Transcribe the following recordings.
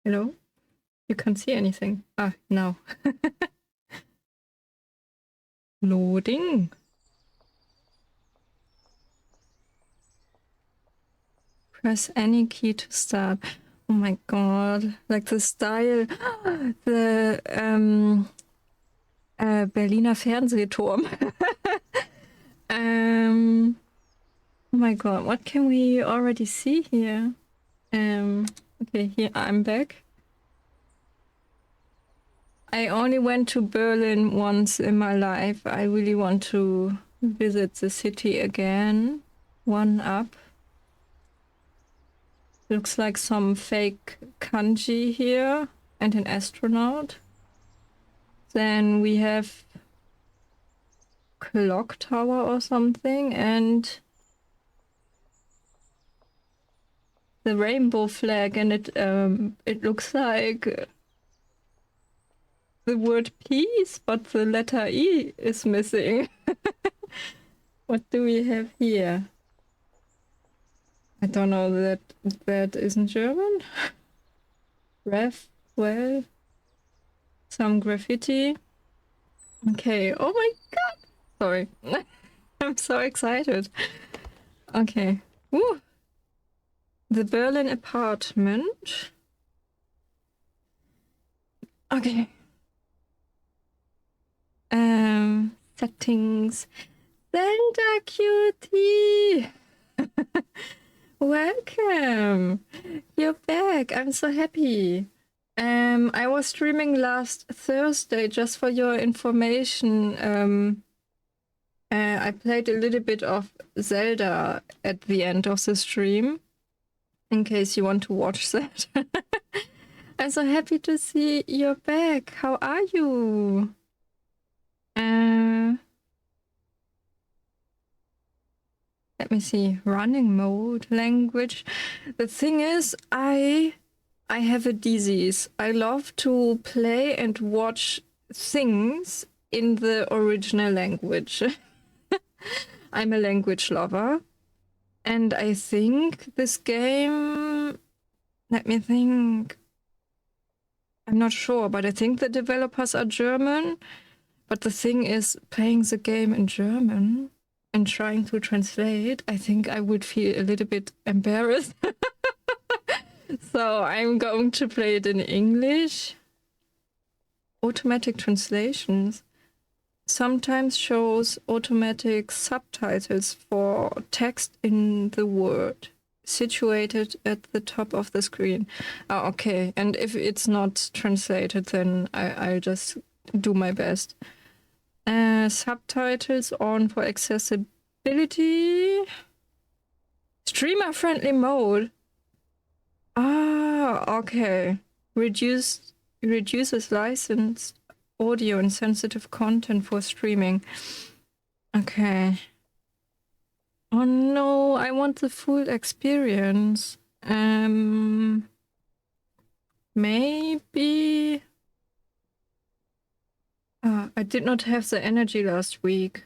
Hello? You can't see anything. Ah, now. Loading. Press any key to start. Oh my god. Like the style. The Berliner Fernsehturm. Oh my god. What can we already see here? Okay, here I'm back. I only went to Berlin once in my life. I really want to visit the city again. One up. Looks like some fake kanji here and an astronaut. Then we have clock tower or something and the rainbow flag, and it looks like the word peace, but the letter E is missing. What do we have here? I don't know, that isn't German. Ref, well, some graffiti. Okay, oh my god! Sorry. I'm so excited. Okay. Woo. The Berlin apartment. Okay. Settings. Zelda cutie! Welcome! You're back. I'm so happy. I was streaming last Thursday, just for your information. I played a little bit of Zelda at the end of the stream, in case you want to watch that. I'm so happy to see you're back. How are you? Let me see. Running mode, language. The thing is, I have a disease. I love to play and watch things in the original language. I'm a language lover. And I think this game... Let me think. I'm not sure, but I think the developers are German. But the thing is, playing the game in German and trying to translate, I think I would feel a little bit embarrassed. So I'm going to play it in English. Automatic translations sometimes shows automatic subtitles for text in the word situated at the top of the screen. Oh, okay, and if it's not translated, then I'll just do my best. Subtitles on for accessibility. Streamer-friendly mode. Ah, okay. Reduces licensed audio and sensitive content for streaming. Okay. Oh no, I want the full experience. Maybe... I did not have the energy last week.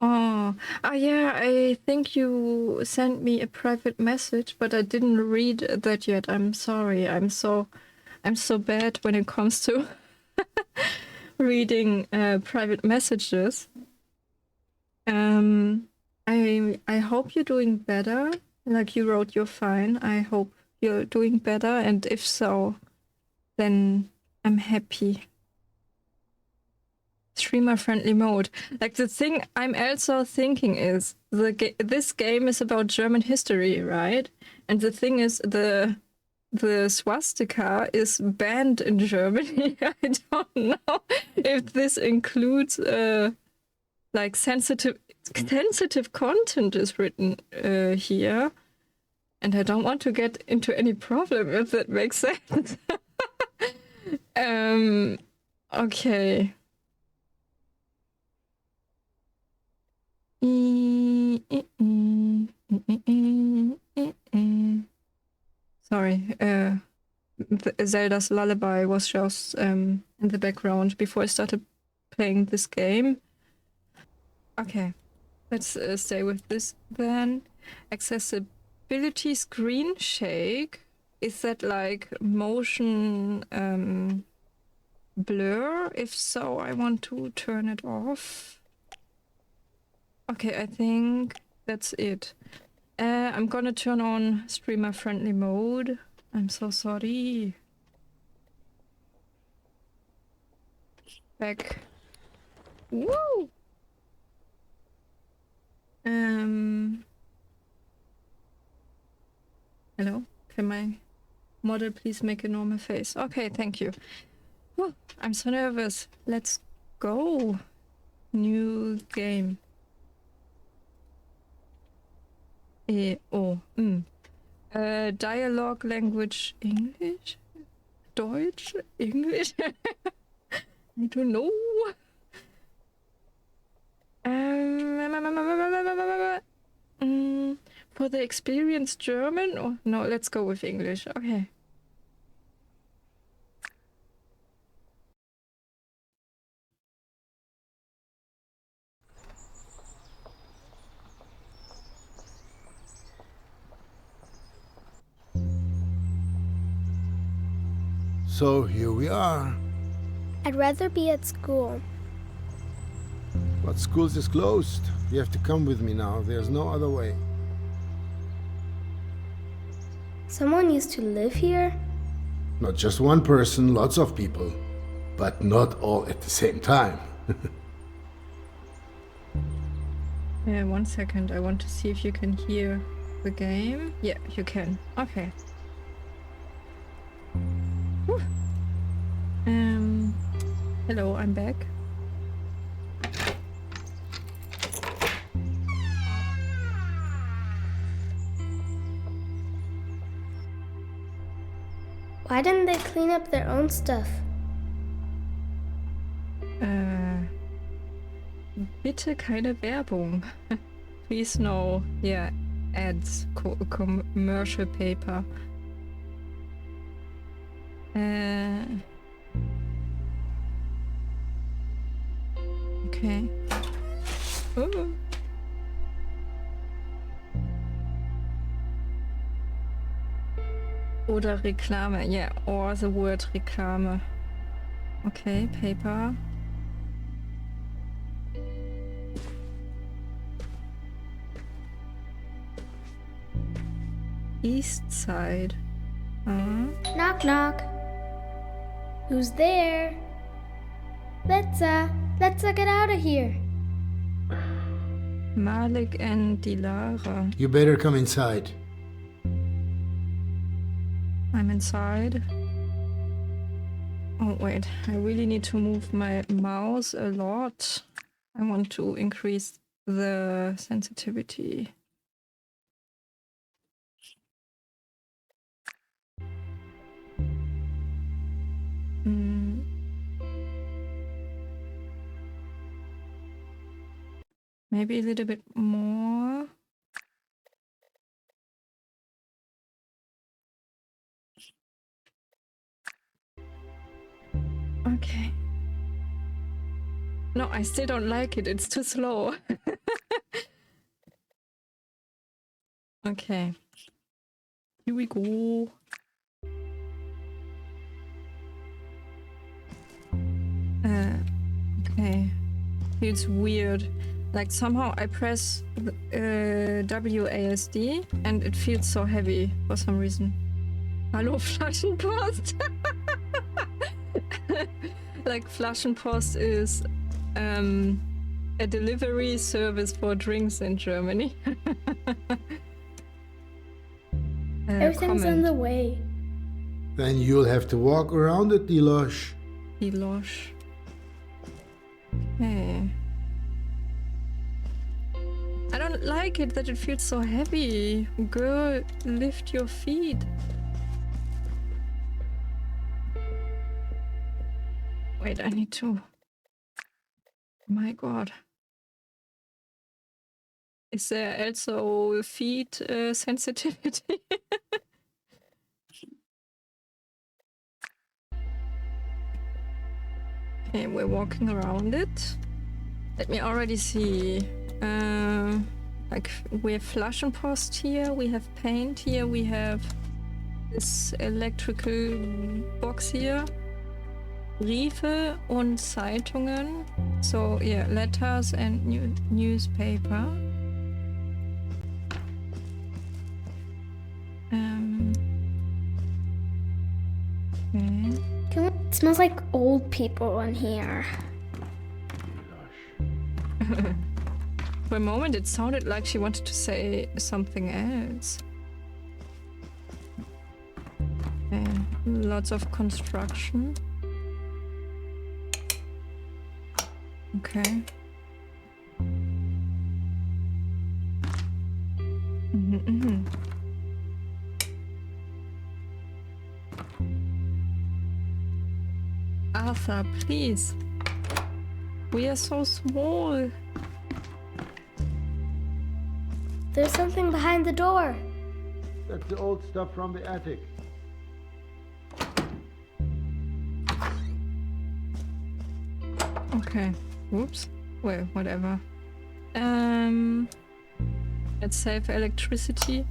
Oh, yeah, I think you sent me a private message, but I didn't read that yet. I'm sorry. I'm so bad when it comes to reading private messages. I hope you're doing better. Like you wrote, you're fine. I hope you're doing better, and if so, then I'm happy. Streamer-friendly mode. Like the thing I'm also thinking is this game is about German history, right? And the thing is the swastika is banned in Germany. I don't know if this includes like sensitive content is written here, and I don't want to get into any problem if that makes sense. Okay. Sorry, Zelda's Lullaby was just in the background before I started playing this game. Okay, let's stay with this then. Accessibility screen shake. is that like motion blur? If so, I want to turn it off. Okay, I think that's it. I'm gonna turn on streamer friendly mode. I'm so sorry. Back. Woo! Hello? Can my model please make a normal face? Okay, thank you. Whew, I'm so nervous. Let's go. New game. Dialogue language English? Deutsch? English? I don't know. For the experienced German? Or no, let's go with English. Okay. So here we are. I'd rather be at school. But school's is closed. You have to come with me now. There's no other way. Someone used to live here? Not just one person, lots of people. But not all at the same time. Yeah, 1 second. I want to see if you can hear the game. Yeah, you can. Okay. Whew. Hello, I'm back. Why didn't they clean up their own stuff? Bitte keine Werbung. Please no, yeah, ads, commercial paper. Okay. Ooh. Oder Reklame, yeah, or the word Reklame. Okay, paper. East side. Knock knock. Who's there? Let's get out of here. Malik and Dilara. You better come inside. I'm inside. Oh wait, I really need to move my mouse a lot. I want to increase the sensitivity. Maybe a little bit more. Okay. No, I still don't like it. It's too slow. Okay. Here we go. Okay. Feels weird. Like somehow I press WASD and it feels so heavy for some reason. Hallo Flaschenpost! Like Flaschenpost is a delivery service for drinks in Germany. Everything's in the way. Then you'll have to walk around it, Dilosh. Dilosh. Okay. I don't like it that it feels so heavy. Girl, lift your feet. Wait, I need to... My god. Is there also feet sensitivity? Okay, we're walking around it. Let me already see. Like we have Flaschenpost here, we have paint here, we have this electrical box here. Briefe und Zeitungen. So, yeah, letters and newspaper. Okay. It smells like old people in here. For a moment, it sounded like she wanted to say something else. Lots of construction. Okay. Arthur, please. We are so small. There's something behind the door. That's the old stuff from the attic. Okay. Whoops. Well, whatever. Let's save electricity.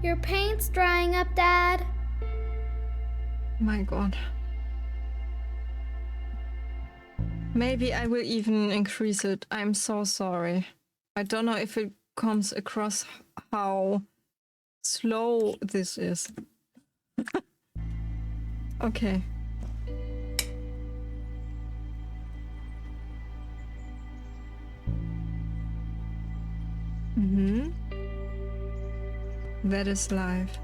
Your paint's drying up, Dad. My God. Maybe I will even increase it. I'm so sorry. I don't know if it comes across how slow this is. Okay. That is life.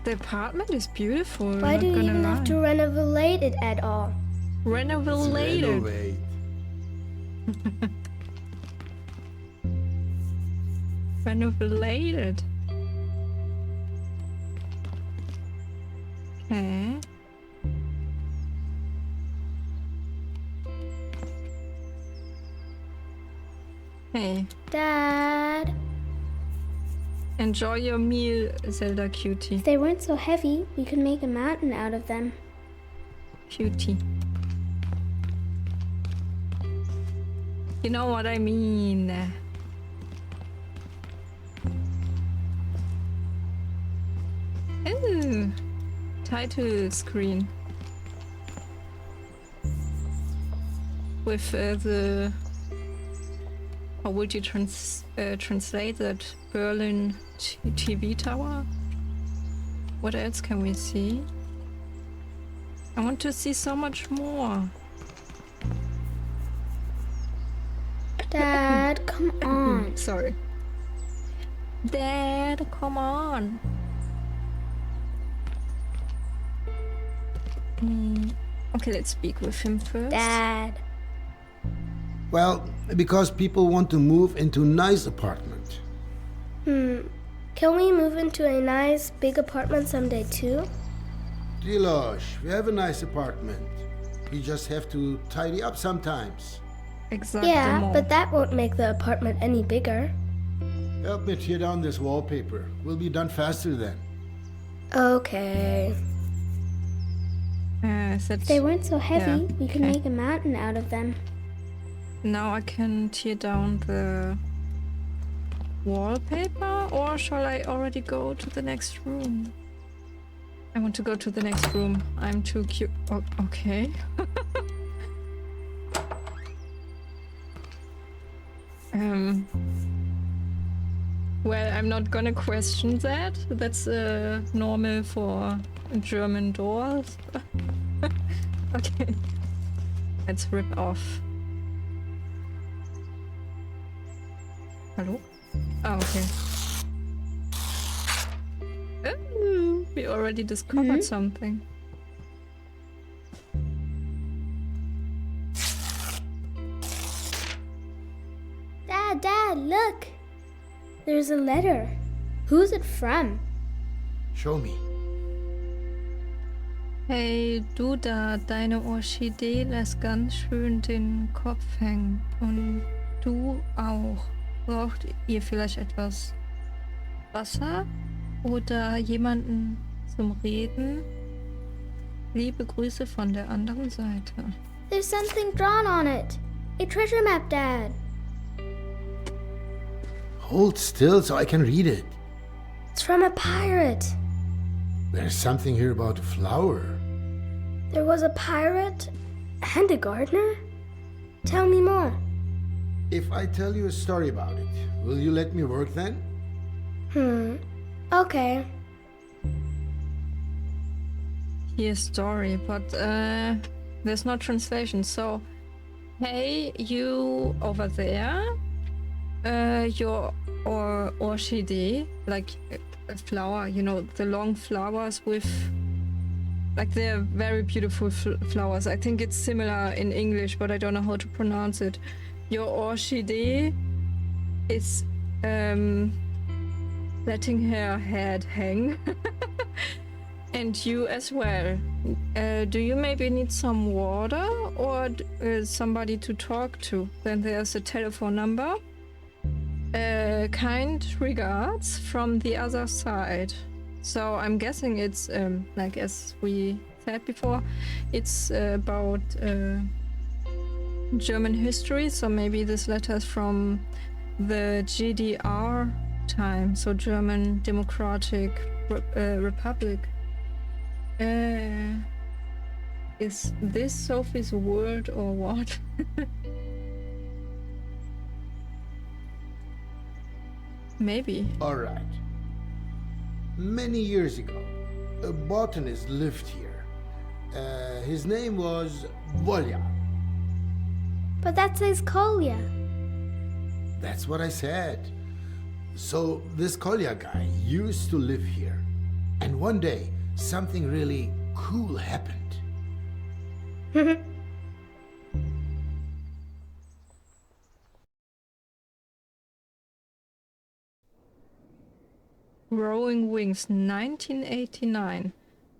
The apartment is beautiful. Why do you even have to renovate it at all? Renovate. Renovated. Okay. Hey. Dad. Enjoy your meal, Zelda cutie. If they weren't so heavy, we could make a mountain out of them. Cutie. You know what I mean. Ooh. Title screen. With the... How would you translate that? Berlin TV tower? What else can we see? I want to see so much more. Dad, come on. Sorry. Dad, come on. Okay, let's speak with him first. Dad. Well, because people want to move into a nice apartment. Can we move into a nice big apartment someday too? Dilosh, we have a nice apartment. You just have to tidy up sometimes. Exactly. Yeah, but that won't make the apartment any bigger. Help me tear down this wallpaper. We'll be done faster then. Okay. If they weren't so heavy, yeah, we could make a mountain out of them. Now I can tear down the wallpaper, or shall I already go to the next room? I want to go to the next room. I'm too cute. Oh, okay. Well, I'm not gonna question that. That's normal for German doors. Okay. Let's rip off. Hello? Oh, okay. Oh, we already discovered something. Dad, look! There's a letter. Who's it from? Show me. Hey, du da, deine Orchidee lässt ganz schön den Kopf hängen. Und du auch. Braucht ihr vielleicht etwas Wasser oder jemanden zum Reden? Liebe Grüße von der anderen Seite. There's something drawn on it. A treasure map, Dad. Hold still so I can read it. It's from a pirate. There's something here about a flower. There was a pirate and a gardener? Tell me more. If I tell you a story about it, will you let me work then? Okay. Here's story, but there's no translation. So, hey, you over there, your orchidee, like a flower, you know, the long flowers with, like, they're very beautiful flowers. I think it's similar in English, but I don't know how to pronounce it. Your orchidee is letting her head hang. And you as well. Do you maybe need some water or somebody to talk to? Then there's a telephone number. Kind regards from the other side. So I'm guessing it's, like as we said before, it's about German history. So maybe this letter is from the GDR time, so German Democratic Republic. Is this Sophie's world or what? Maybe. Alright. Many years ago, a botanist lived here. His name was Volja. But that says Kolya. That's what I said. So this Kolja guy used to live here. And one day, something really cool happened. Growing Wings, 1989.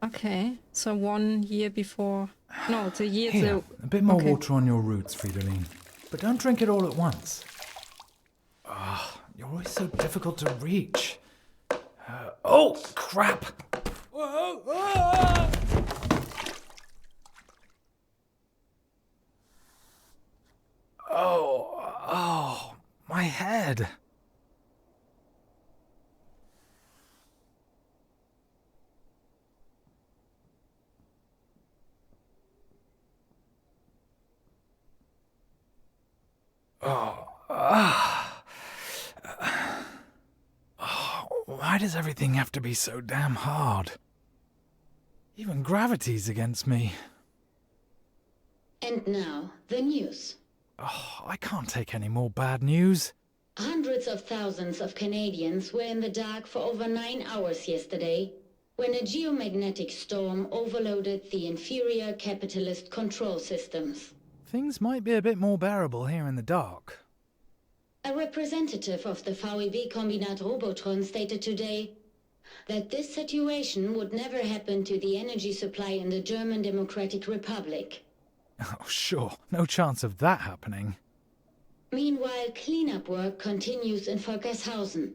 Okay, so 1 year before. No, the year. Here, a bit more okay. water on your roots, Fridolin. But don't drink it all at once. You're always so difficult to reach. Oh, crap! Whoa, ah! Oh, my head. Why does everything have to be so damn hard? Even gravity's against me. And now, the news. I can't take any more bad news. Hundreds of thousands of Canadians were in the dark for over 9 hours yesterday when a geomagnetic storm overloaded the inferior capitalist control systems. Things might be a bit more bearable here in the dark. A representative of the VEB Kombinat Robotron stated today that this situation would never happen to the energy supply in the German Democratic Republic. Oh, sure. No chance of that happening. Meanwhile, cleanup work continues in Volkershausen.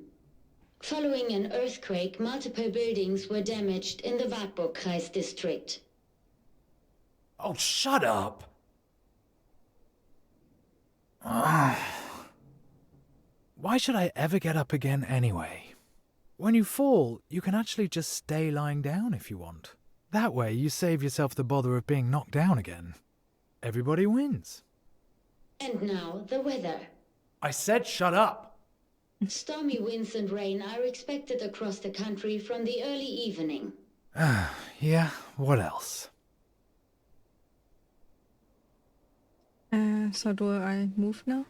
Following an earthquake, multiple buildings were damaged in the Wartburgkreis district. Oh, shut up! Why should I ever get up again anyway? When you fall, you can actually just stay lying down if you want. That way you save yourself the bother of being knocked down again. Everybody wins. And now, the weather. I said shut up! Stormy winds and rain are expected across the country from the early evening. Yeah, what else? So do I move now?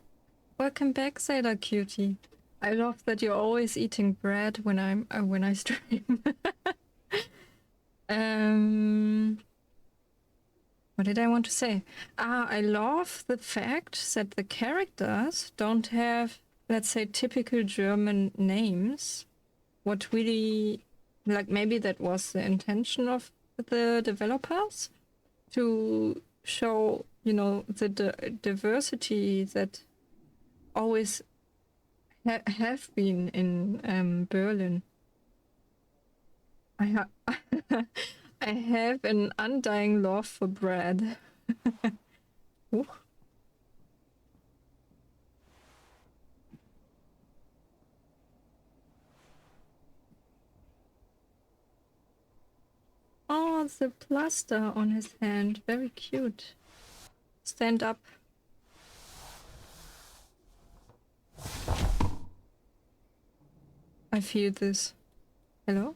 Welcome back, Sailor Cutie. I love that you're always eating bread when I stream. What did I want to say? I love the fact that the characters don't have, let's say, typical German names. What really, like, maybe that was the intention of the developers to show, you know, the diversity that always have been in Berlin. I have an undying love for bread. Ooh. Oh, the plaster on his hand. Very cute. Stand up. I feel this. Hello?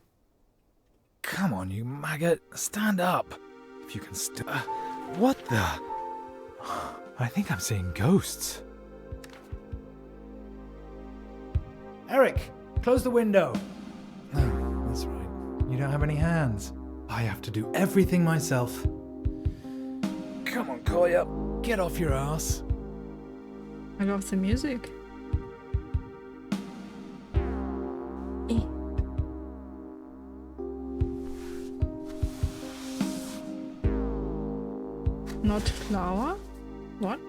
Come on, you maggot. Stand up. If you can what the? I think I'm seeing ghosts. Eric, close the window. Oh, that's right. You don't have any hands. I have to do everything myself. Come on, Kolya. Get off your ass. I love the music. Eh. Not flower? What?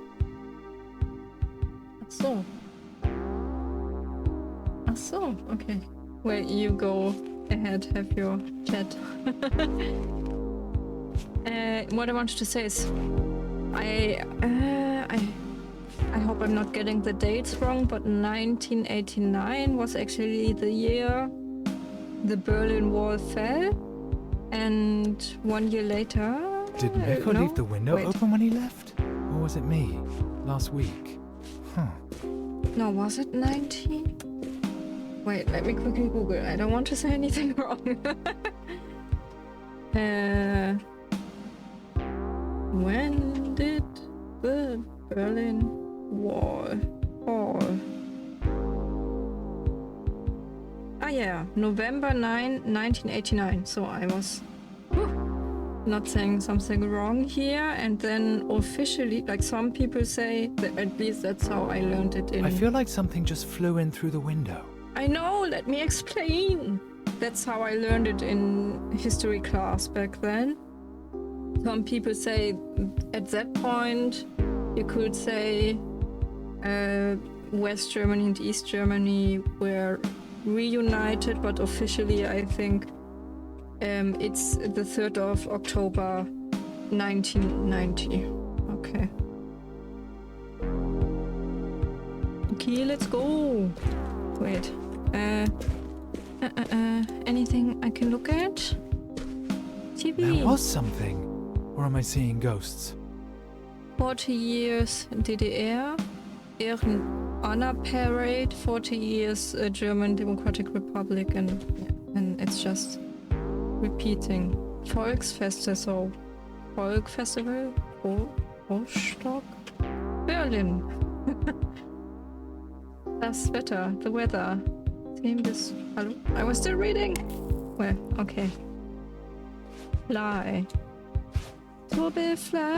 Ach so. Ach so, okay. Well, you go ahead, have your chat. What I wanted to say is, I hope I'm not getting the dates wrong, but 1989 was actually the year the Berlin Wall fell, and 1 year later. Did Miko no? leave the window Wait. open when he left? Or was it me? Last week? Huh. No, was it 19? Wait, let me quickly Google. I don't want to say anything wrong. When did the Berlin Wall fall? Ah yeah, November 9, 1989. So I was not saying something wrong here. And then officially, like some people say, that at least that's how I learned it in... I feel like something just flew in through the window. I know, let me explain. That's how I learned it in history class back then. Some people say at that point you could say West Germany and East Germany were reunited, but officially I think it's the 3rd of October 1990. Okay. Okay, let's go. Wait. Anything I can look at? TV. There was something. Or am I seeing ghosts? 40 years DDR. Ehren Honor Parade. 40 years German Democratic Republic. And it's just repeating. Volksfeste, so Volk Festival. Rostock. Berlin. Das Wetter, the weather. Same this. Hello? I was still reading. Well, okay. Fly. To be fly.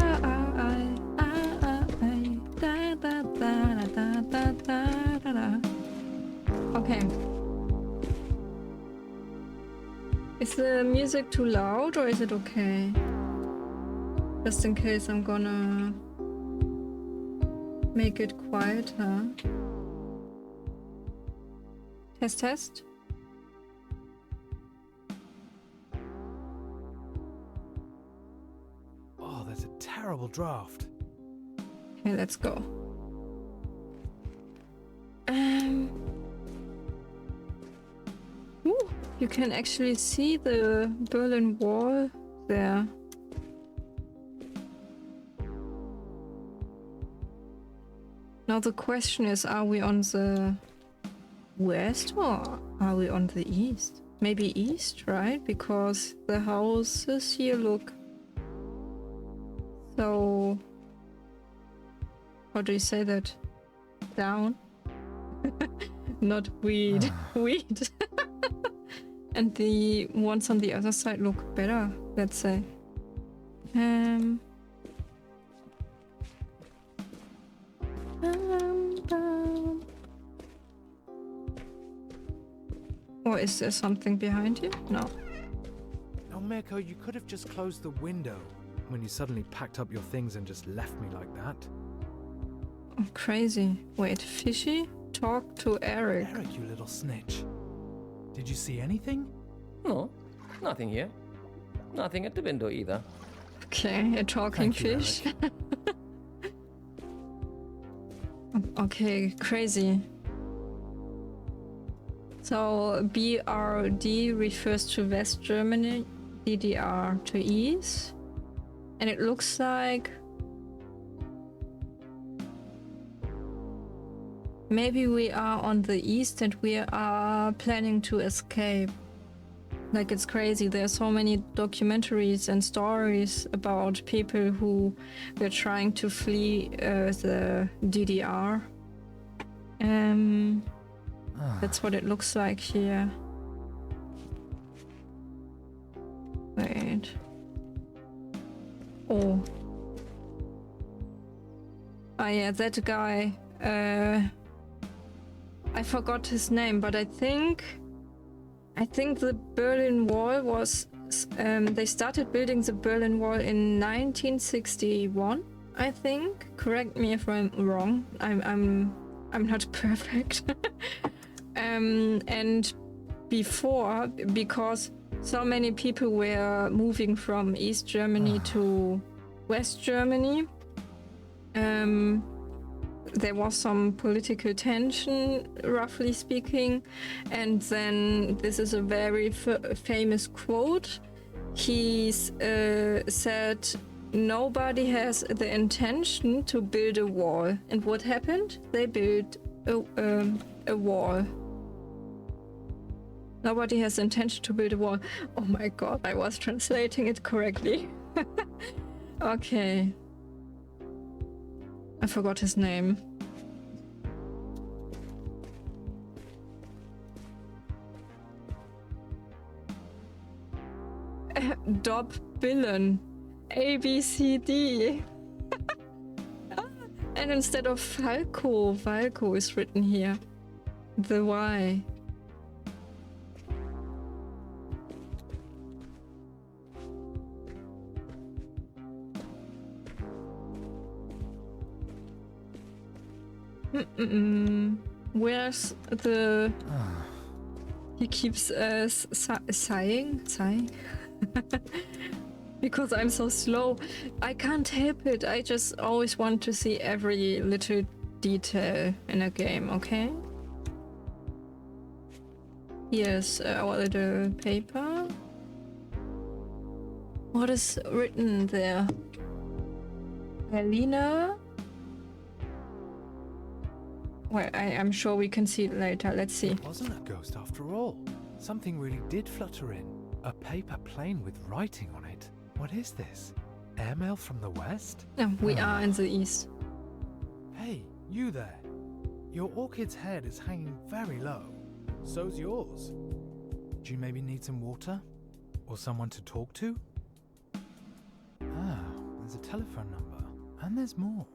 Da, da, da, da, da, da, da, da. Okay. Is the music too loud or is it okay? Just in case I'm gonna make it quieter. Test. Oh, there's a terrible draft. Okay, let's go. Ooh, you can actually see the Berlin Wall there. Now the question is, are we on the west or are we on the east? Maybe east, right? Because the houses here look so... How do you say that? Down? Not weed. Weed. And the ones on the other side look better, let's say. Or is there something behind you? No. Oh, Miko, you could have just closed the window when you suddenly packed up your things and just left me like that. Oh, crazy. Wait, Fishy? Talk to Eric. Eric, you little snitch. Did you see anything? No, nothing here. Nothing at the window either. Okay, a talking Thank you, fish. Okay, crazy. So BRD refers to West Germany, DDR to east. And it looks like maybe we are on the east and we are planning to escape. Like, it's crazy. There are so many documentaries and stories about people who were trying to flee the DDR. That's what it looks like here. Wait. Oh. Ah, yeah, that guy. I forgot his name, but I think the Berlin Wall was. They started building the Berlin Wall in 1961. I think. Correct me if I'm wrong. I'm not perfect. And before, because so many people were moving from East Germany to West Germany, there was some political tension, roughly speaking, and then this is a very famous quote. He said, "Nobody has the intention to build a wall." And what happened? They built a wall. Nobody has the intention to build a wall. Oh my god, I was translating it correctly. Okay. I forgot his name. Dob Billen. A, B, C, D. And instead of Valko is written here. The Y. Where's the... He keeps sighing? Because I'm so slow. I can't help it. I just always want to see every little detail in a game, okay? Here's our little paper. What is written there? Berliner? Well, I'm sure we can see it later. Let's see. It wasn't a ghost after all. Something really did flutter in. A paper plane with writing on it. What is this? Airmail from the west? No, we are in the east. Hey, you there. Your orchid's head is hanging very low. So's yours. Do you maybe need some water? Or someone to talk to? Ah, there's a telephone number. And there's more.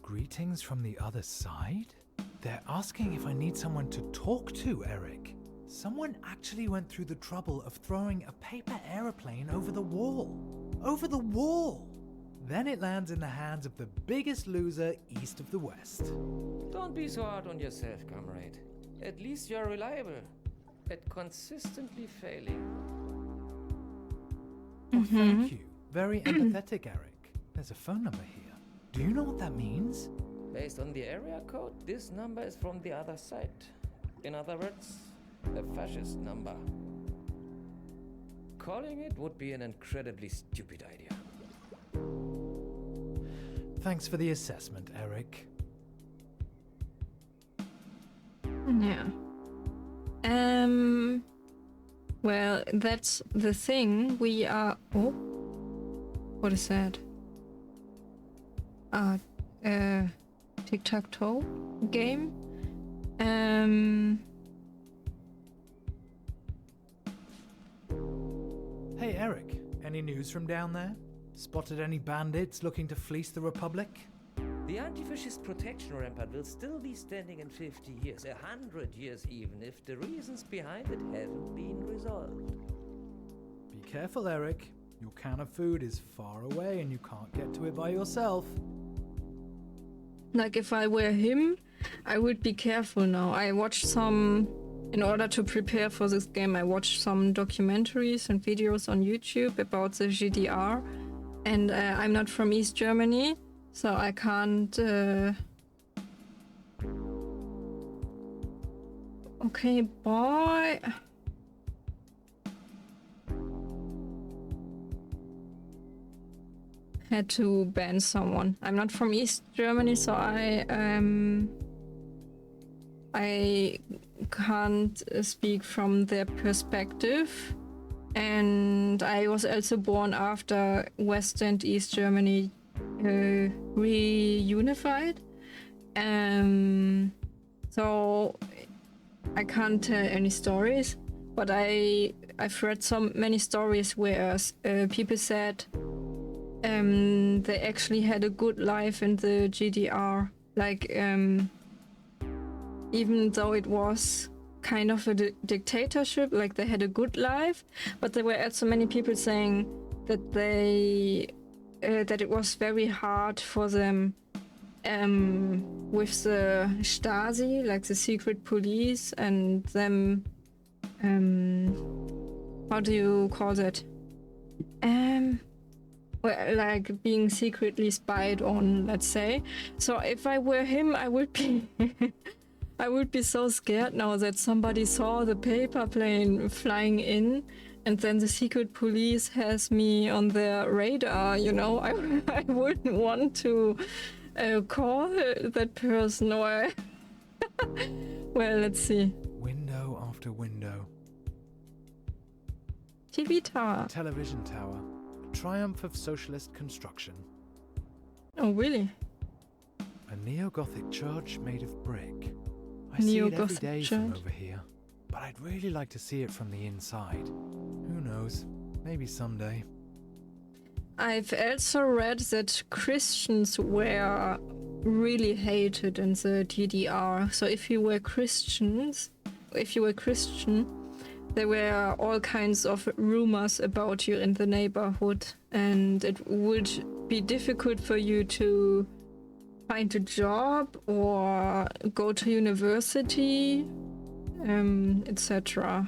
Greetings from the other side? They're asking if I need someone to talk to, Eric. Someone actually went through the trouble of throwing a paper aeroplane over the wall. Over the wall! Then it lands in the hands of the biggest loser east of the west. Don't be so hard on yourself, comrade. At least you're reliable at consistently failing. Oh, thank you. Very empathetic, Eric. There's a phone number here. Do you know what that means? Based on the area code, this number is from the other side. In other words, a fascist number. Calling it would be an incredibly stupid idea. Thanks for the assessment, Eric. Yeah. Well, that's the thing. We are... Oh. What is that? Tic-tac-toe game. Hey, Eric. Any news from down there? Spotted any bandits looking to fleece the Republic? The anti-fascist protection rampart will still be standing in 50 years, 100 years even, if the reasons behind it haven't been resolved. Be careful, Eric. Your can of food is far away and you can't get to it by yourself. Like, if I were him, I would be careful now. I watched some... In order to prepare for this game, I watched some documentaries and videos on YouTube about the GDR. And I'm not from East Germany, so I can't... Okay, boy. had to ban someone. I'm not from East Germany, so I can't speak from their perspective. And I was also born after West and East Germany reunified. So I can't tell any stories, but I've read so many stories where people said they actually had a good life in the GDR. Like, even though it was kind of a dictatorship, like they had a good life, but there were also many people saying that that it was very hard for them with the Stasi, like the secret police, and them, how do you call that? Well, like being secretly spied on, let's say. So if I were him, I would be I would be so scared now that somebody saw the paper plane flying in and then the secret police has me on their radar, you know. I wouldn't want to call that person or... Well, let's see. Window after window. TV tower. Television tower. A triumph of socialist construction. Oh, really? A neo-Gothic church made of brick. I see it every day from over here, but I'd really like to see it from the inside. Who knows? Maybe someday. I've also read that Christians were really hated in the GDR. So if you were Christian, there were all kinds of rumors about you in the neighborhood, and it would be difficult for you to find a job or go to university, etc.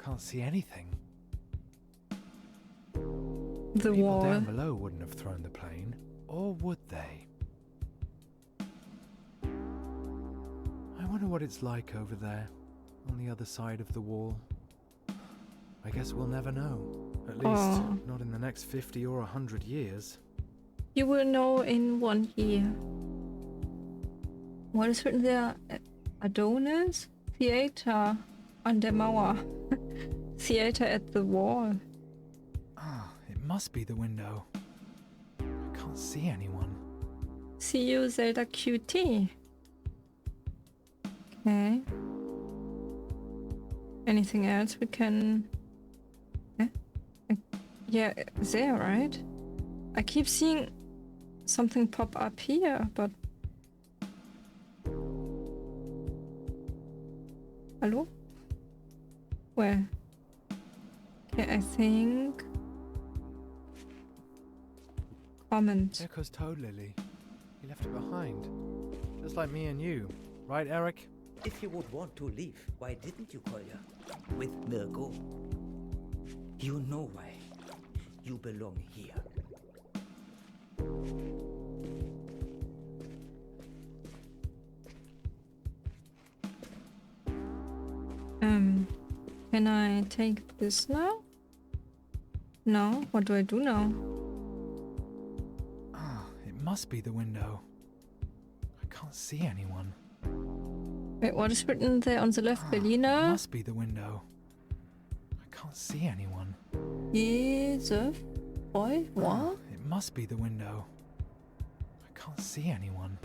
Can't see anything. The People wall. down below wouldn't have thrown the plane, or would they? I wonder what it's like over there, on the other side of the wall. I guess we'll never know. At least, not in the next 50 or 100 years. You will know in 1 year. What is written there? Adonis? Theater an der Mauer. Theater at the wall. It must be the window. I can't see anyone. See you, Zelda QT. Okay. Anything else we can... Yeah, there, right? I keep seeing something pop up here, but... Hello? Where? Okay, I think... Comment. There goes Toad Lily. He left it behind. Just like me and you. Right, Eric? If you would want to leave, why didn't you, Kolja? With Mirko? You know why. You belong here. Can I take this now? No? What do I do now? It must be the window. I can't see anyone. Wait, what is written there on the left? It Berliner? must be the window. I can't see anyone. Josef? Boy? What? It must be the window. I can't see anyone.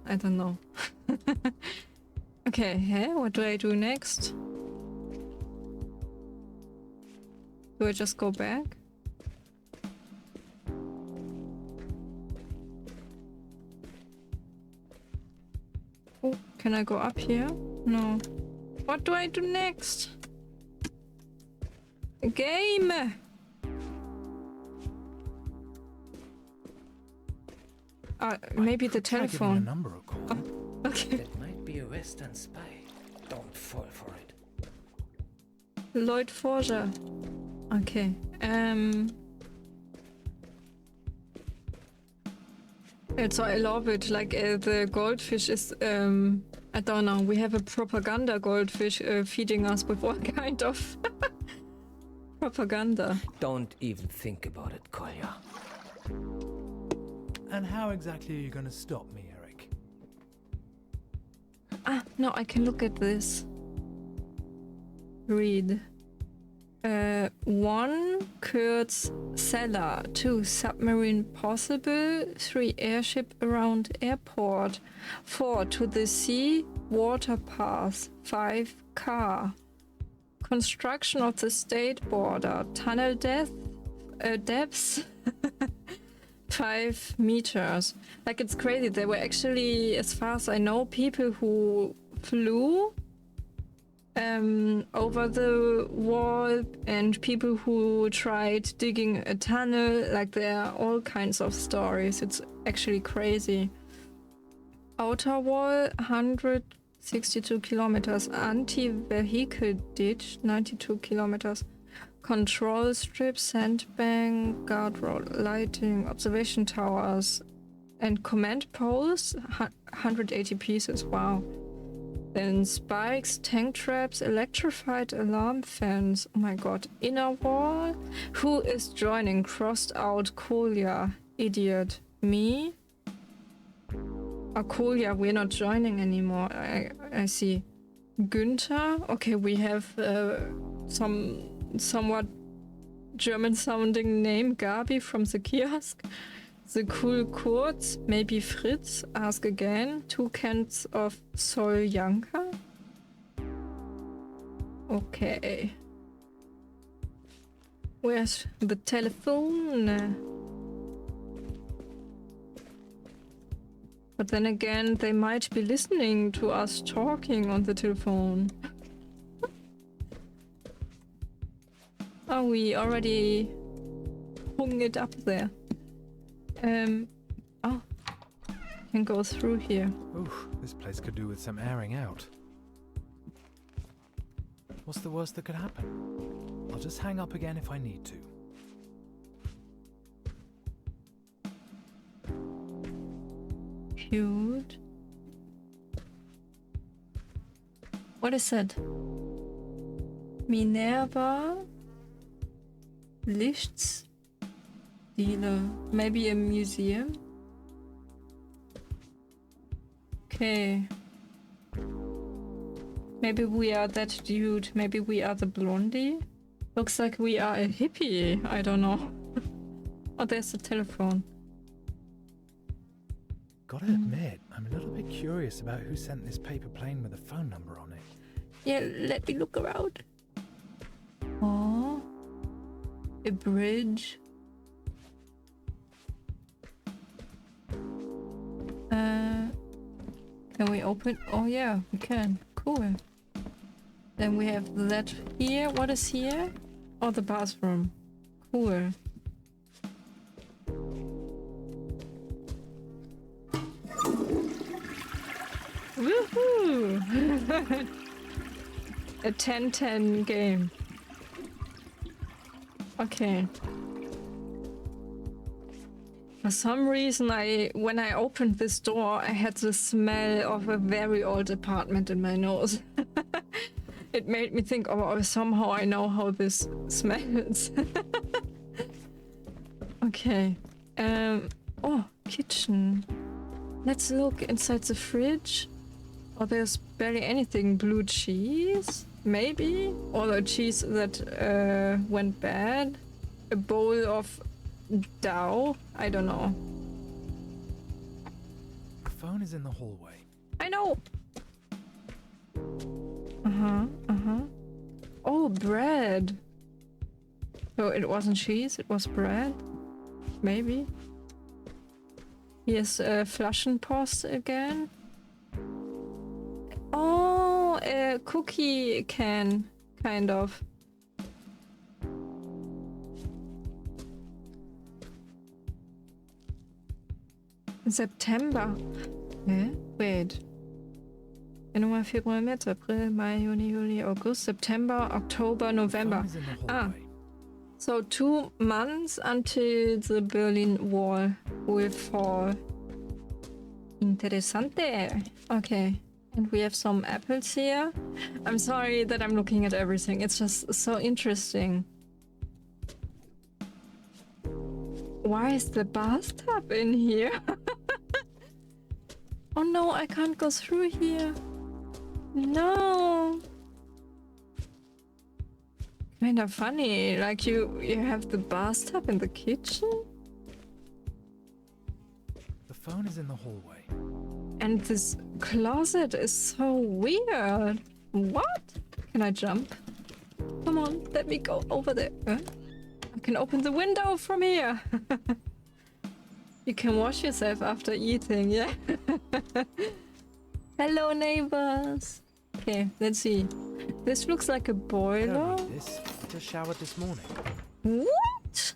I don't know. Okay, what do I do next? Do I just go back? Oh, can I go up here? No. What do I do next? A game! Maybe the Try giving telephone. a number a call. Oh, okay. That might be a Western spy. Don't fall for it. Lloyd Forger. Okay. So I love it. Like the goldfish is. I don't know. We have a propaganda goldfish feeding us with all kind of propaganda. Don't even think about it, Kolya. And how exactly are you going to stop me, Eric? Ah, no, I can look at this. Read. 1. Kurt's cellar. 2. Submarine possible. 3. Airship around airport. 4. To the sea. Water path. 5. Car. Construction of the state border. Tunnel depths. 5 meters. Like, it's crazy. There were actually, as far as I know, people who flew over the wall and people who tried digging a tunnel. Like, there are all kinds of stories. It's actually crazy. Outer wall, 162 kilometers. Anti-vehicle ditch, 92 kilometers. Control strip, sandbank, guardrail, lighting, observation towers, and command posts, 180 pieces. Wow. Then spikes, tank traps, electrified alarm fence. Oh my god. Inner wall. Who is joining? Crossed out Kolya. Idiot. Me? Oh, Kolya, we're not joining anymore. I see. Günther. Okay, we have some somewhat German-sounding name. Gabi from the kiosk. The cool Kurz, maybe Fritz, ask again. 2 cans of Soljanka. Okay. Where's the telephone? But then again, they might be listening to us talking on the telephone. Oh, we already hung it up there. Oh, can go through here. Ooh, this place could do with some airing out. What's the worst that could happen? I'll just hang up again if I need to. Cute. What is it? Minerva Lichts Dealer. Maybe a museum? Okay. Maybe we are that dude. Maybe we are the blondie. Looks like we are a hippie. I don't know. Oh, there's the telephone. Gotta admit, I'm a little bit curious about who sent this paper plane with a phone number on it. Yeah, let me look around. Oh, a bridge. Can we open? Oh yeah, we can. Cool. Then we have that here. What is here? Oh, the bathroom. Cool. Woohoo! A 10-10 game. Okay. For some reason, when I opened this door, I had the smell of a very old apartment in my nose. It made me think, oh, somehow I know how this smells. Okay. Oh, kitchen. Let's look inside the fridge. Oh, there's barely anything. Blue cheese? Maybe? Or the cheese that went bad? A bowl of dough? I don't know. The phone is in the hallway. I know! Oh, bread! So it wasn't cheese, it was bread? Maybe? Here's a Flaschenpost again. Oh, a cookie can, kind of. September. Wait. Januar, Februar, März, April, Mai, Juni, Juli, August, September, October, November. Phone is in the hallway. So 2 months until the Berlin Wall will fall. Interessante. Okay. And we have some apples here. I'm sorry that I'm looking at everything. It's just so interesting. Why is the bathtub in here? Oh no, I can't go through here. No. Kind of funny. Like you have the bathtub in the kitchen? The phone is in the hallway. And this closet is so weird. What? Can I jump? Come on, let me go over there. I can open the window from here. You can wash yourself after eating, yeah? Hello, neighbors. Okay, let's see. This looks like a I boiler. don't need this. I just showered this morning. What?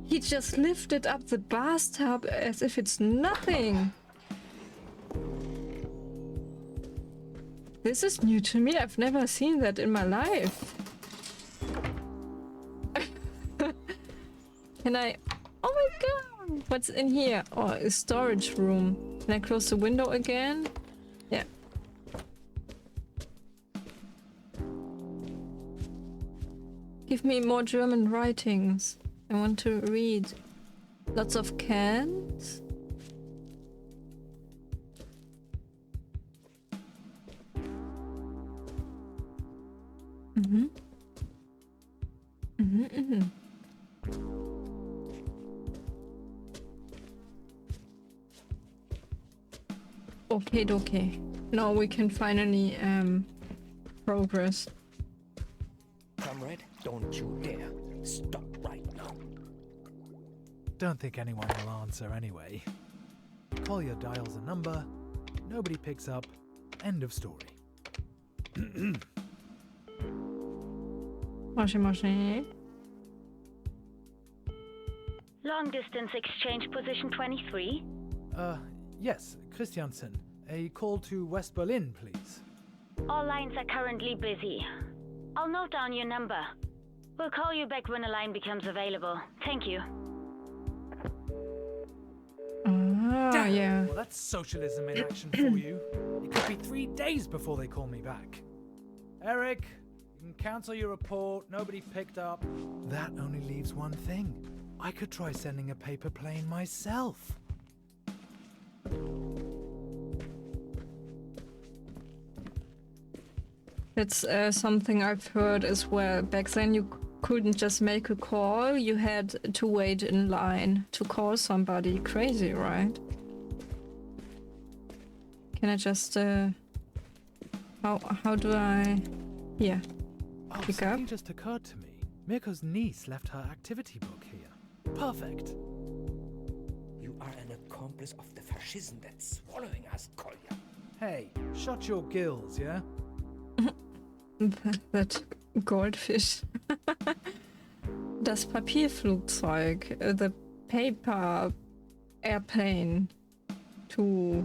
He just lifted up the bathtub as if it's nothing. This is new to me. I've never seen that in my life. Can I... Oh my god! What's in here? Oh, a storage room. Can I close the window again? Yeah. Give me more German writings. I want to read. Lots of cans. Mm-hmm. Mm-hmm, mm-hmm. Okay. Now we can finally progress. Comrade, don't you dare. Stop right now. Don't think anyone will answer anyway. Collier dials a number, nobody picks up, end of story. Moshi. Long distance exchange position 23. Yes, Christiansen. A call to West Berlin, please. All lines are currently busy. I'll note down your number. We'll call you back when a line becomes available. Thank you. Ah, yeah. Well, that's socialism in action for you. It could be 3 days before they call me back. Eric, you can cancel your report. Nobody picked up. That only leaves one thing. I could try sending a paper plane myself. That's something I've heard as well. Back then you couldn't just make a call, you had to wait in line to call somebody. Crazy, right? Can I just how do I... Here. Oh, Pick something up. just occurred to me. Mirko's niece left her activity book here. Perfect. You are an accomplice of the fascism that's swallowing us, Kolja. Hey, shut your gills, yeah? That goldfish. Das Papierflugzeug. The paper airplane to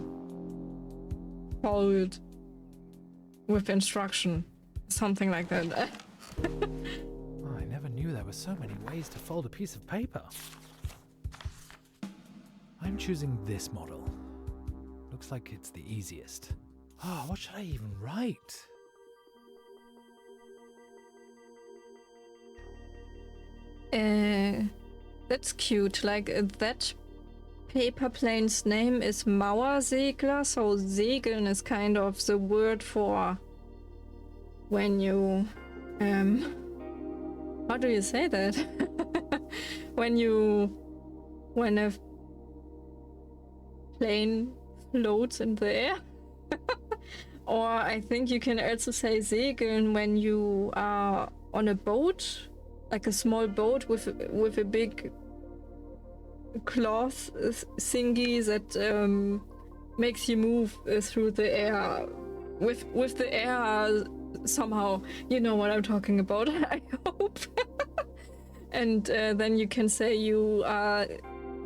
hold with instruction. Something like that. Oh, I never knew there were so many ways to fold a piece of paper. I'm choosing this model. Looks like it's the easiest. Oh, what should I even write? That's cute. Like that paper plane's name is Mauersegler, so segeln is kind of the word for when you how do you say that? when a plane floats in the air. Or I think you can also say segeln when you are on a boat, like a small boat with a big cloth thingy that makes you move through the air with the air somehow. You know what I'm talking about, I hope. And then you can say you are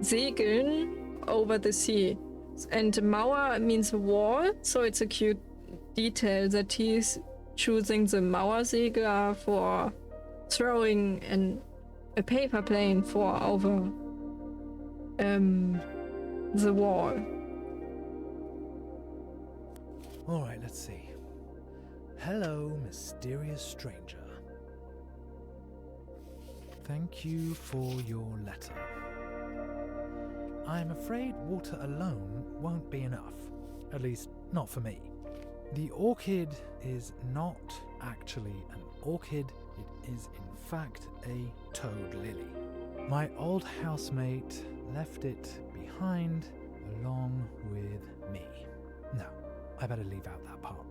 segeln over the sea. And Mauer means wall, so it's a cute detail that he's choosing the Mauersegler for throwing a paper plane for over the wall. Alright, let's see. Hello, mysterious stranger. Thank you for your letter. I'm afraid water alone won't be enough. At least, not for me. The orchid is not actually an orchid. It is, in fact, a toad lily. My old housemate left it behind along with me. No, I better leave out that part.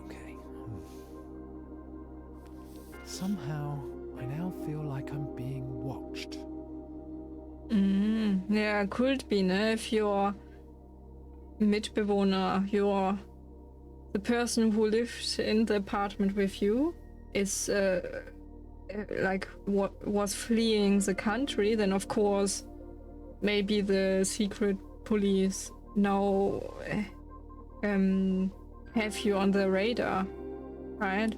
Okay. Somehow, I now feel like I'm being watched. Yeah, could be, ne? If your Mitbewohner, the person who lived in the apartment with you, is was fleeing the country, then of course maybe the secret police now have you on the radar, right?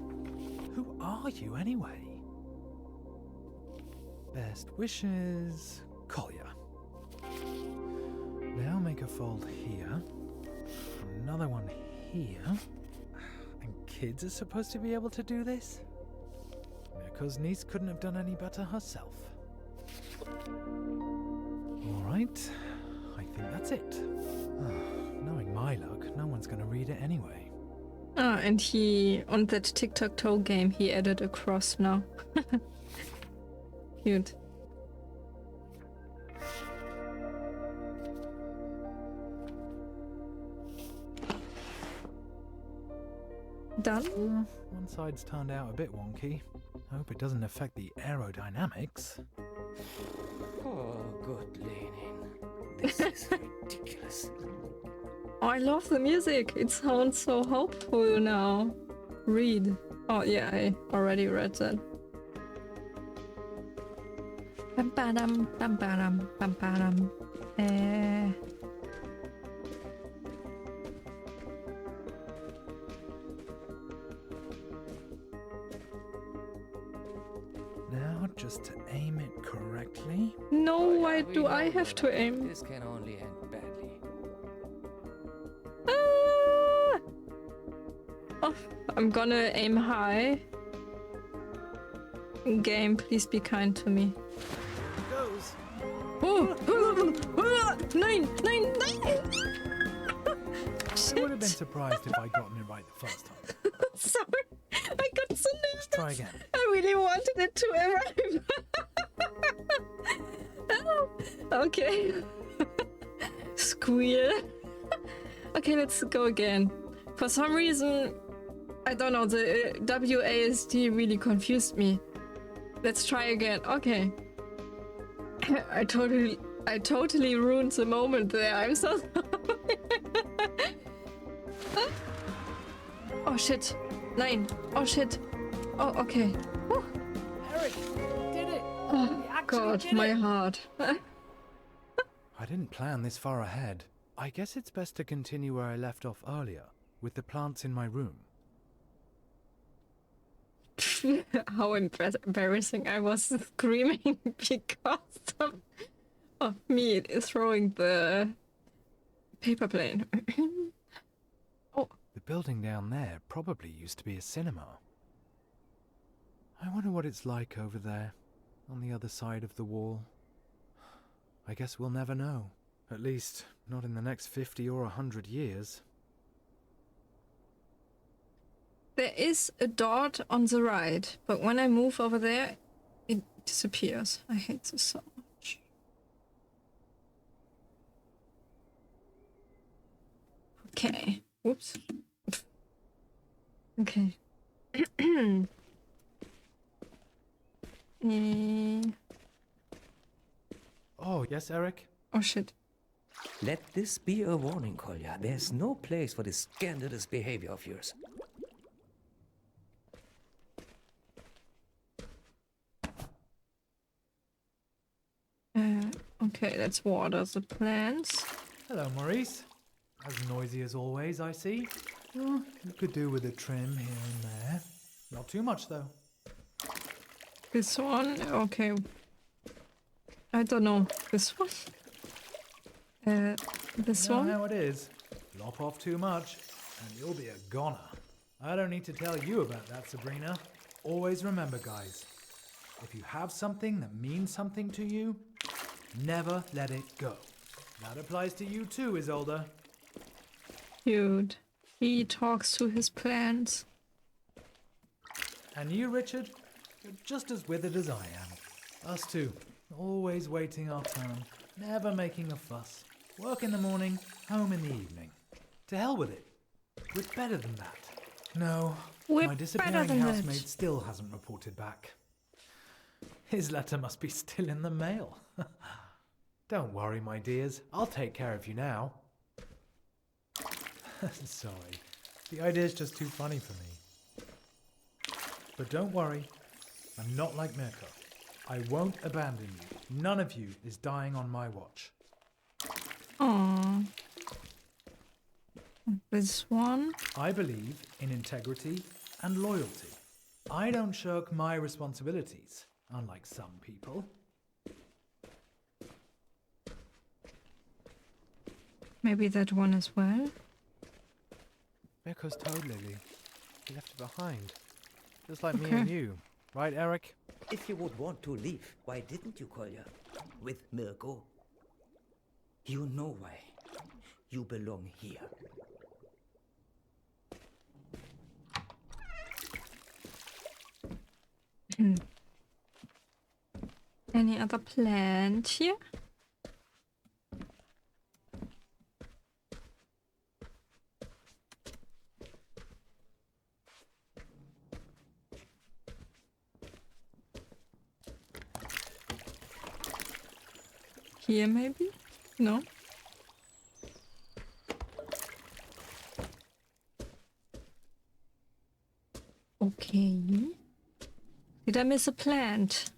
Who are you anyway? Best wishes, Collier. Now make a fold here, another one here, and kids are supposed to be able to do this? Because niece couldn't have done any better herself. Alright, I think that's it. Knowing my luck, no one's gonna read it anyway. And he, on that tic-tac-toe game, he added a cross now. Cute. Done? One side's turned out a bit wonky. Hope it doesn't affect the aerodynamics. Oh, good Lenin. This is ridiculous. Oh, I love the music. It sounds so hopeful now. Read. Oh yeah, I already read that. Bam badam, bam badam, bam badam. Now, just to aim it correctly. No, Oh, yeah, why we do know I have that. to aim? This can only end badly. Ah! Oh, I'm gonna aim high. Game, please be kind to me. Goes. Oh! Nine! Nine! Nine! I would have been surprised if I'd gotten it right the first time. Sorry, I got so nervous. Try again. I really wanted it to arrive. Oh, okay. Squeal. Okay, let's go again. For some reason, I don't know, the WASD really confused me. Let's try again. Okay. I totally ruined the moment there. I'm so sorry. Oh shit. 9. Oh shit. Oh, okay. Whew. Eric, did it! Oh god, my heart. I didn't plan this far ahead. I guess it's best to continue where I left off earlier, with the plants in my room. How embarrassing. I was screaming because of me throwing the paper plane. Oh, The building down there probably used to be a cinema. I wonder what it's like over there, on the other side of the wall. I guess we'll never know. At least, not in the next 50 or 100 years. there is a dot on the right, but when I move over there, it disappears. I hate this so much. Okay. Whoops. Okay. Oh, yes, Eric? Oh shit. Let this be a warning, Kolya. There's no place for this scandalous behavior of yours. Okay, let's water the plants. Hello, Maurice. As noisy as always, I see. Oh, you could do with a trim here and there. Not too much, though. This one, okay. I don't know. This one? This You know one? how it is. Lop off too much, and you'll be a goner. I don't need to tell you about that, Sabrina. Always remember, guys. If you have something that means something to you, never let it go. That applies to you too, Isolde. Cute. He talks to his plants. And you, Richard, you're just as withered as I am. Us too. Always waiting our turn. Never making a fuss. Work in the morning, home in the evening. To hell with it. We're better than that. No, We're my better disappearing than that. housemate still hasn't reported back. His letter must be still in the mail. Don't worry, my dears. I'll take care of you now. Sorry. The idea's just too funny for me. But don't worry. I'm not like Mirko. I won't abandon you. None of you is dying on my watch. Aww. This one. I believe in integrity and loyalty. I don't shirk my responsibilities, unlike some people. Maybe that one as well. Mirko's toad lily. He left it behind. Just like me Okay. and you. Right, Eric? If you would want to leave, why didn't you, Kolja? With Mirko. You know why. You belong here. Any other plant here? Here maybe? No? Okay. Did I miss a plant?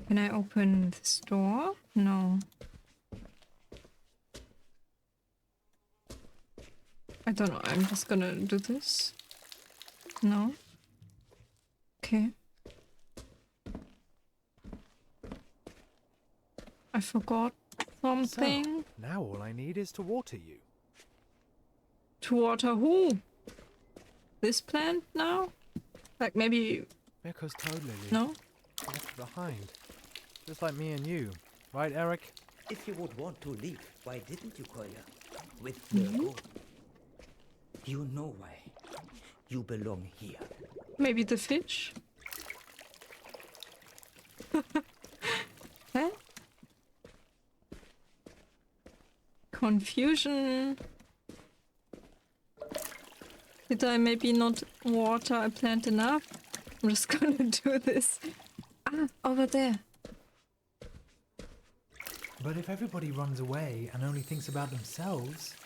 Can I open this door? No. I don't know. I'm just gonna do this. No. Okay. I forgot something. So, now all I need is to water you. To water who? This plant now? Like maybe... Mirko's toad lily. No? He left it behind. Just like me and you. Right, Eric? If you would want to leave, why didn't you, Kolja? With Mirko. You know why. You belong here. Maybe the fish? Huh? Confusion. Did I maybe not water a plant enough? I'm just gonna do this. Ah, over there. But if everybody runs away and only thinks about themselves,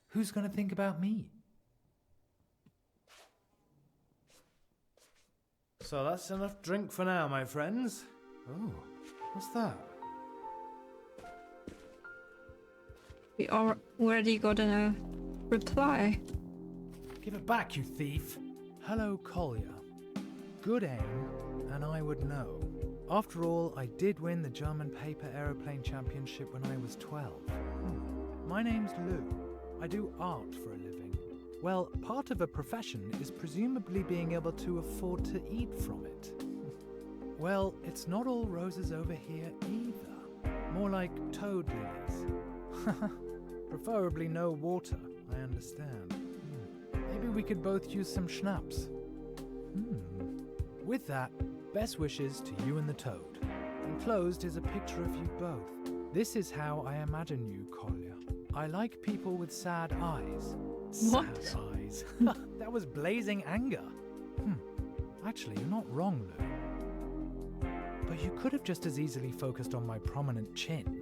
who's going to think about me? So that's enough drink for now, my friends. Oh, what's that? We already got a reply. Give it back, you thief. Hello, Kolja. Good aim, and I would know. After all, I did win the German paper aeroplane championship when I was 12. My name's Lou. I do art for a living. Well, part of a profession is presumably being able to afford to eat from it. Well, it's not all roses over here either. More like toad lilies. Preferably no water, I understand. Maybe we could both use some schnapps. With that, best wishes to you and the toad. Enclosed is a picture of you both. This is how I imagine you, Kolja. I like people with sad eyes. What? Sad eyes. That was blazing anger. Actually, you're not wrong, Lou. But you could have just as easily focused on my prominent chin.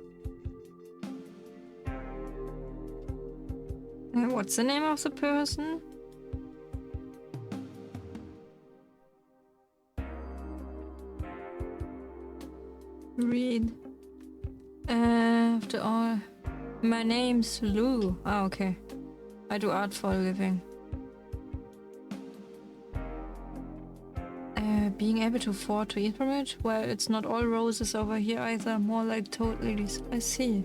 What's the name of the person? Read. After all, my name's Lou. Ah, okay. I do art for a living. Being able to afford to eat from it? Well, it's not all roses over here either. More like toad lilies. I see.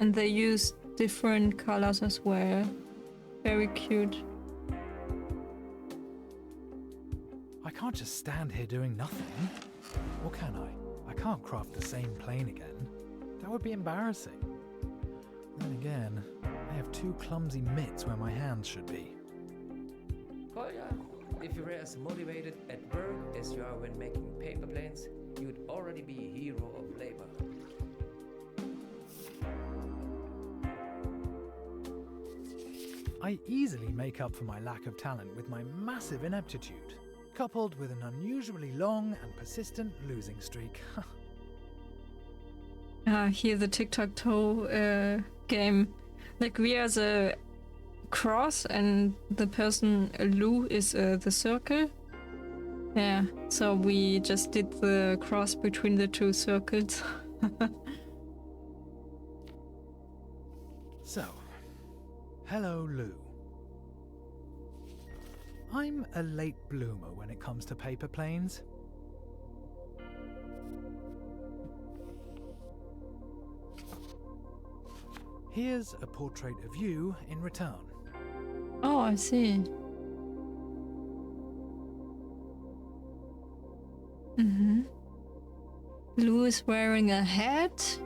And they use different colors as well. Very cute. can't just stand here doing nothing. Or can I? I can't craft the same plane again. That would be embarrassing. Then again, I have 2 clumsy mitts where my hands should be. Kolja, if you were as motivated at work as you are when making paper planes, you'd already be a hero of labor. I easily make up for my lack of talent with my massive ineptitude, coupled with an unusually long and persistent losing streak. Here the tic-tac-toe game. Like we are the cross and the person Lou is the circle. Yeah, so we just did the cross between the 2 circles. So, hello Lou. I'm a late bloomer when it comes to paper planes. Here's a portrait of you in return. Oh, I see. Mm-hmm. Lou is wearing a hat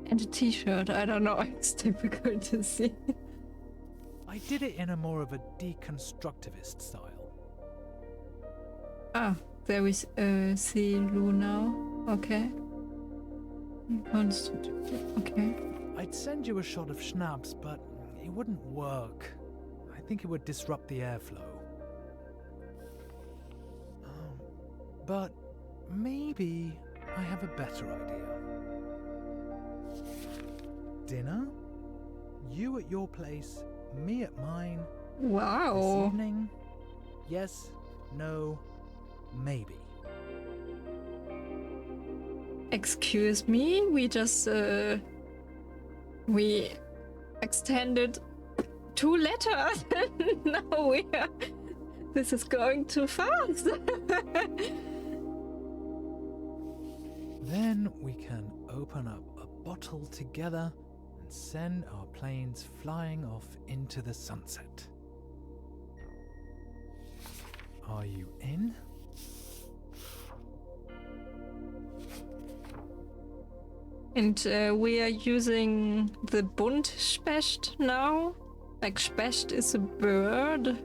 and a t-shirt. I don't know, it's difficult to see. I did it in a more of a deconstructivist style. Ah, there we see Lou now. Okay. Okay. I'd send you a shot of Schnapps, but it wouldn't work. I think it would disrupt the airflow. But maybe I have a better idea. Dinner? You at your place, me at mine. This Wow. evening? Yes, no, maybe. Excuse me, we just we extended 2 letters and now we are, this is going too fast. Then we can open up a bottle together and send our planes flying off into the sunset. Are you in? And we are using the Buntspecht now. Like Specht is a bird.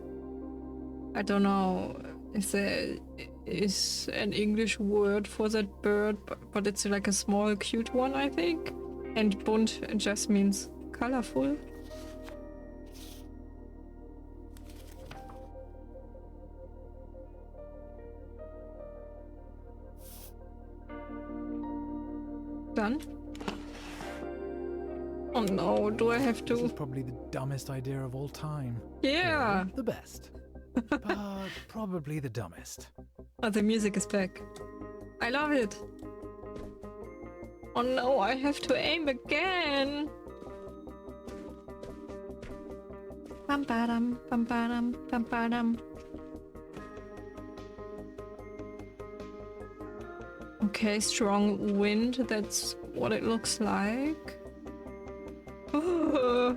I don't know if there is an English word for that bird, but it's like a small cute one, I think. And bunt just means colorful. Done. Oh no, do I have This is to? probably the dumbest idea of all time. Yeah. Or the best. But probably the dumbest. Oh, the music is back. I love it. Oh no, I have to aim again. Bam badam, bam badam, bam badam. Okay, strong wind, that's what it looks like. Oh.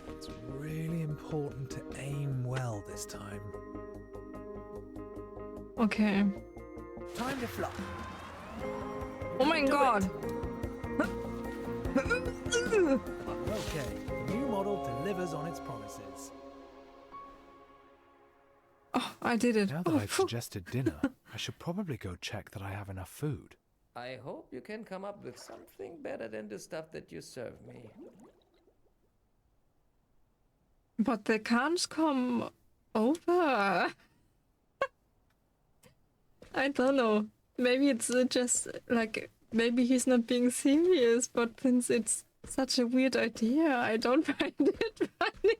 It's really important to aim well this time. Okay. Time to fly. Oh my god. Okay, the new model delivers on its promises. Oh, I did it. Now that Oh, I've phew. suggested dinner, I should probably go check that I have enough food. I hope you can come up with something better than the stuff that you serve me. But they can't come over. I don't know. Maybe it's just like, maybe he's not being serious, but since it's such a weird idea, I don't find it funny.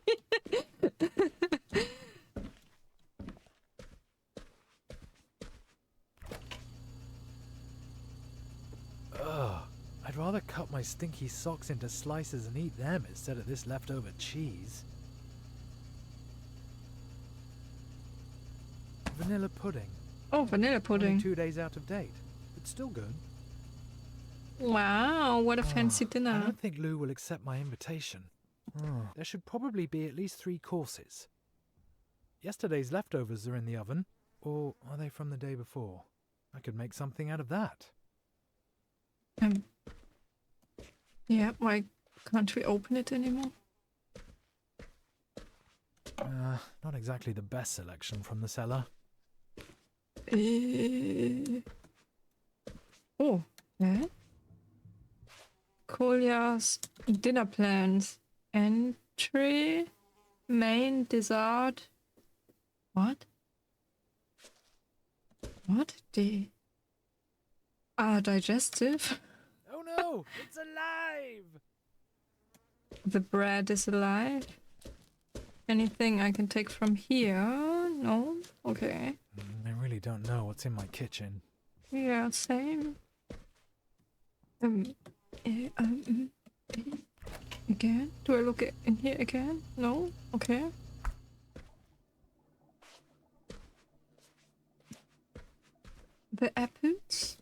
Ugh, I'd rather cut my stinky socks into slices and eat them instead of this leftover cheese. Vanilla pudding. Oh, vanilla Only pudding. 2 days out of date, but still good. Wow, what a fancy I dinner. don't think Lou will accept my invitation. There should probably be at least 3 courses. Yesterday's leftovers are in the oven, Or are they from the day before? I could make something out of that. Yeah, why can't we open it anymore? Not exactly the best selection from the cellar. Oh, yeah. Kolya's dinner plans. Entry, main, dessert. What? What? Digestive? Oh no! It's alive! The bread is alive. Anything I can take from here? No? Okay. I really don't know what's in my kitchen. Yeah, same. Again? Do I look in here again? No? Okay. The apples?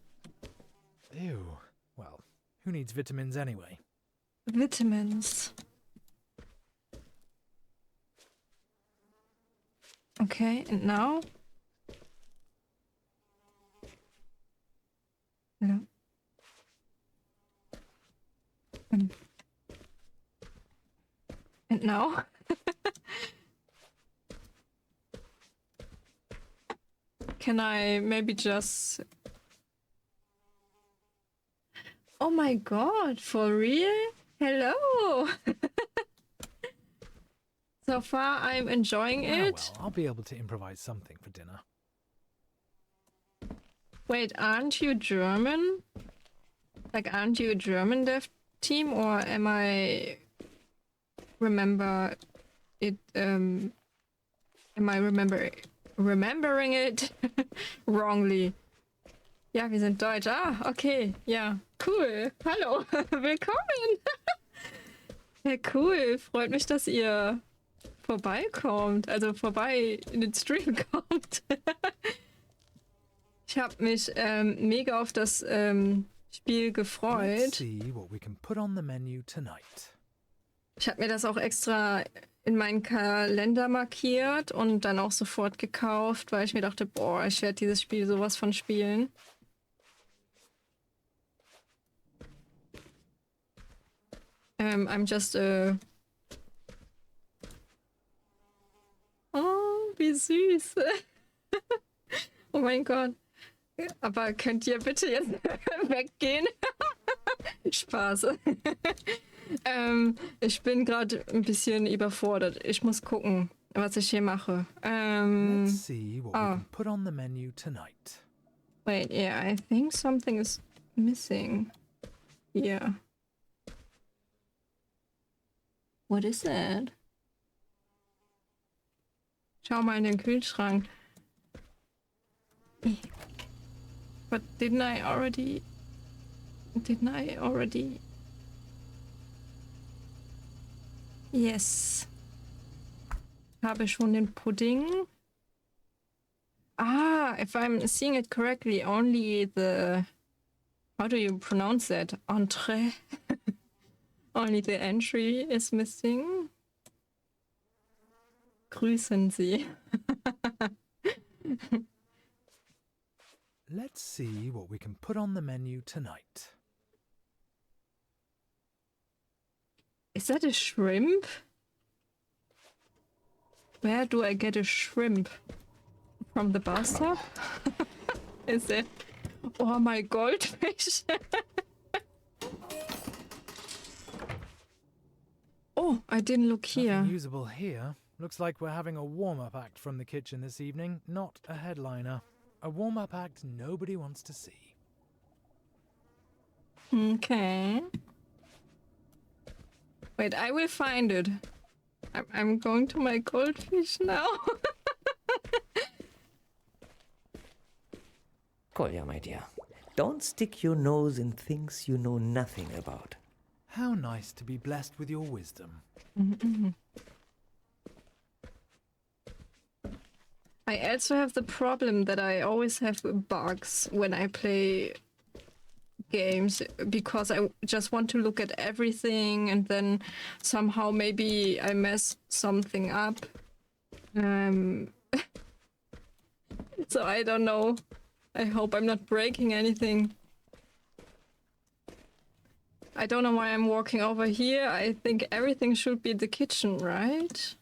Ew. Well, who needs vitamins anyway? Vitamins. Okay, and now? No. And now? Can I maybe just... Oh my god, for real? Hello! So far I'm enjoying it. Well, I'll be able to improvise something for dinner. Wait, aren't you German? Like, aren't you a German dev team, or am I remembering it wrongly? Ja, wir sind Deutsch. Ah, okay. Ja, cool. Hallo. Willkommen. Ja, cool. Freut mich, dass ihr vorbeikommt. Also vorbei in den Stream kommt. Ich habe mich mega auf das Spiel Let's gefreut. see what we can put on the menu tonight. Ich habe mir das auch extra in meinen Kalender markiert und dann auch sofort gekauft, weil ich mir dachte, boah, ich werde dieses Spiel sowas von spielen. I'm just Oh, wie süß. Oh mein Gott. Aber könnt ihr bitte jetzt weggehen? Spaß. Ich bin gerade ein bisschen überfordert. Ich muss gucken, was ich hier mache. Let's see what we can put on the menu tonight. Wait, yeah, I think something is missing here. What is that? Schau mal in den Kühlschrank. But didn't I already... Yes. Habe schon den Pudding. Ah, if I'm seeing it correctly, only the... How do you pronounce that? Entree. Only the entry is missing. Grüßen Sie. Let's see what we can put on the menu tonight. Is that a shrimp? Where do I get a shrimp? From the bathtub? Is it? Oh, my goldfish. Oh, I didn't look here. Nothing usable here. Looks like we're having a warm-up act from the kitchen this evening, not a headliner. A warm-up act nobody wants to see. Okay. Wait, I will find it. I'm going to my goldfish now. Kolya, my dear, don't stick your nose in things you know nothing about. How nice to be blessed with your wisdom. I also have the problem that I always have bugs when I play games because I just want to look at everything and then somehow maybe I mess something up. So I don't know. I hope I'm not breaking anything. I don't know why I'm walking over here. I think everything should be in the kitchen, right?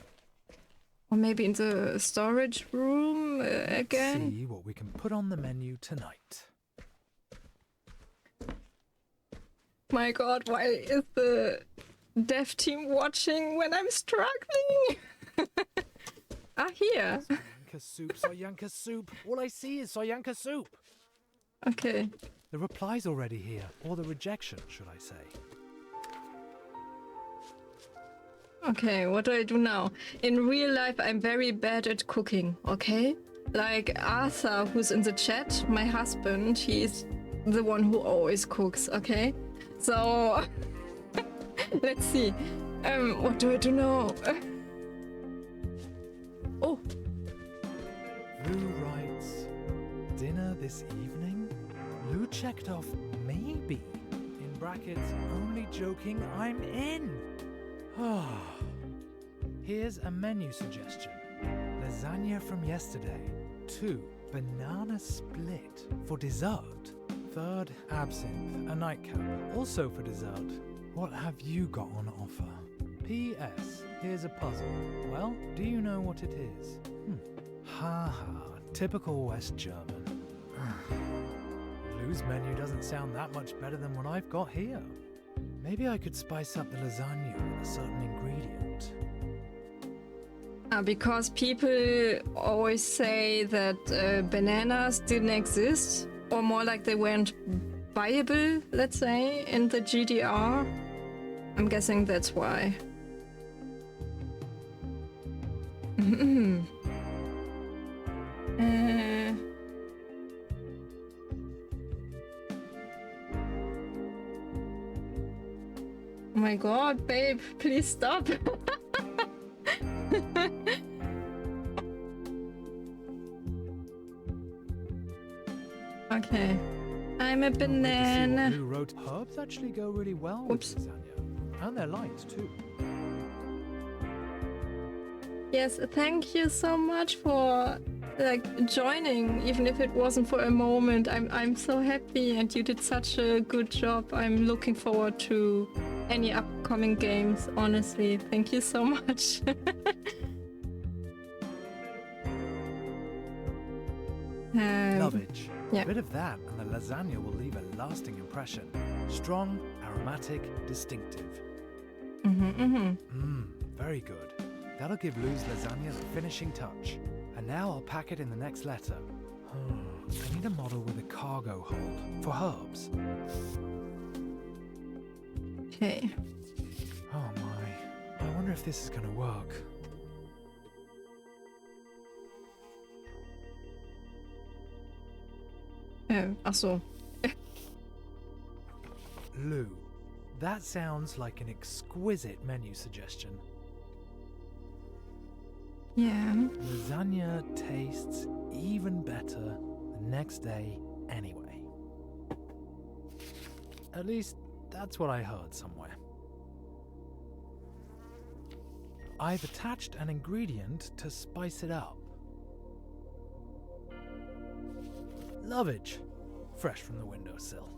Or maybe in the storage room again. See what we can put on the menu tonight. My god, why is the dev team watching when I'm struggling? Here. Soyanka soup, Soyanka soup. All I see is Soyanka soup. Okay. The reply's already here, or the rejection, should I say. Okay, what do I do now? In real life, I'm very bad at cooking, okay? Like Arthur, who's in the chat, my husband, he's the one who always cooks, okay? So, let's see. What do I do now? Oh, Lou writes, dinner this evening? Lou checked off maybe. In brackets, only joking, I'm in. Here's a menu suggestion. Lasagna from yesterday. 2, banana split for dessert. 3rd, absinthe, a nightcap, also for dessert. What have you got on offer? P.S. Here's a puzzle. Well, do you know what it is? Ha ha, typical West German. Lou's menu doesn't sound that much better than what I've got here. Maybe I could spice up the lasagna with a certain ingredient. because people always say that bananas didn't exist, or more like they weren't viable, let's say, in the GDR. I'm guessing that's why. Oh my god, babe, please stop. Okay. I'm a banana. Lou wrote herbs actually go really well with Oops. lasagna. And they're light too. Yes, thank you so much for joining, even if it wasn't for a moment. I'm so happy, and you did such a good job. I'm looking forward to any upcoming games, honestly. Thank you so much. Lovage. yeah. A bit of that and the lasagna will leave a lasting impression. Strong, aromatic, distinctive. Very good. That'll give Lou's lasagna the finishing touch. And now I'll pack it in the next letter. I need a model with a cargo hold for herbs. Okay. Oh my. I wonder if this is gonna work. Achso. Lou, that sounds like an exquisite menu suggestion. Yeah. Lasagna tastes even better the next day anyway. At least, that's what I heard somewhere. I've attached an ingredient to spice it up. Lovage, fresh from the windowsill.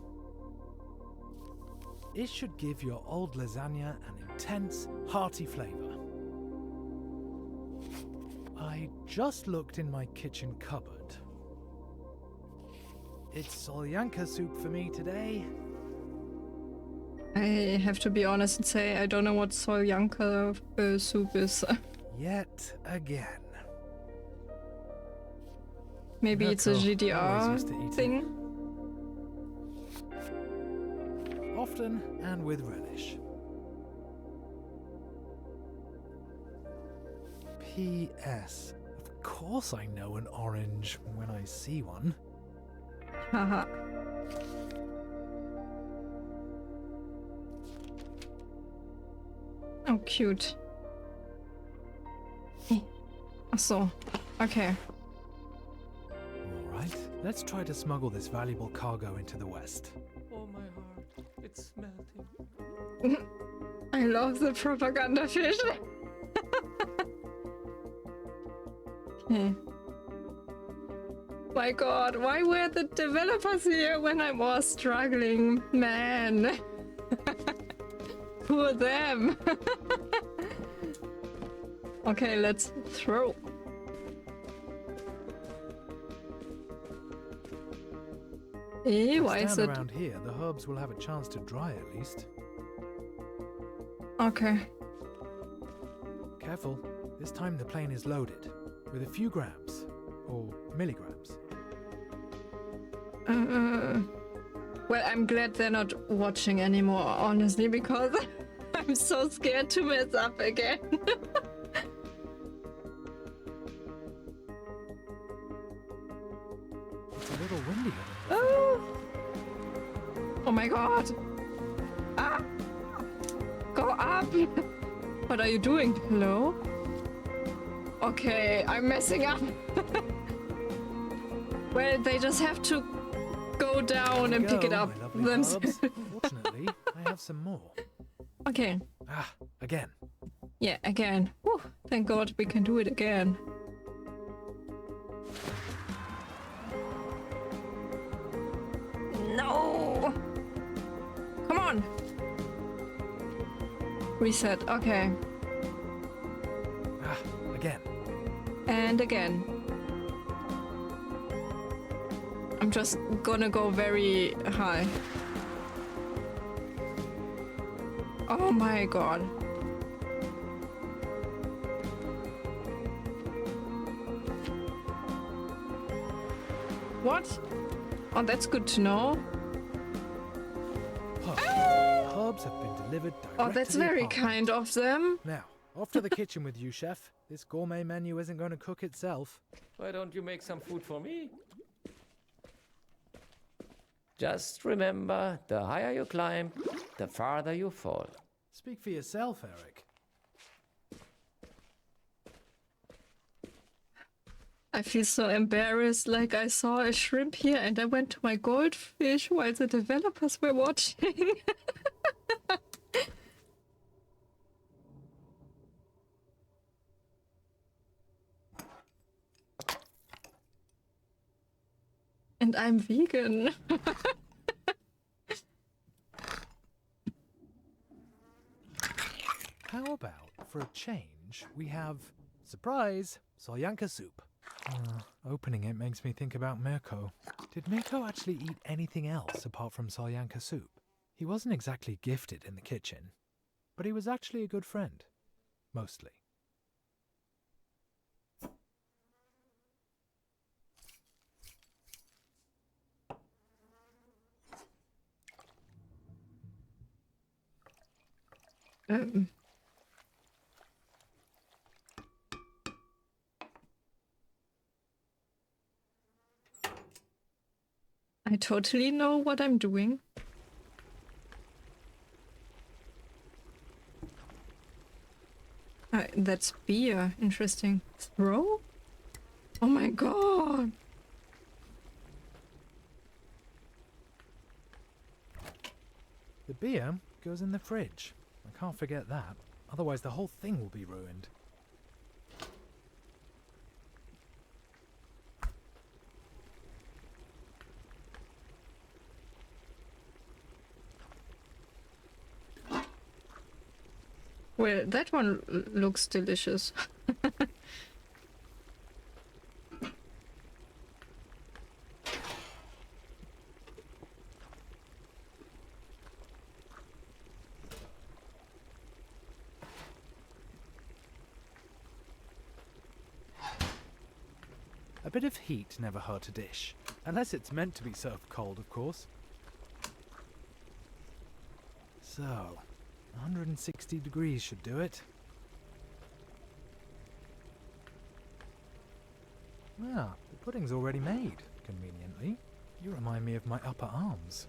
It should give your old lasagna an intense, hearty flavour. I just looked in my kitchen cupboard. It's solyanka soup for me today. I have to be honest and say I don't know what solyanka soup is. Yet again. Maybe it's a Mirko always GDR used to eat it. thing. Often and with relish. P.S. Of course I know an orange when I see one. Haha. Oh, cute. Achso. Okay. Alright, let's try to smuggle this valuable cargo into the West. Oh, my heart. It's melting. I love the propaganda fish. Okay. my god, why were the developers here when I was struggling? Man. Poor them. Okay, let's throw. If Why I is stand it? around here, the herbs will have a chance to dry at least. Okay. Careful, this time the plane is loaded with a few grams or milligrams. Well, I'm glad they're not watching anymore, honestly, because I'm so scared to mess up again. It's a little windier than before. Oh. Oh my god. Ah. Go up. What are you doing? Hello? Okay, I'm messing up. Well, they just have to go down and pick it up my lovely themselves. herbs. Fortunately, I have some more. Okay. Ah, again. Yeah, again. Whew, thank God we can do it again. No! Come on! Reset, okay. Ah, again. And again. I'm just gonna go very high. Oh my god. What? Oh, that's good to know. Herbs have been delivered directly Oh, that's to the very apartment. kind of them. Now, off to the kitchen with you, chef. This gourmet menu isn't going to cook itself. Why don't you make some food for me? Just remember, the higher you climb, the farther you fall. Speak for yourself, Eric. I feel so embarrassed, like I saw a shrimp here and I went to my goldfish while the developers were watching. And I'm vegan. How about, for a change, we have, surprise, solyanka soup. Opening it makes me think about Mirko. Did Mirko actually eat anything else apart from solyanka soup? He wasn't exactly gifted in the kitchen, but he was actually a good friend. Mostly. I totally know what I'm doing. That's beer. Interesting. Throw? Oh my god. The beer goes in the fridge. I can't forget that. Otherwise the whole thing will be ruined. Well, that one looks delicious. A bit of heat never hurt a dish. Unless it's meant to be served cold, of course. So, 160 degrees should do it. Ah, the pudding's already made, conveniently. You remind me of my upper arms.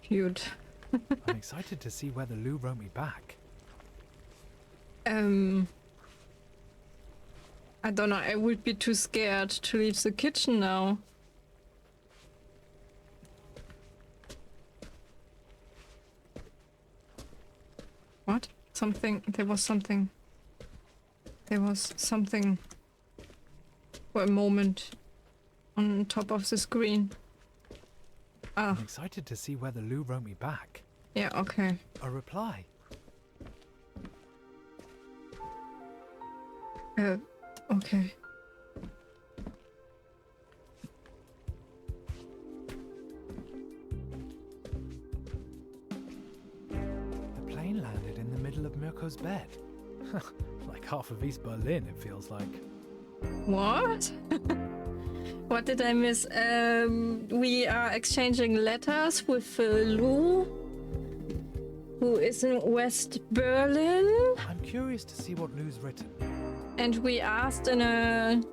Cute. I'm excited to see whether Lou wrote me back. I don't know, I would be too scared to leave the kitchen now. What? Something, there was something. there was something for a moment on top of the screen. Ah, I'm excited to see whether Lou wrote me back. yeah, okay. A reply. Okay. The plane landed in the middle of Mirko's bed. Like half of East Berlin, it feels like. What? What did I miss? We are exchanging letters with Lou, who is in West Berlin, I'm curious to see what Lou's written. and we asked in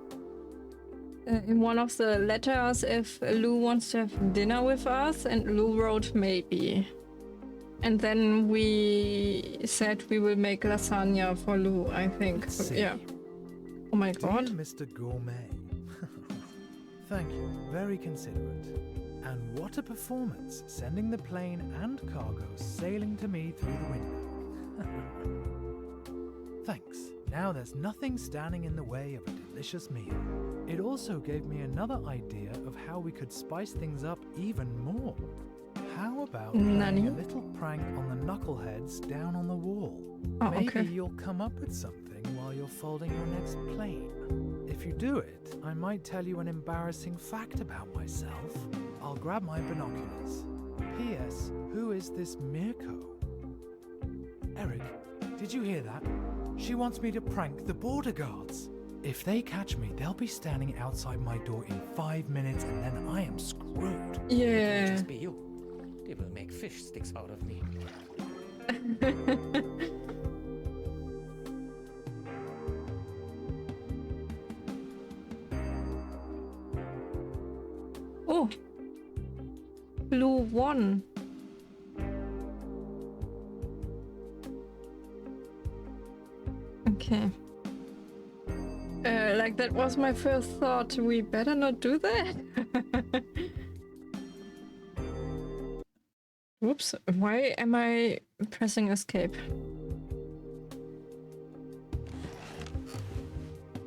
one of the letters if Lou wants to have dinner with us, and Lou wrote maybe. And then we said we will make lasagna for Lou, I think. Let's see. Yeah. Oh my Dear god. Mr. Gourmet. Thank you, very considerate. And what a performance, sending the plane and cargo sailing to me through the window. Thanks. Now there's nothing standing in the way of a delicious meal. It also gave me another idea of how we could spice things up even more. How about playing Nani? a little prank on the knuckleheads down on the wall? Oh, Maybe okay. you'll come up with something while you're folding your next plane. If you do it, I might tell you an embarrassing fact about myself. I'll grab my binoculars. P.S. Who is this Mirko? Eric, did you hear that? She wants me to prank the border guards. If they catch me, they'll be standing outside my door in 5 minutes and then I am screwed. Yeah. Just be you. They will make fish sticks out of me. Oh. Lou won. Okay. Like that was my first thought. We better not do that. Whoops. Why am I pressing escape?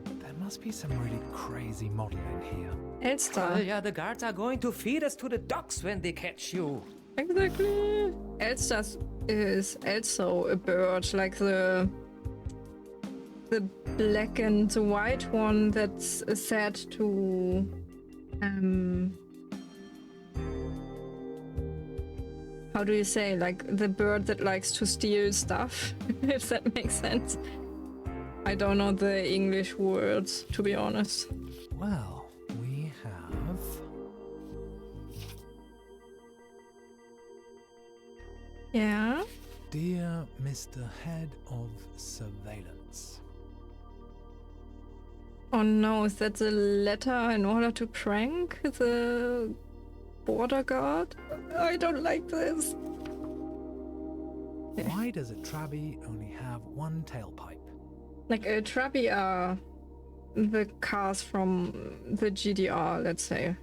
There must be some really crazy model in here. Elster. Yeah, the guards are going to feed us to the dogs when they catch you. Exactly. Elster is also a bird, like the black and white one that's said to how do you say, like the bird that likes to steal stuff, if that makes sense. I don't know the English words, to be honest. Well, we have... Yeah. Dear Mr. Head of Surveillance. Oh no, is that the letter in order to prank the border guard? I don't like this. Why does a Trabi only have one tailpipe? Like a Trabi are the cars from the GDR, let's say.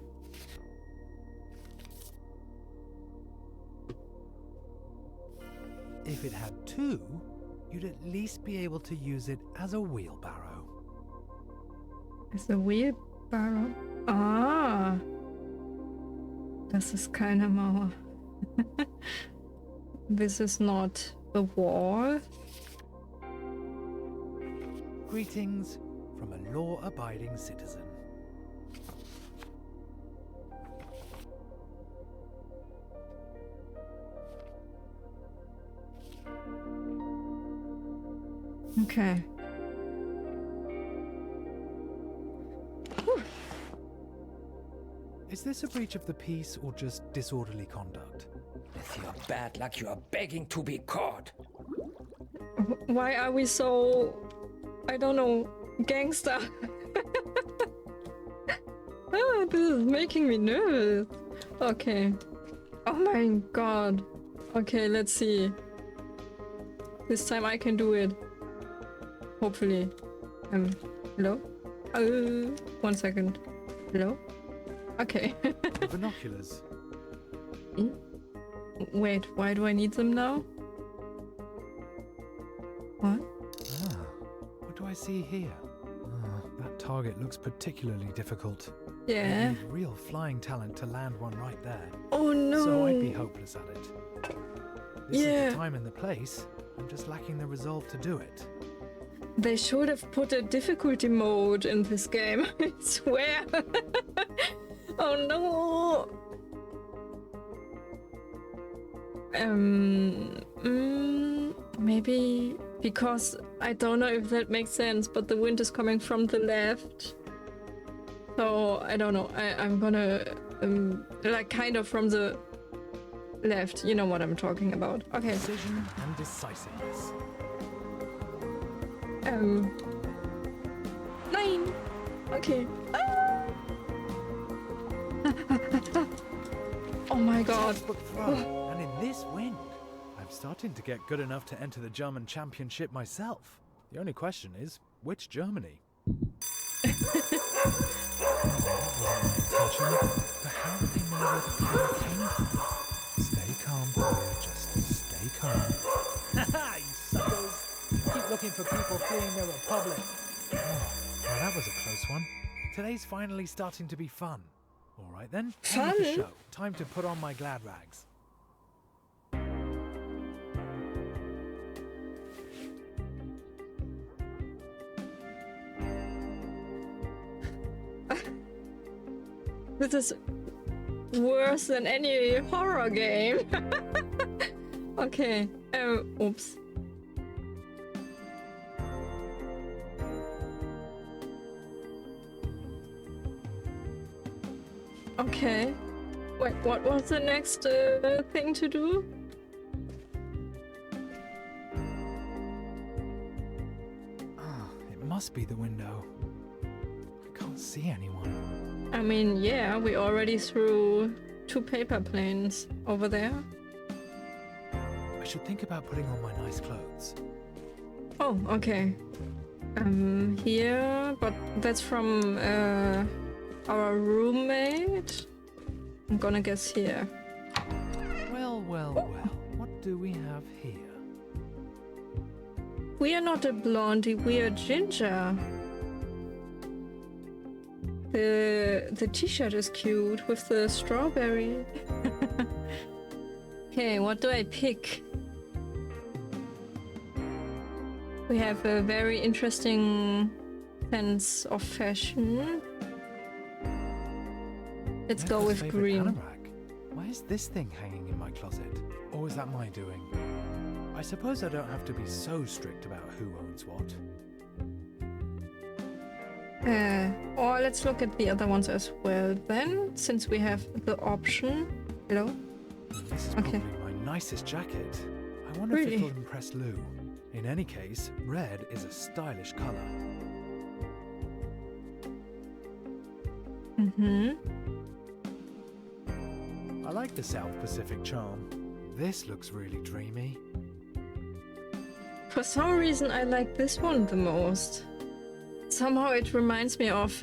If it had two, you'd at least be able to use it as a wheelbarrow. Is a wheelbarrow? Ah. Das ist keine Mauer. This is not a wall. Greetings from a law-abiding citizen. Okay. Is this a breach of the peace or just disorderly conduct? With your bad luck, you are begging to be caught. Why are we so, I don't know, gangster? Ah, this is making me nervous. Okay. Oh my god. Okay, let's see. This time I can do it. Hopefully. Hello? 1 second. Hello? Okay. Binoculars. Wait, why do I need them now? What? Ah, what do I see here? That target looks particularly difficult. Yeah. You need real flying talent to land one right there. Oh no. So I'd be hopeless at it. This is Yeah. the time and the place. I'm just lacking the resolve to do it. They should have put a difficulty mode in this game, I swear. Oh no. Maybe because I don't know if that makes sense, but the wind is coming from the left. So I don't know. I'm gonna like kind of from the left. You know what I'm talking about. Okay. Precision and decisiveness. 9. Okay. Ah! Oh my god. Textbook throw, and in this wind. I'm starting to get good enough to enter the German championship myself. The only question is, which Germany? That wasn't my intention, but how do they know where the cure came from? Stay calm, Claudia, just stay calm. Haha, you suckers! Keep looking for people fleeing their republic. Oh, well, that was a close one. Today's finally starting to be fun. All right then, on with the Fun? show. Time to put on my glad rags. This is worse than any horror game. Okay. Oops. Okay. Wait, what was the next thing to do? Ah, it must be the window. I can't see anyone. I mean, yeah, we already threw 2 paper planes over there. I should think about putting on my nice clothes. Oh, okay. Here, but that's from our roommate. I'm gonna guess here. Well, well, well. What do we have here? We are not a blondie, we are ginger. The t-shirt is cute with the strawberry. Okay, what do I pick? We have a very interesting sense of fashion. Let's go Nephra's with favorite green. anorak. Why is this thing hanging in my closet? Or is that my doing? I suppose I don't have to be so strict about who owns what. Or let's look at the other ones as well then, since we have the option. Hello? This is Okay. probably my nicest jacket. I wonder if Really? it'll impress Lou. In any case, red is a stylish color. Mm-hmm. I like the South Pacific charm. This looks really dreamy. For some reason I like this one the most. Somehow it reminds me of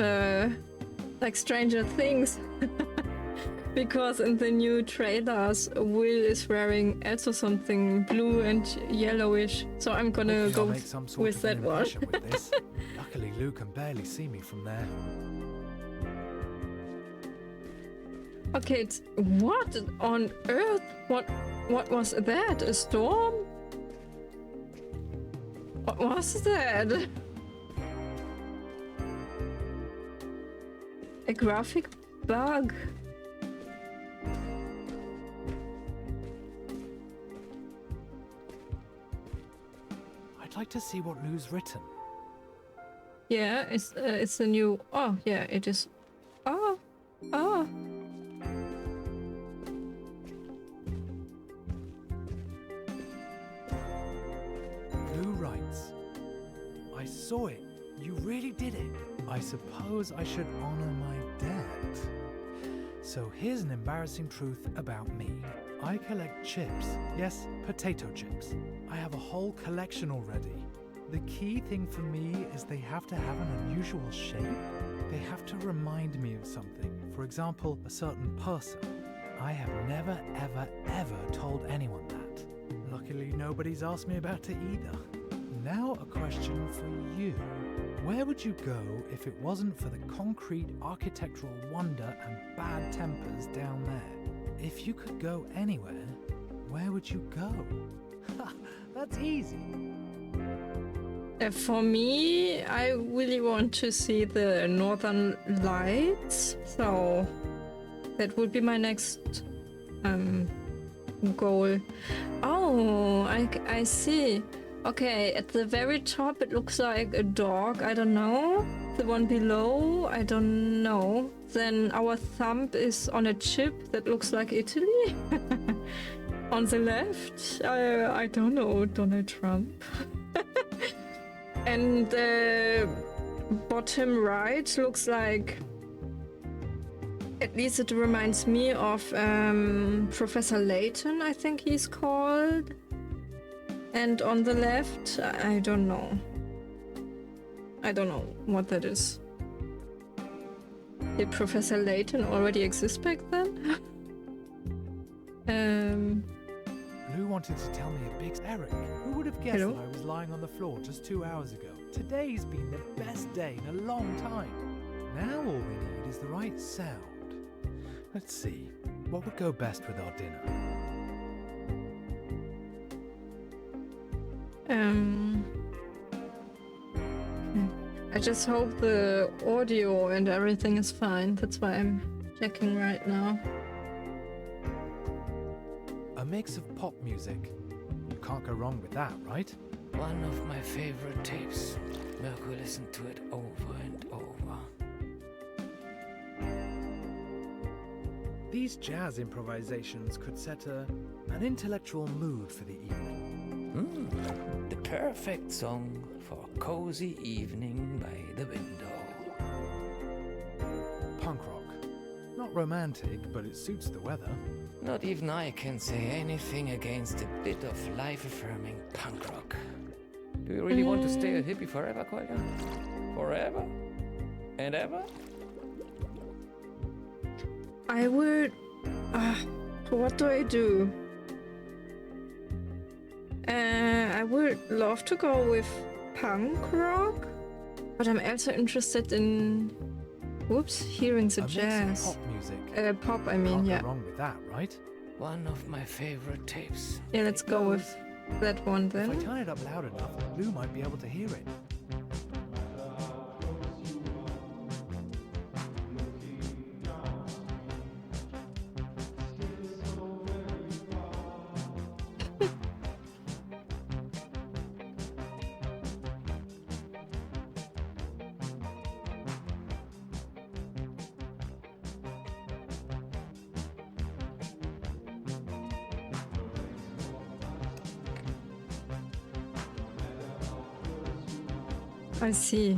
like Stranger Things. Because in the new trailers, Will is wearing also something blue and yellowish. So I'm gonna Hopefully I'll go make some sort with of that an one. impression with this. Luckily, Lou can barely see me from there. Okay, what on earth? What was that? A storm? What was that? A graphic bug. I'd like to see what Lou's written. Yeah, it's a new. Oh, yeah, it is. Oh. Lou writes, I saw it. You really did it. I suppose I should honor my dad. So here's an embarrassing truth about me. I collect chips. Yes, potato chips. I have a whole collection already. The key thing for me is they have to have an unusual shape. They have to remind me of something. For example, a certain person. I have never, ever, ever told anyone that. Luckily, nobody's asked me about it either. Now a question for you. Where would you go if it wasn't for the concrete architectural wonder and bad tempers down there? If you could go anywhere, where would you go? That's easy. For me, I really want to see the Northern Lights, so that would be my next goal. Oh, I see. Okay, at the very top it looks like a dog, I don't know. The one below, I don't know. Then our thumb is on a chip that looks like Italy. On the left, I don't know, Donald Trump. And the bottom right looks like, at least it reminds me of Professor Layton, I think he's called. And on the left, I don't know. I don't know what that is. Did Professor Layton already exist back then? Lou wanted to tell me a big... Eric, who would have guessed Hello? that I was lying on the floor just 2 hours ago? Today's been the best day in a long time. Now all we need is the right sound. Let's see, what would go best with our dinner? I just hope the audio and everything is fine. That's why I'm checking right now. A mix of pop music. You can't go wrong with that, right? One of my favorite tapes. Mirko listened to it over and over. These jazz improvisations could set an intellectual mood for the evening. The perfect song for a cozy evening by the window. Punk rock. Not romantic, but it suits the weather. Not even I can say anything against a bit of life-affirming punk rock. Do you really want to stay a hippie forever, Kolja? Forever? And ever? I would... what do I do? I would love to go with punk rock, but I'm also interested in... Whoops, hearing the A mix jazz. of pop music. Pop, I mean, Can't yeah. go wrong with that, right? One of my favorite tapes. Yeah, let's go with that one If I then. turn it up loud enough, Lou might be able to hear it. I see.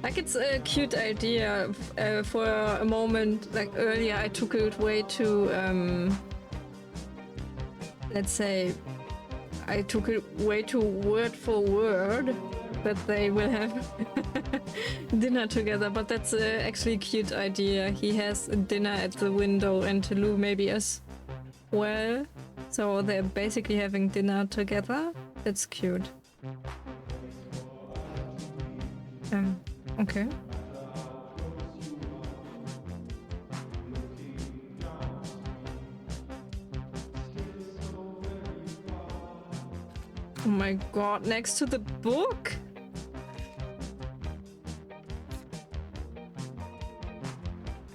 Like, it's a cute idea. For a moment, like earlier, I took it way too, let's say, I took it way too word for word that they will have dinner together, but that's actually a cute idea. He has a dinner at the window and Lou maybe as well. So they're basically having dinner together. That's cute. Okay. Oh my god, next to the book?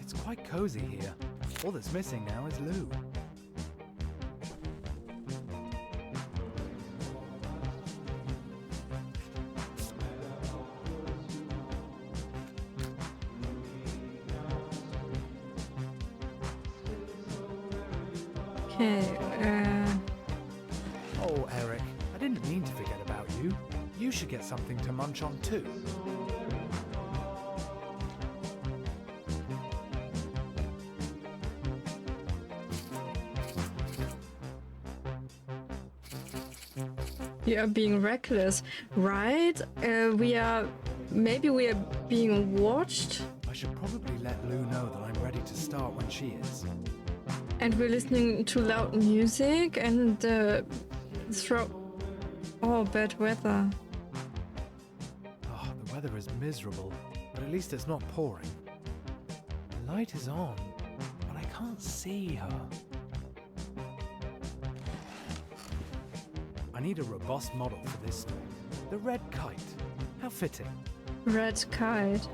It's quite cozy here. All that's missing now is Lou. Okay, Oh, Eric, I didn't mean to forget about you. You should get something to munch on too. we are being reckless, right? Maybe we are being watched, I should probably let Lou know that I'm ready to start when she is. and we're listening to loud music and Oh, bad weather. Oh, the weather is miserable, but at least it's not pouring. The light is on, but I can't see her. I need a robust model for this storm. The red kite. How fitting. Red kite.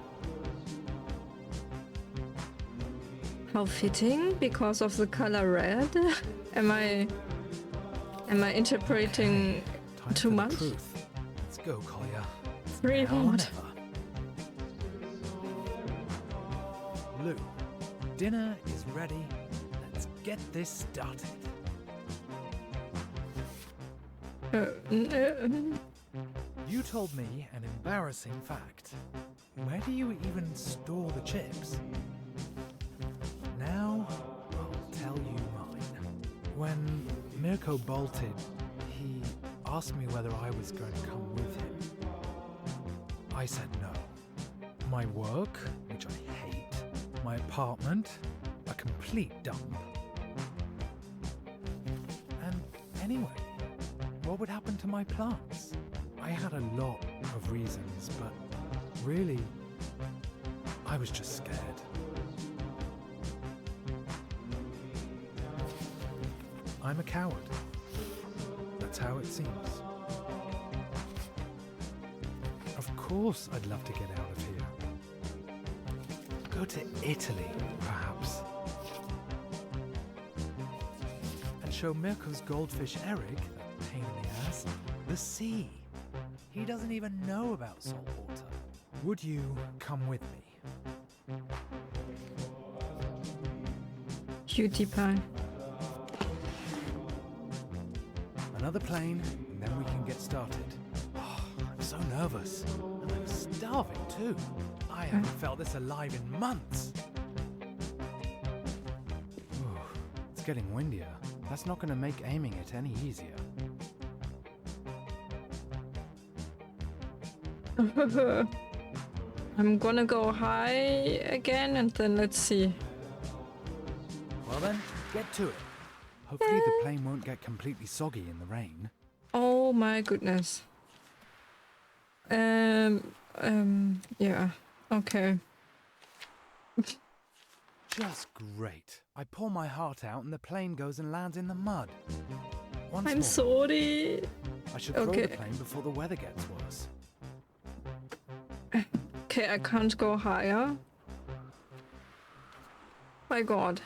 How fitting because of the color red. Am I interpreting Time too for much? The truth. Let's go, Collier. Three Now or what? never. Lou, dinner is ready. Let's get this started. You told me an embarrassing fact. Where do you even store the chips? Now, I'll tell you mine. When Mirko bolted, he asked me whether I was going to come with him. I said no. My work, which I hate, my apartment, a complete dump. And anyway, what would happen to my plants? I had a lot of reasons, but really, I was just scared. I'm a coward. That's how it seems. Of course I'd love to get out of here. Go to Italy, perhaps. And show Mirko's goldfish Eric, that pain in the ass, the sea. He doesn't even know about salt water. Would you come with me? Cutie pie. Another plane, and then we can get started. Oh, I'm so nervous. And I'm starving too. I haven't felt this alive in months. Ooh, it's getting windier. That's not going to make aiming it any easier. I'm gonna go high again and then let's see. Well then, get to it. Hopefully the plane won't get completely soggy in the rain. Oh my goodness. Yeah. Okay. Just great. I pour my heart out and the plane goes and lands in the mud. Once I'm more. sorry. I should throw Okay. the plane before the weather gets worse. Okay, I can't go higher. My god.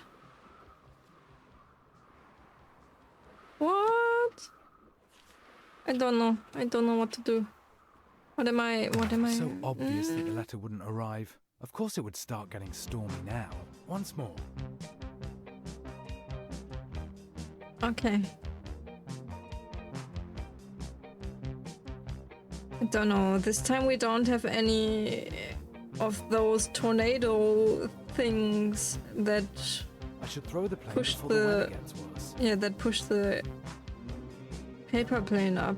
What? I don't know. I don't know what to do. What am I? So obvious that the letter wouldn't arrive. Of course it would start getting stormy now. Once more. Okay. I don't know. This time we don't have any of those tornado things that, I should throw the plane Push before the weather the- gets worse. yeah, that push the paper plane up.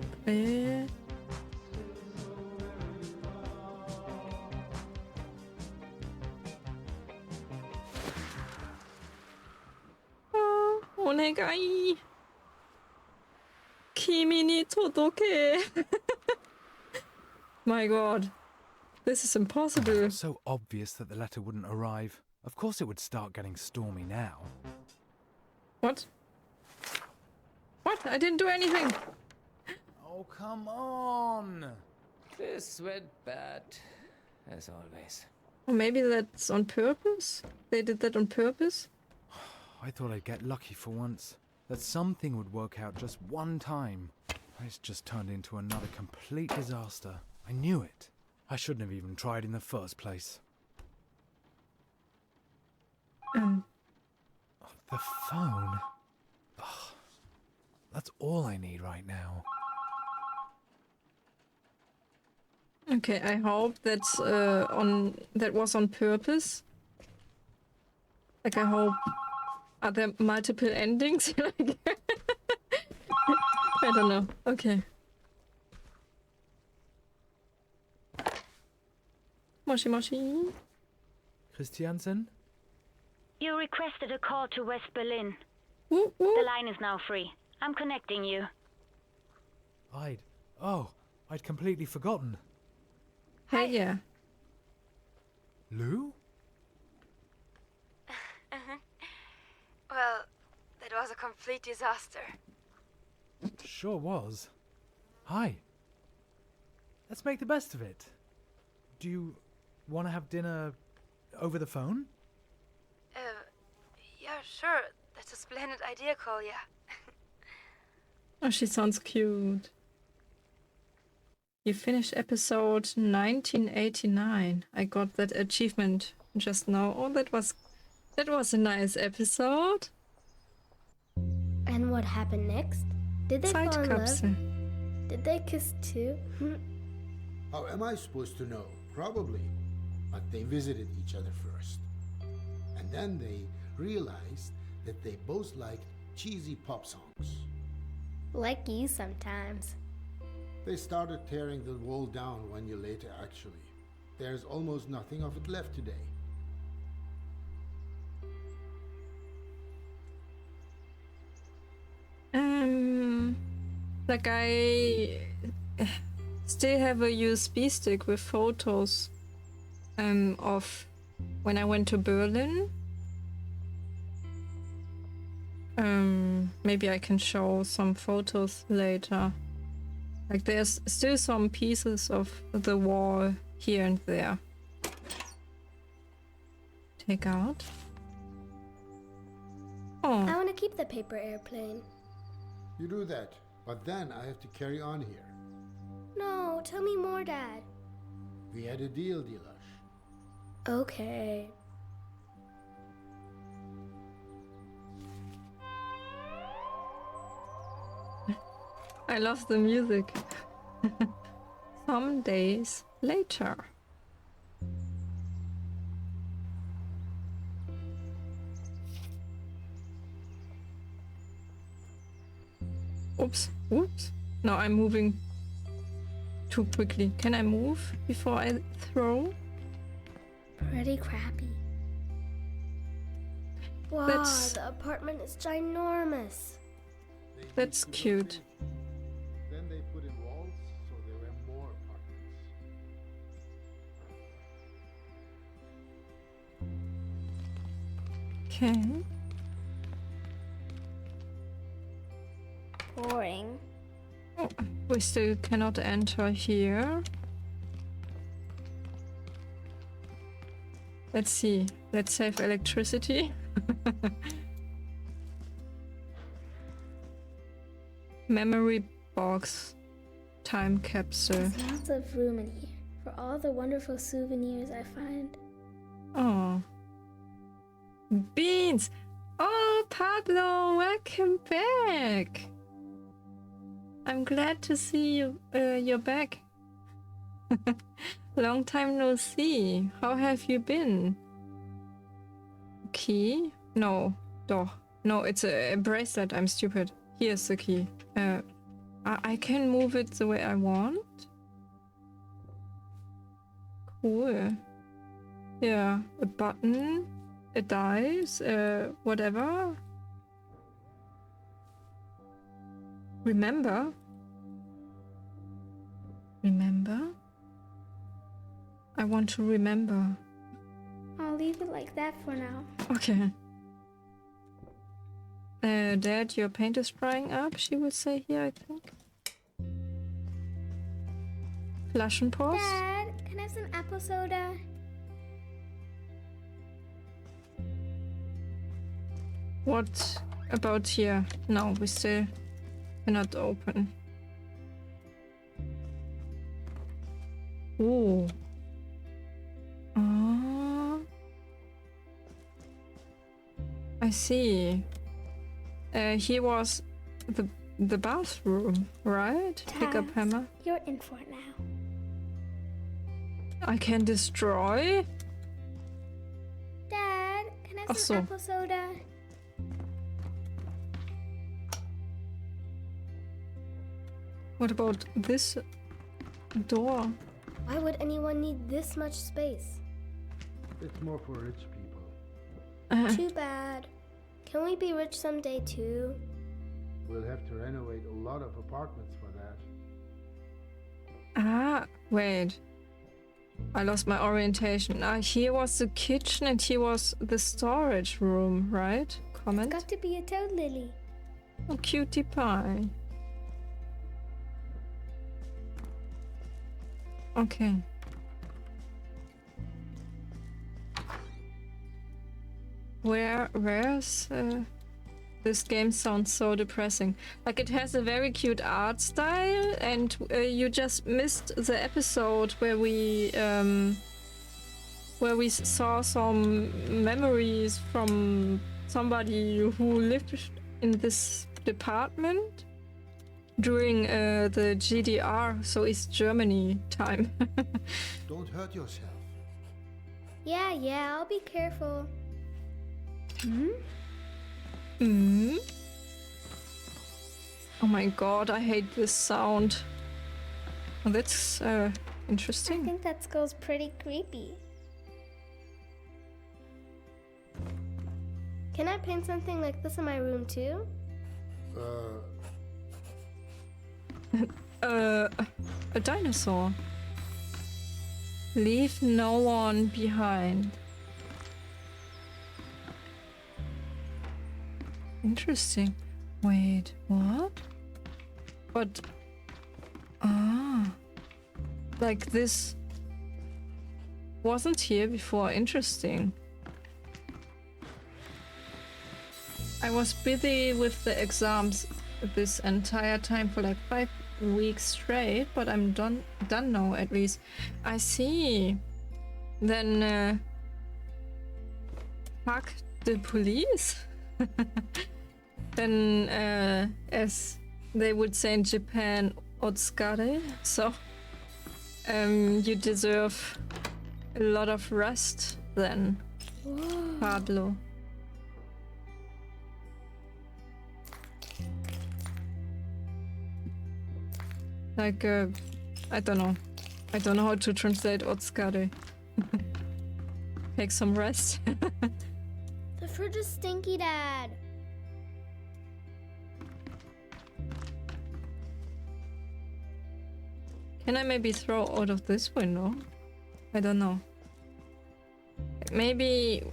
Ah, onegai. Kimi ni todoke. My god. This is impossible. So obvious that the letter wouldn't arrive. Of course it would start getting stormy now. What? What? I didn't do anything. Oh, come on! This went bad, as always. Or maybe that's on purpose? They did that on purpose? I thought I'd get lucky for once. That something would work out just one time. It's just turned into another complete disaster. I knew it. I shouldn't have even tried in the first place. The phone? Ugh. That's all I need right now. Okay, I hope that's that was on purpose. Like, I hope. Are there multiple endings? Like, I don't know. Okay. Moshi Moshi. Christiansen? You requested a call to West Berlin. Woo, woo. The line is now free. I'm connecting you. I'd Oh, I'd completely forgotten. Hey, yeah. Lou? Well, that was a complete disaster. Sure was. Hi. Let's make the best of it. Do you want to have dinner over the phone? Yeah, sure. That's a splendid idea, Kolya. Oh, she sounds cute. You finished episode 1989. I got that achievement just now. Oh, that was a nice episode. And what happened next? Did they fall in love? Zeitkapsel. Did they kiss too? How am I supposed to know? Probably. But they visited each other first. And then they realized that they both liked cheesy pop songs. Like you sometimes. They started tearing the wall down 1 year later, actually. There's almost nothing of it left today. Like I still have a USB stick with photos of when I went to Berlin. Maybe I can show some photos later. Like there's still some pieces of the wall here and there. Take out. I Oh, want to keep the paper airplane. You do that, but then I have to carry on here. No, tell me more, Dad. We had a deal, Dilash. Okay. I love the music. Some days later. Oops, oops. No, I'm moving too quickly. Can I move before I throw? Pretty crappy. Wow, That's- the apartment is ginormous. That's cute. Then they put in walls, so there were more apartments. Okay. Boring. Oh, we still cannot enter here. Let's see. Let's save electricity. Memory box. Time capsule. There's lots of room in here for all the wonderful souvenirs I find. Oh. Beans! Oh, Pablo, welcome back! I'm glad to see you. You're back. Long time no see. How have you been? Key? No. Doch. No, it's a bracelet. I'm stupid. Here's the key. I can move it the way I want. Cool. Yeah, a button, a dice, whatever. Remember? Remember? I want to remember. I'll leave it like that for now. Okay. Dad, your paint is drying up, she would say here, I think. Flaschenpost? Dad, can I have some apple soda? What about here? No, we still cannot open. Ooh. Oh. I see. Here was the bathroom, right? Pick up Taz, hammer. You're in for it now. I can destroy. Dad, can I have Ach some so. apple soda? What about this door? Why would anyone need this much space? It's more for rich people. Too bad. Can we be rich someday too? We'll have to renovate a lot of apartments for that. Ah, wait. I lost my orientation. Here was the kitchen and here was the storage room, right? Comment? Got to be a toad lily. Oh, cutie pie. Okay. Where's this game sounds so depressing. Like, it has a very cute art style, and you just missed the episode where we saw some memories from somebody who lived in this department during the GDR, so East Germany time. Don't hurt yourself. Yeah, I'll be careful. Oh my god, I hate this sound. Oh, that's I interesting. think that skull's pretty creepy. Can I paint something like this in my room too? A dinosaur. Leave no one behind. Interesting. Wait, what? But... like this wasn't here before. Interesting. I was busy with the exams this entire time for like 5 weeks straight, but I'm done now at least. I see. Then fuck the police. Then as they would say in Japan, otsukare. So you deserve a lot of rest then. Whoa. Pablo. Like, I don't know. I don't know how to translate otsukare. Take some rest. The fridge is stinky, Dad. Can I maybe throw out of this window? I don't know. Maybe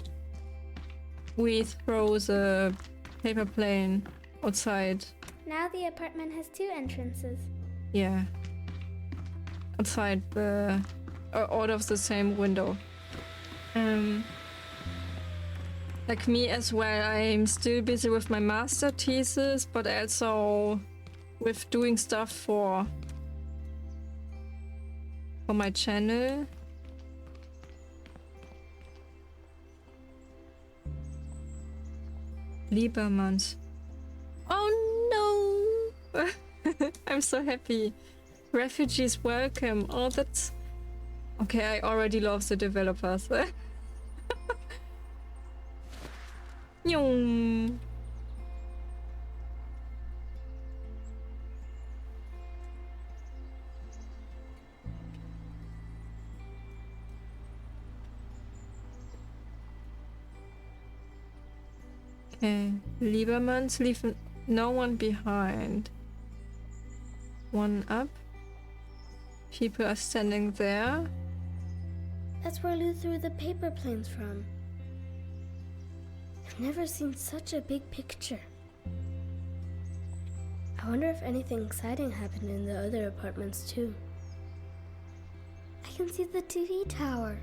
we throw the paper plane outside. Now the apartment has 2 entrances. Yeah. Outside the... out of the same window. Like me as well, I'm still busy with my master thesis, but also with doing stuff for my channel. Liebermanns. Oh no! I'm so happy. Refugees welcome. Oh, that's... Okay, I already love the developers. Nyong. Okay, Liebermanns leave no one behind. One up. People are standing there. That's where Lou threw the paper planes from. I've never seen such a big picture. I wonder if anything exciting happened in the other apartments too. I can see the TV tower.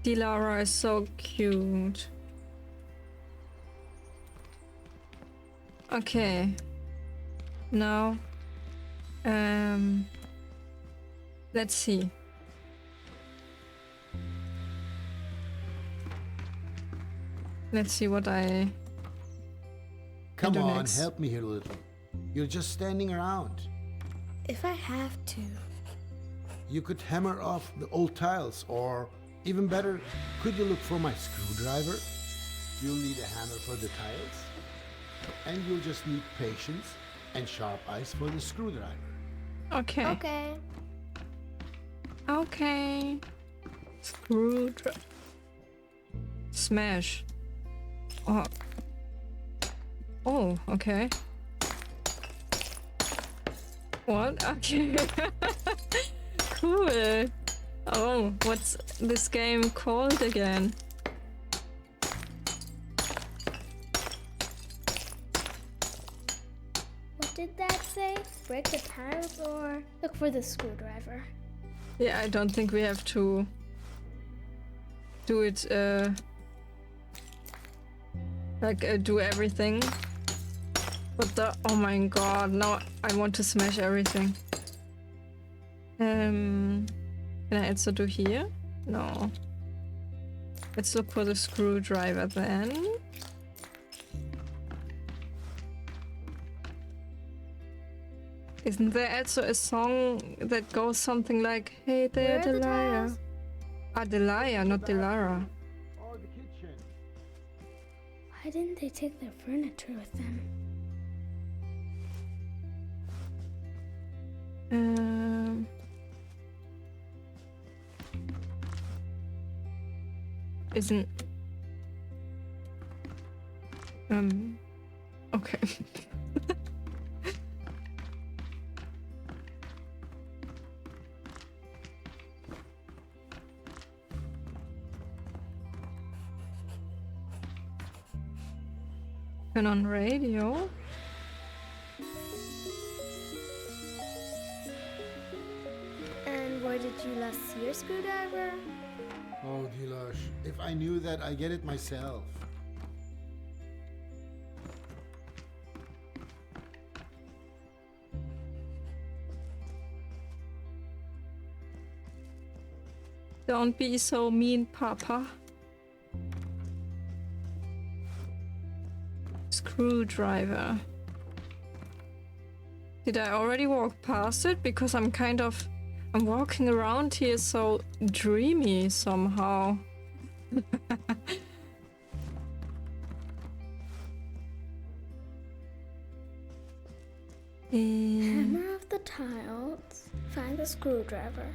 Dilara is so cute. Okay. Now, let's see. Let's see what I Come do on, next. help me here a little. You're just standing around. If I have to. You could hammer off the old tiles, or even better, could you look for my screwdriver? You'll need a hammer for the tiles, and you'll just need patience and sharp eyes for the screwdriver. Okay. Okay. Okay. Screwdriver. Smash. Oh. Oh, okay. What? Okay. Cool. Oh, what's this game called again? What did that say? Break the tiles or look for the screwdriver? Yeah, I don't think we have to do it, do everything. But oh my god, now I want to smash everything. Can I also do here? No. Let's look for the screwdriver then. Isn't there also a song that goes something like, "Hey there, Where are the Delia"? tiles? Ah, Delia, not Delara. Or the kitchen. Why didn't they take their furniture with them? Isn't... Okay. Turn on radio. And where did you last see your screwdriver? Oh, Dilash, if I knew that, I'd get it myself. Don't be so mean, Papa. Screwdriver. Did I already walk past it? Because I'm walking around here so dreamy somehow. Hammer off the tiles. Find the screwdriver.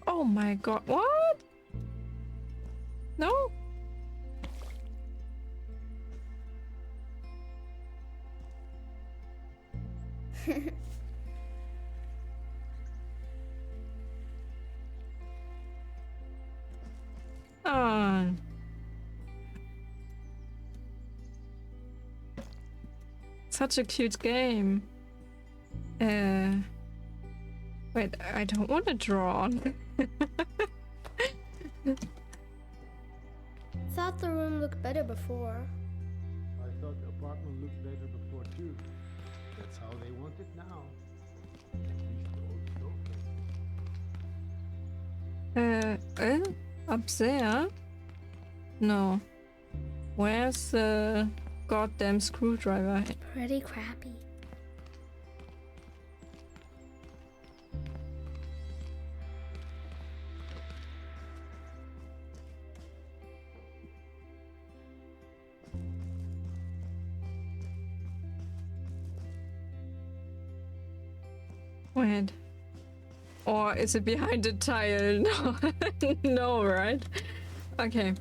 Oh my god, what? No? Oh. Such a cute game. Wait, I don't want to draw on. Thought the room looked better before. I thought the apartment looked better before too. That's how they want it now. At least the old locals. Up there? No. Where's the goddamn screwdriver? Pretty crappy. Wait. Or is it behind the tile? No, no, right? Okay.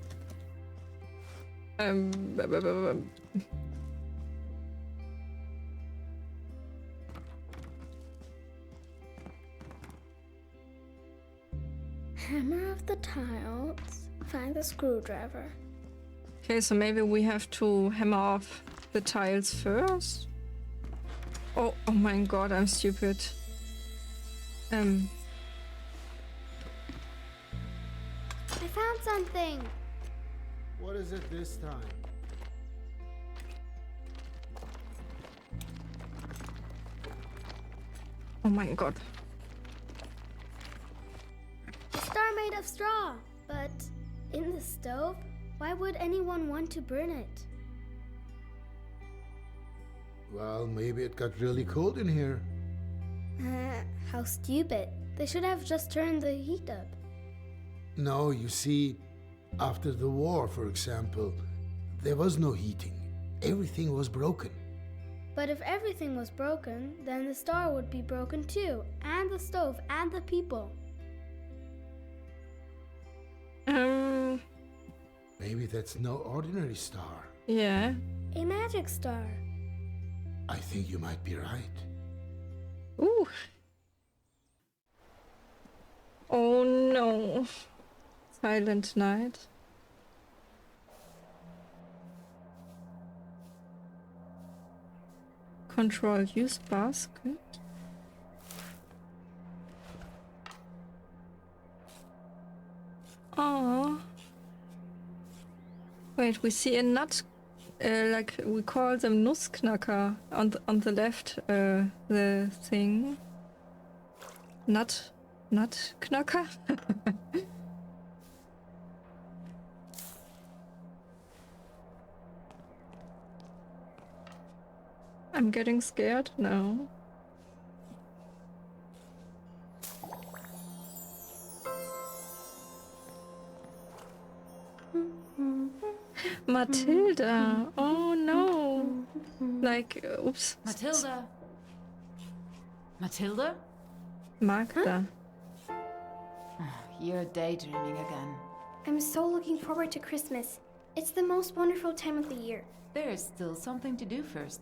Hammer off the tiles. Find the screwdriver. Okay, so maybe we have to hammer off the tiles first? Oh my god, I'm stupid. I found something. What is it this time? Oh my god. A star made of straw. But in the stove? Why would anyone want to burn it? Well, maybe it got really cold in here. How stupid. They should have just turned the heat up. No, you see, after the war, for example, there was no heating. Everything was broken. But if everything was broken, then the star would be broken too, and the stove, and the people. Maybe that's no ordinary star. Yeah. A magic star. I think you might be right. Ooh. Oh no. Silent Night. Control use basket. Oh. Wait, we see a nut. Like we call them Nussknacker on the left. The thing. Nuttknacker. I'm getting scared now. Matilda! Oh no! Like, oops. Matilda! Matilda? Magda. You're daydreaming again. I'm so looking forward to Christmas. It's the most wonderful time of the year. There's still something to do first.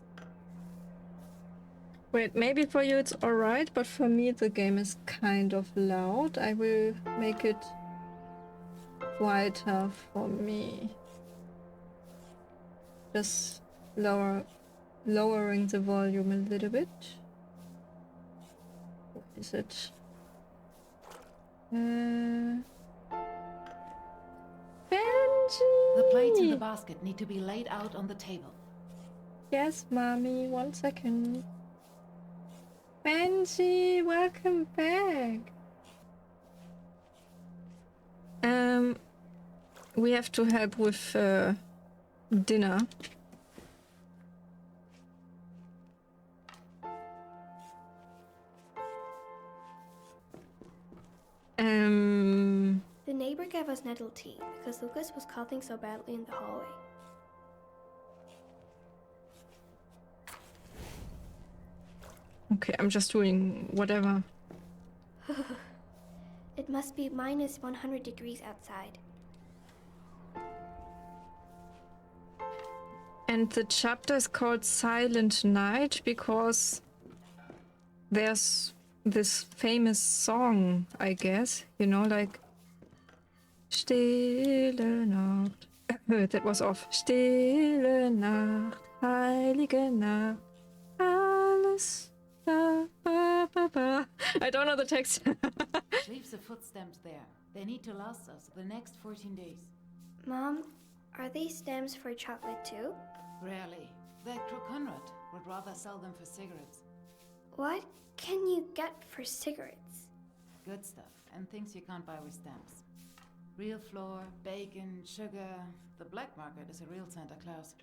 Wait, maybe for you it's alright, but for me the game is kind of loud. I will make it quieter for me. Just lowering the volume a little bit. What is it? Benji! The plates in the basket need to be laid out on the table. Yes, mommy, 1 second. Benji, welcome back. We have to help with dinner. The neighbor gave us nettle tea because Lucas was coughing so badly in the hallway. Okay, I'm just doing whatever. It must be minus 100 degrees outside. And the chapter is called Silent Night because there's this famous song, I guess, you know, like Stille Nacht. That was off. Stille Nacht, heilige Nacht, alles da, ba, ba, ba. I don't know the text. Leave the foot stamps there. They need to last us the next 14 days. Mom, are these stamps for chocolate too? Rarely. That crook Conrad would rather sell them for cigarettes. What can you get for cigarettes? Good stuff, and things you can't buy with stamps. Real flour, bacon, sugar. The black market is a real Santa Claus.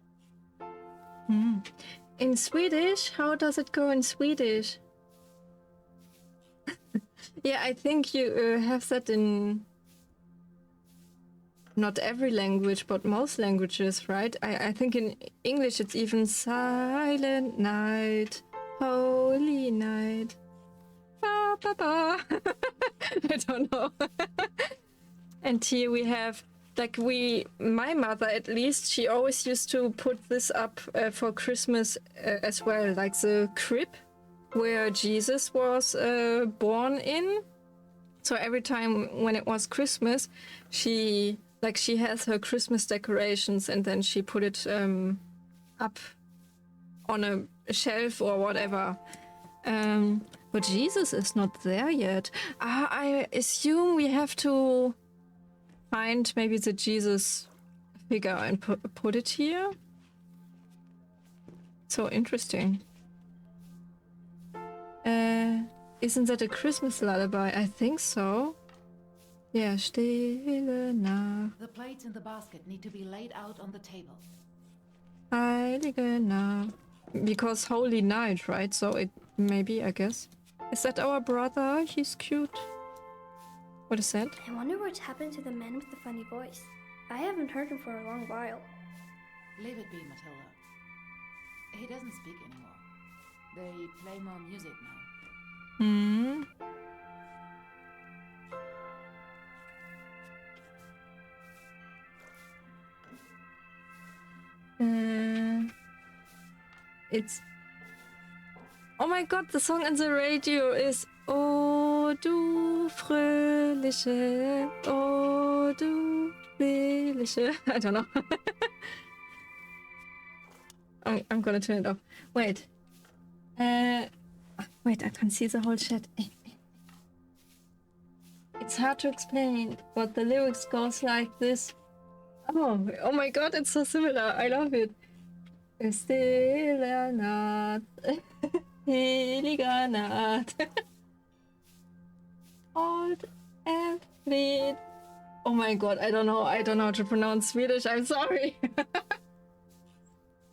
In Swedish? How does it go in Swedish? Yeah, I think you have that in not every language, but most languages, right? I think in English it's even Silent Night, Holy Night. Ba, ba, ba. I don't know. And here we have, like my mother at least, she always used to put this up for Christmas as well, like the crib where Jesus was born in. So every time when it was Christmas, she has her Christmas decorations and then she put it up on a shelf or whatever. But Jesus is not there yet. I assume we have to find maybe the Jesus figure and put it here. So interesting. Isn't that a Christmas lullaby? I think so. Yeah, Stille Nacht. The plates in the basket need to be laid out on the table. Heilige Nacht. Because Holy Night, right? So it maybe, I guess. Is that our brother? He's cute. What is that? I wonder what's happened to the man with the funny voice. I haven't heard him for a long while. Leave it be, Matilda. He doesn't speak anymore. They play more music now. It's... Oh my god, the song on the radio is Oh du fröhliche, oh du selige. I don't know. I'm gonna turn it off. Wait. Wait, I can't see the whole chat. It's hard to explain, but the lyrics goes like this. Oh my god, it's so similar. I love it. Stille Nacht, heliger Nacht. Old and fleet. Oh my god, I don't know how to pronounce Swedish, I'm sorry.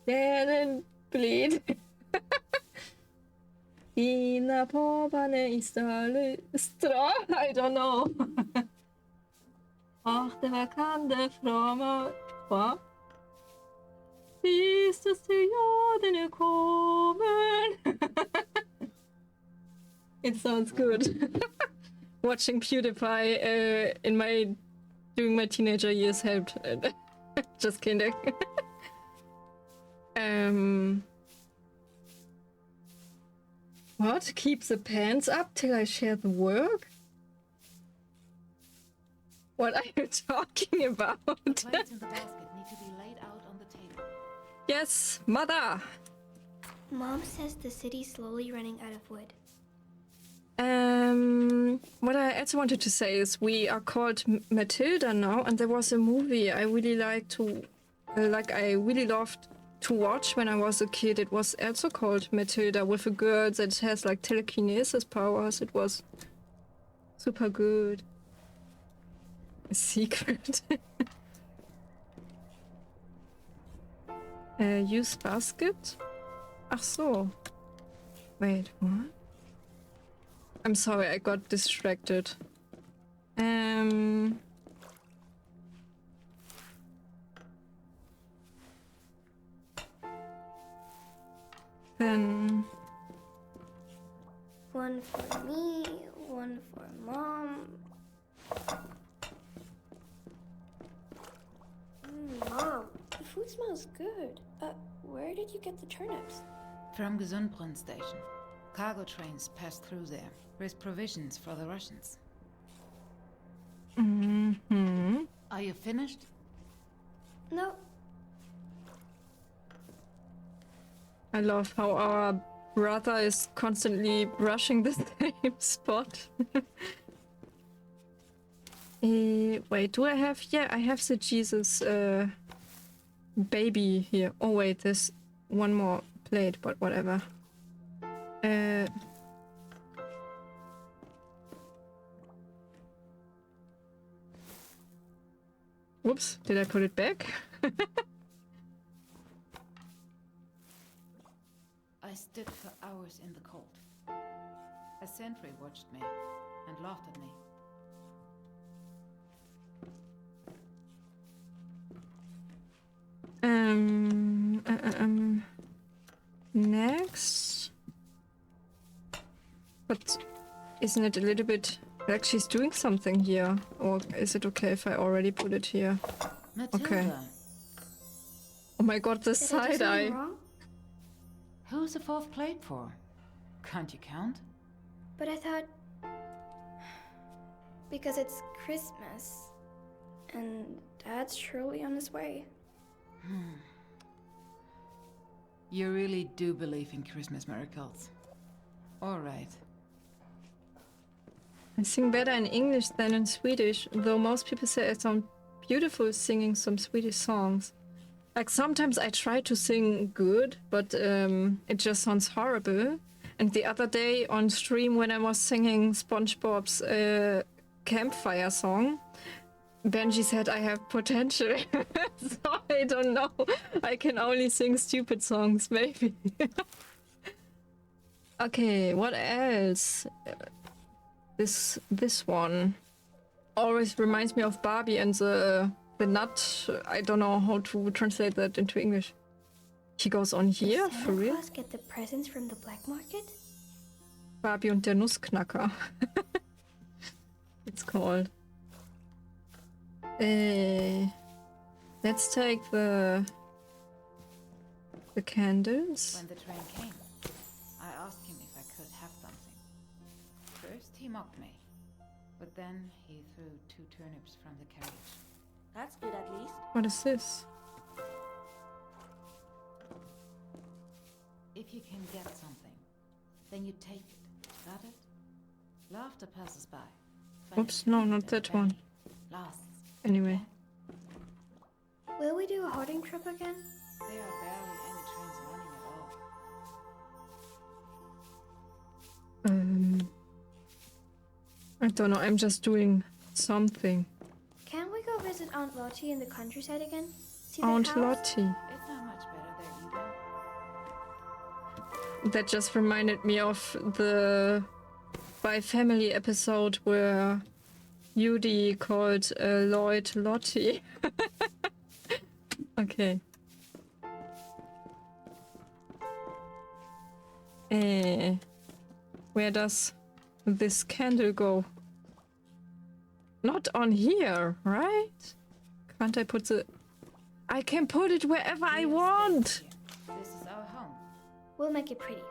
Didn't bleed. Ina pobane istra. I don't know. Ach, det var kande framåt. Va? Visst du ja, den är kommen. It sounds good. Watching PewDiePie during my teenager years helped. Just kidding. What? Keep the pants up till I share the work? What are you talking about? Plates in the basket need to be laid out on the table. Yes, mother! Mom says the city's slowly running out of wood. What I also wanted to say is we are called Matilda now, and there was a movie I really liked to, I really loved to watch when I was a kid. It was also called Matilda, with a girl that has like telekinesis powers. It was super good. A secret. Use basket? Ach so. Wait, what? I'm sorry, I got distracted. Then One for me, one for Mom. Mom, the food smells good. Where did you get the turnips? From Gesundbrunn station. Cargo trains pass through there. There's provisions for the Russians. Are you finished? No. I love how our brother is constantly brushing the same spot. Wait, do I have... Yeah, I have the Jesus baby here. Oh wait, there's one more plate, but whatever. Whoops, did I put it back? I stood for hours in the cold. A sentry watched me and laughed at me. Next. But isn't it a little bit like she's doing something here? Or is it okay if I already put it here? Matilda, Okay. Oh my god, the Did I do side something eye. wrong? who's the fourth plate for? Can't you count? But I thought... Because it's Christmas. And Dad's surely on his way. You really do believe in Christmas miracles. All right. I sing better in English than in Swedish, though most people say I sound beautiful singing some Swedish songs. Like sometimes I try to sing good, but it just sounds horrible. And the other day on stream when I was singing SpongeBob's campfire song, Benji said I have potential. So I don't know. I can only sing stupid songs, maybe. Okay, what else? This one always reminds me of Barbie and the nut. I don't know how to translate that into English. He goes on here, Does for Santa real? Claus get the presents from the black market? Barbie und der Nussknacker. It's called. Let's take the the candles. When the train came, I asked him if I could have something. First, he mocked me, but then he threw 2 turnips from the carriage. That's good at least. What is this? If you can get something, then you take it. Got it? Laughter passes by. But Oops, no, not that one. Lasts. Anyway. Will we do a hoarding trip again? There are barely any trains running at all. I don't know, I'm just doing something. Can we go visit Aunt Lottie in the countryside again? See the Aunt cows? Lottie. It's not much better there either. That just reminded me of the By Family episode where Judy called Lloyd Lottie. Okay. Where does this candle go? Not on here, right? Can't I put the... I can put it wherever I want! This is our home. We'll make it pretty.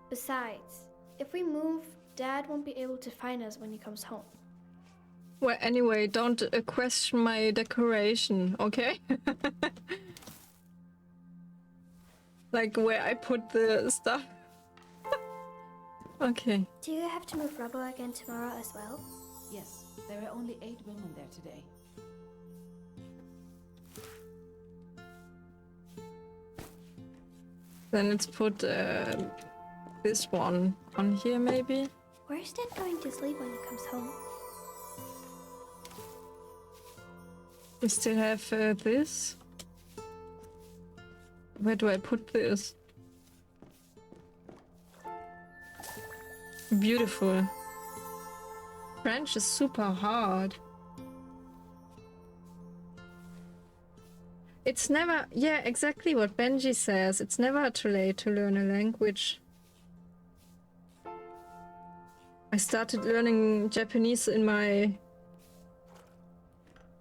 Besides, if we move, Dad won't be able to find us when he comes home. Well, anyway, don't question my decoration, okay? Like where I put the stuff. Okay. Do you have to move rubble again tomorrow as well? Yes, there are only 8 women there today. Then let's put this one on here, maybe. Where's Dad going to sleep when he comes home? We still have this. Where do I put this? Beautiful. French is super hard. It's never... Yeah, exactly what Benji says. It's never too late to learn a language. I started learning Japanese in my...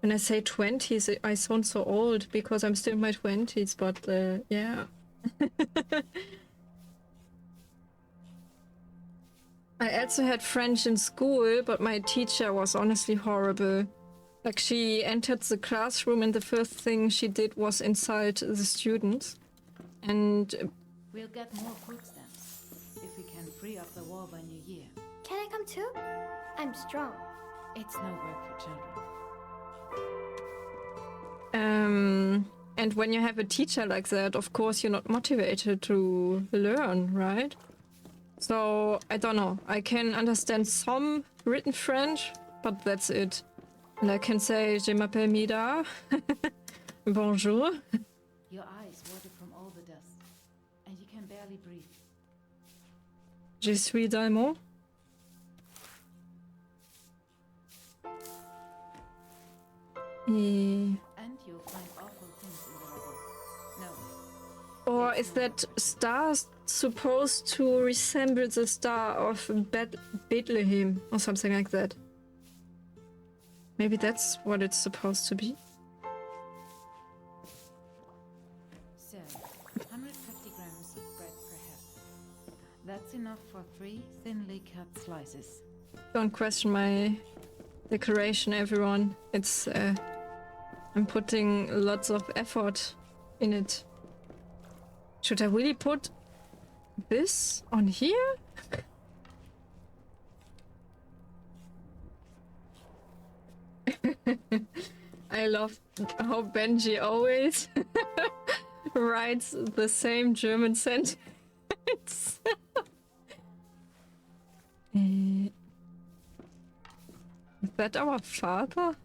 When I say 20s, I sound so old because I'm still in my 20s, but yeah. I also had French in school, but my teacher was honestly horrible. Like, she entered the classroom and the first thing she did was insult the students. And We'll get more food stamps if we can free up the war by New Year. Can I come too? I'm strong. It's no work for children. and when you have a teacher like that, of course you're not motivated to learn, right? So, I don't know. I can understand some written French, but that's it. And I can say, je m'appelle Mida. Bonjour. Your eyes water from all the dust, and you can barely breathe. Je suis Dalmont. And you'll find awful things in the rubble. No. Or is that star supposed to resemble the star of Bethlehem or something like that? Maybe that's what it's supposed to be. So, 150 grams of bread per head. That's enough for 3 thinly cut slices. Don't question my decoration, everyone. It's I'm putting lots of effort in it. Should I really put this on here? I love how Benji always writes the same German sentence. Is that our father?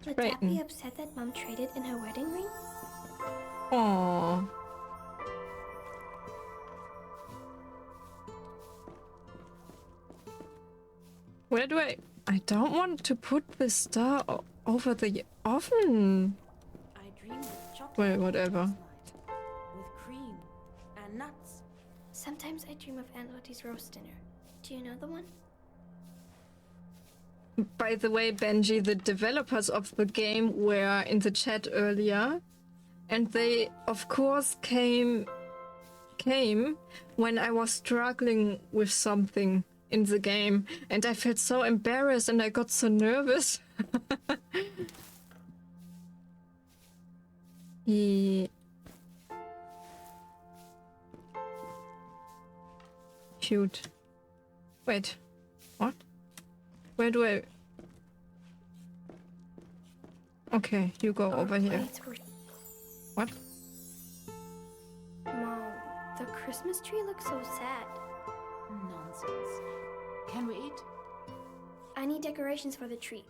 Would Dad be upset that Mom traded in her wedding ring? Aww. Where do I don't want to put the star over the oven. I dreamed of chocolate. Well, whatever. last night, with cream and nuts. Sometimes I dream of Aunt Lottie's roast dinner. Do you know the one? By the way, Benji, the developers of the game were in the chat earlier, And they, of course, came when I was struggling with something in the game, and I felt so embarrassed and I got so nervous. Yeah. Cute. Wait, what? Where do I... Okay, you go over here. What? Mom, the Christmas tree looks so sad. Nonsense. Can we eat? I need decorations for the tree.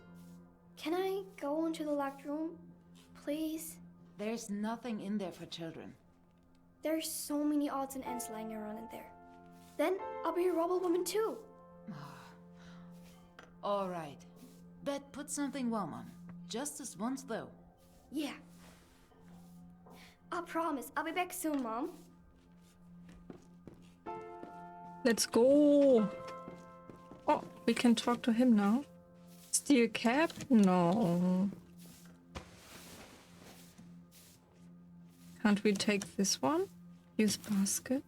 Can I go into the locked room, please? There's nothing in there for children. There's so many odds and ends lying around in there. Then I'll be a rubble woman too. All right. But put something warm on. Just this once, though. Yeah. I promise. I'll be back soon, Mom. Let's go. Oh, we can talk to him now. Steel cap? No. Can't we take this one? Use basket.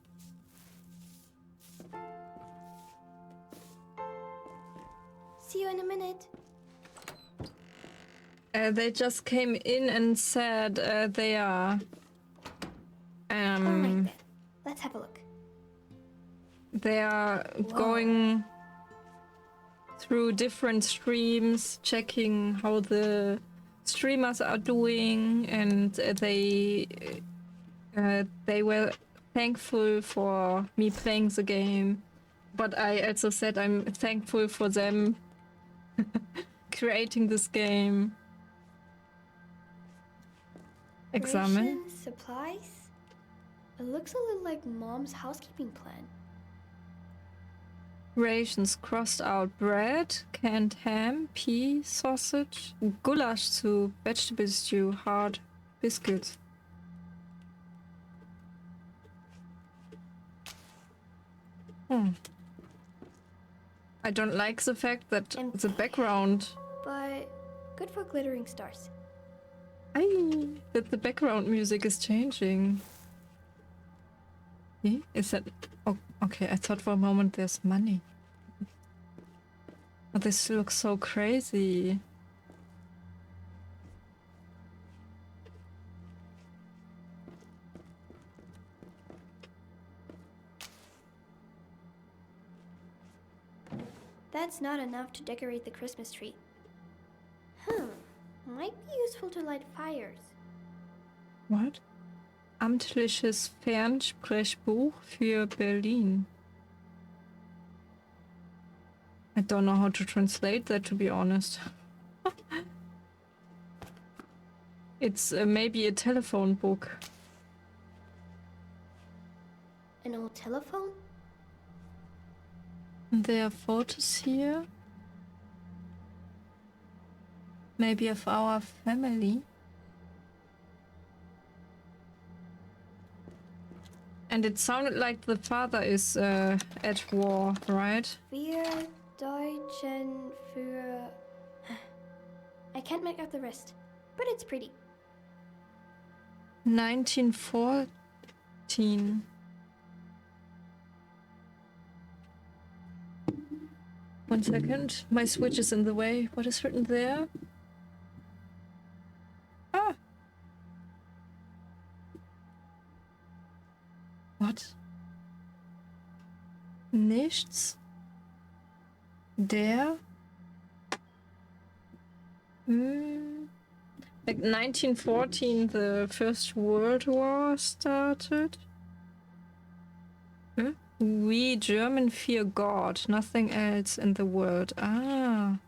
See you in a minute. They just came in and said they are... Alright then. Let's have a look. They are going through different streams, checking how the streamers are doing, and they were thankful for me playing the game. But I also said I'm thankful for them creating this game. Examine. Ration, supplies? It looks a little like Mom's housekeeping plan. Rations crossed out: bread, canned ham, pea, sausage, goulash soup, vegetable stew, hard biscuits. I don't like the fact that the background... But good for glittering stars. That the background music is changing. Is that... Oh, okay, I thought for a moment there's money. Oh, this looks so crazy. That's not enough to decorate the Christmas tree. Might be useful to light fires. What? Amtliches Fernsprechbuch für Berlin. I don't know how to translate that, to be honest. It's maybe a telephone book. An old telephone? There are photos here. Maybe of our family. And it sounded like the father is at war, right? Wir Deutschen für... I can't make out the rest, but it's pretty. 1914. One second, my switch is in the way. What is written there? Ah! What? Nichts? Der? Like 1914, the First World War started. We German fear God, nothing else in the world. Ah.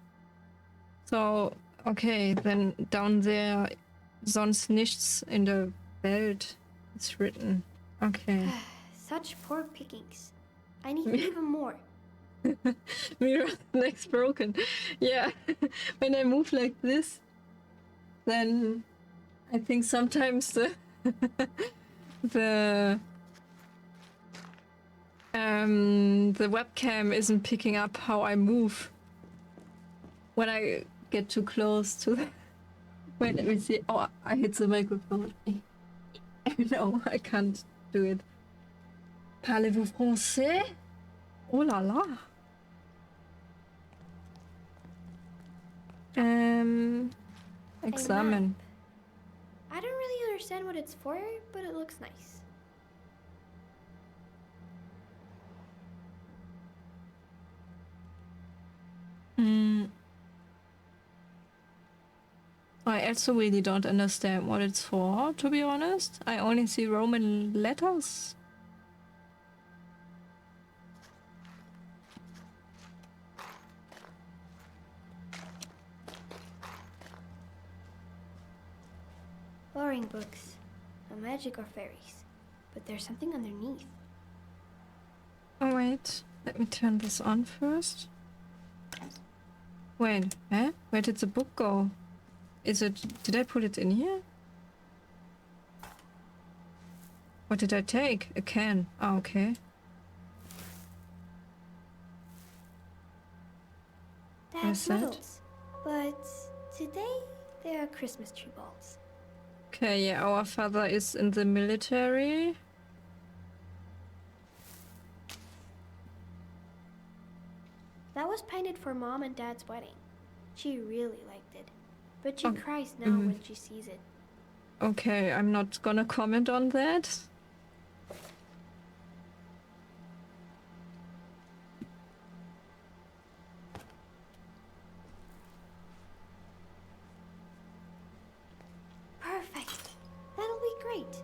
So, okay, then down there, sonst nichts in der Welt is written. Okay. Such poor pickings. I need even more. Mirror next broken. Yeah. When I move like this, then I think sometimes the the webcam isn't picking up how I move when I get too close to the... Wait, let me see. Oh, I hit the microphone. No, I can't do it. Parlez-vous français? Oh la la. Examine. I don't really understand what it's for, but it looks nice. I also really don't understand what it's for, to be honest. I only see Roman letters. Boring books. No magic or fairies. But there's something underneath. Oh wait, let me turn this on first. Wait, eh? Where did the book go? Is it... Did I put it in here? What did I take? A can. Oh, okay. Dad's riddles. But today, they are Christmas tree balls. Okay, yeah, our father is in the military. That was painted for Mom and Dad's wedding. She really liked it. But she cries now when she sees it. Okay, I'm not gonna comment on that. Perfect. That'll be great.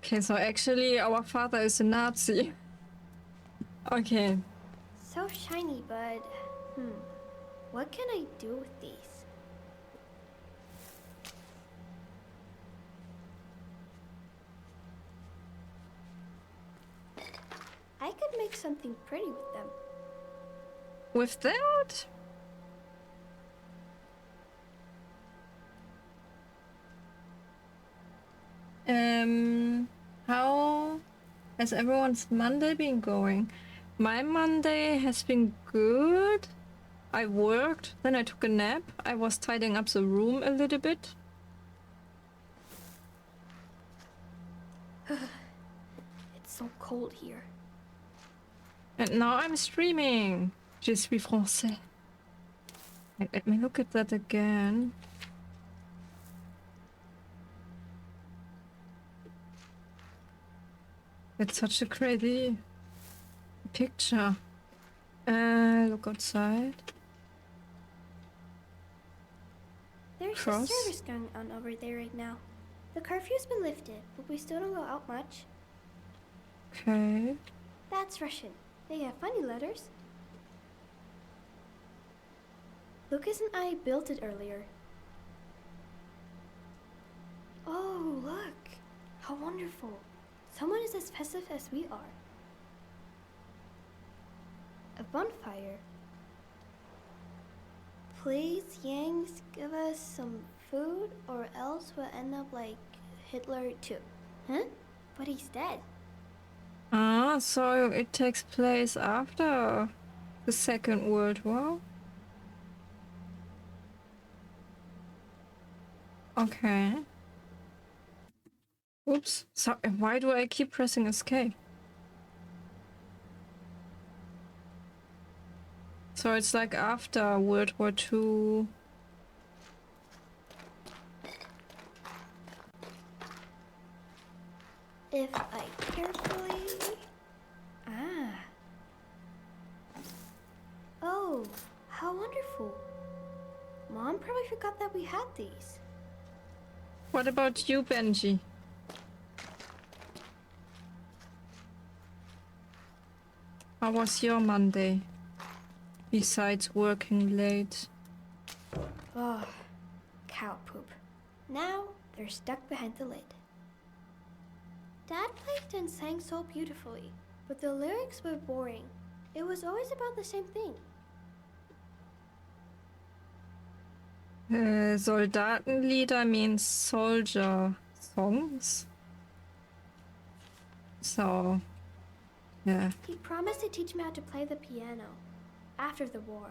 Okay, so actually our father is a Nazi. Okay. So shiny, but... What can I do with these? I could make something pretty with them. With that? How has everyone's Monday been going? My Monday has been good. I worked, then I took a nap. I was tidying up the room a little bit. It's so cold here. And now I'm streaming. Je suis français. Wait, let me look at that again. It's such a crazy picture. Look outside. There's a service going on over there right now. The curfew's been lifted, but we still don't go out much. Okay. That's Russian. They have funny letters. Lucas and I built it earlier. Oh, look! How wonderful! Someone is as festive as we are. A bonfire. Please, Yangs, give us some food or else we'll end up like Hitler too. Huh? But he's dead. Ah, so it takes place after the Second World War? Okay. Oops. Sorry, why do I keep pressing escape? So it's like after World War II. If I carefully... Ah. Oh, how wonderful. Mom probably forgot that we had these. What about you, Benji? How was your Monday? Besides working late. Oh, cow poop. Now they're stuck behind the lid. Dad played and sang so beautifully, but the lyrics were boring. It was always about the same thing. Soldatenlieder means soldier songs. So, yeah. He promised to teach me how to play the piano, after the war.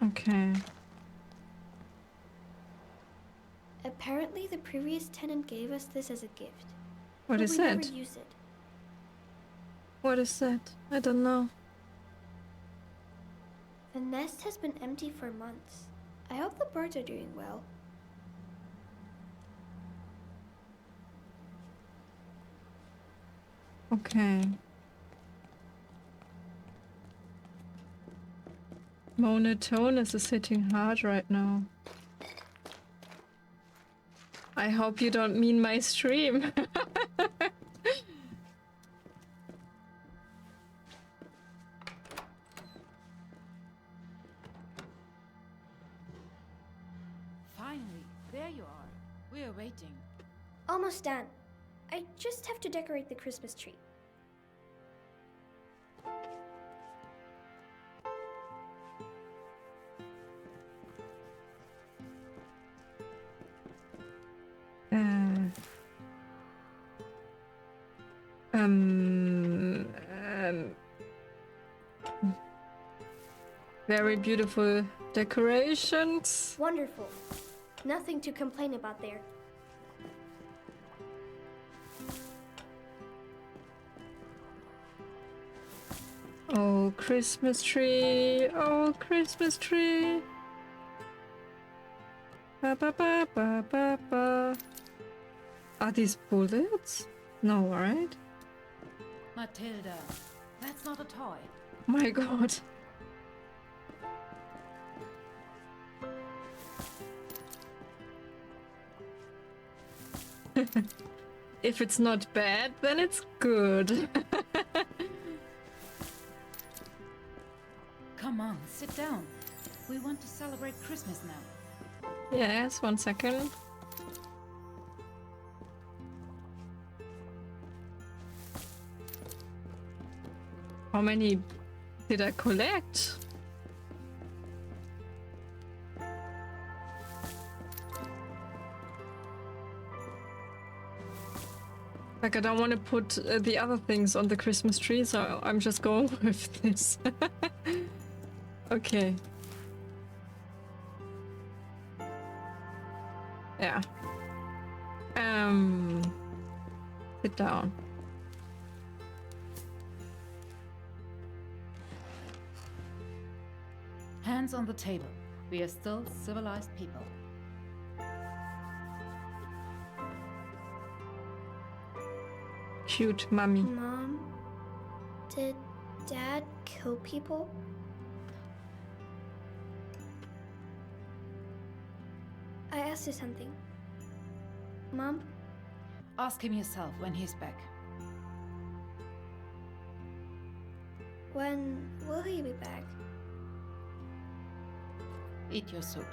Okay. Apparently, the previous tenant gave us this as a gift. What but is we that? never used it. What is that? I don't know. The nest has been empty for months. I hope the birds are doing well. Okay. Monotonous is hitting hard right now. I hope you don't mean my stream. Finally, there you are. We are waiting. Almost done. I just have to decorate the Christmas tree. Very beautiful decorations. Wonderful. Nothing to complain about there. Oh, Christmas tree. Oh, Christmas tree. Ba ba ba ba ba ba. Are these bullets? No, right? Matilda, that's not a toy. My god. If it's not bad, then it's good. Come on, sit down. We want to celebrate Christmas now. Yes, 1 second. How many did I collect? Like, I don't want to put the other things on the Christmas tree, so I'm just going with this. Okay. Yeah. Sit down. Hands on the table. We are still civilized people. Cute mummy. Mom, did Dad kill people? I asked you something. Mom? Ask him yourself when he's back. When will he be back? Eat your soup.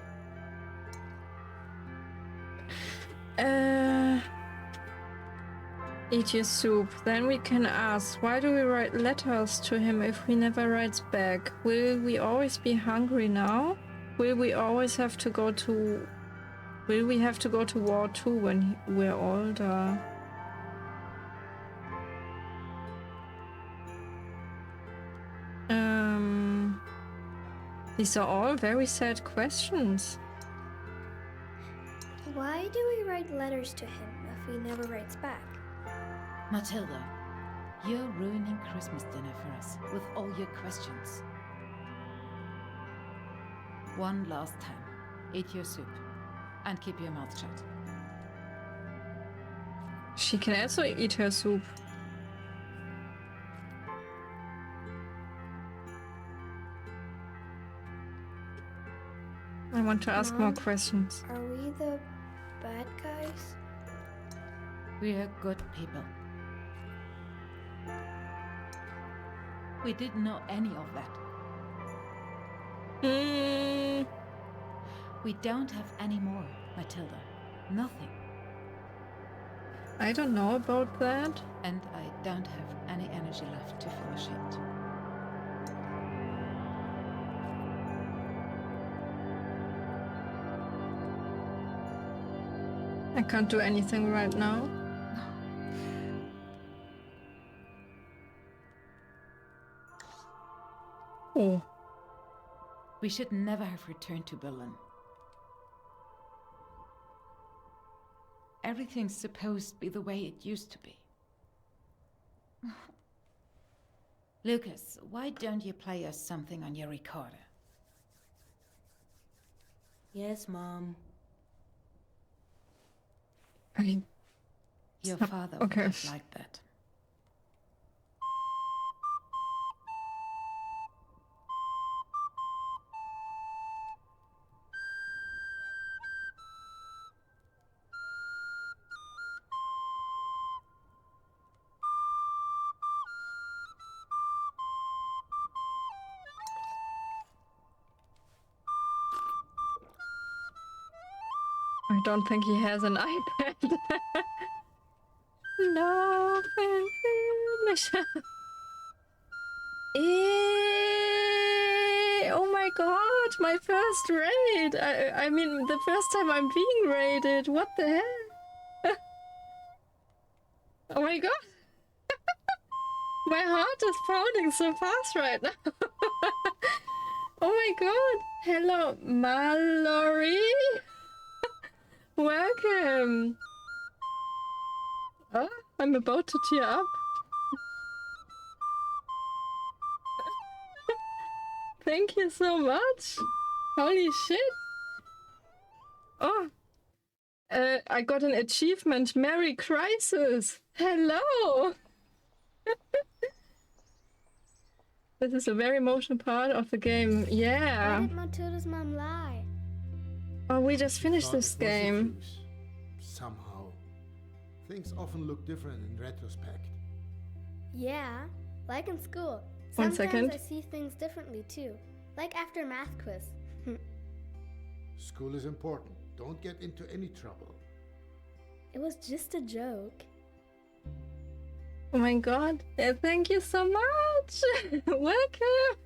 Eat your soup. Then we can ask, why do we write letters to him if he never writes back? Will we always be hungry now? Will we always have to go to... Will we have to go to war too when we're older? These are all very sad questions. Why do we write letters to him if he never writes back? Matilda, you're ruining Christmas dinner for us with all your questions. One last time. Eat your soup. And keep your mouth shut. She can also eat her soup. I want to ask more Mom? questions. Are we the bad guys? We are good people. We didn't know any of that. We don't have any more, Matilda. Nothing. I don't know about that. And I don't have any energy left to finish it. I can't do anything right now. Oh. We should never have returned to Berlin. Everything's supposed to be the way it used to be. Lucas, why don't you play us something on your recorder? Yes, Mom. Your father would Okay. have liked that. I don't think he has an iPad. Love and finish. Oh my god, my first raid! I mean, the first time I'm being raided. What the hell? Oh my god! My heart is pounding so fast right now. Oh my god! Hello, Mallory! Welcome! Oh, I'm about to tear up. Thank you so much! Holy shit! Oh! I got an achievement. Merry Crisis! Hello! This is a very emotional part of the game. Yeah! Why did Matilda's mom lie? Oh, we just finished Thought this it was a game. truce. Somehow. Things often look different in retrospect. Yeah, like in school. One Sometimes second. I see things differently too. Like after math quiz. School is important. Don't get into any trouble. It was just a joke. Oh my god. Thank you so much! Welcome!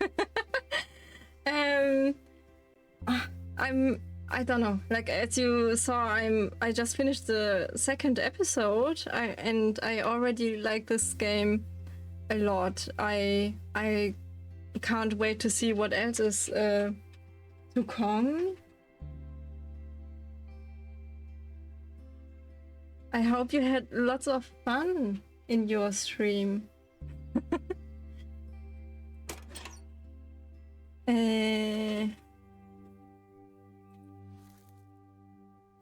I don't know. Like, as you saw, I just finished the second episode, and I already like this game a lot. I can't wait to see what else is to come. I hope you had lots of fun in your stream.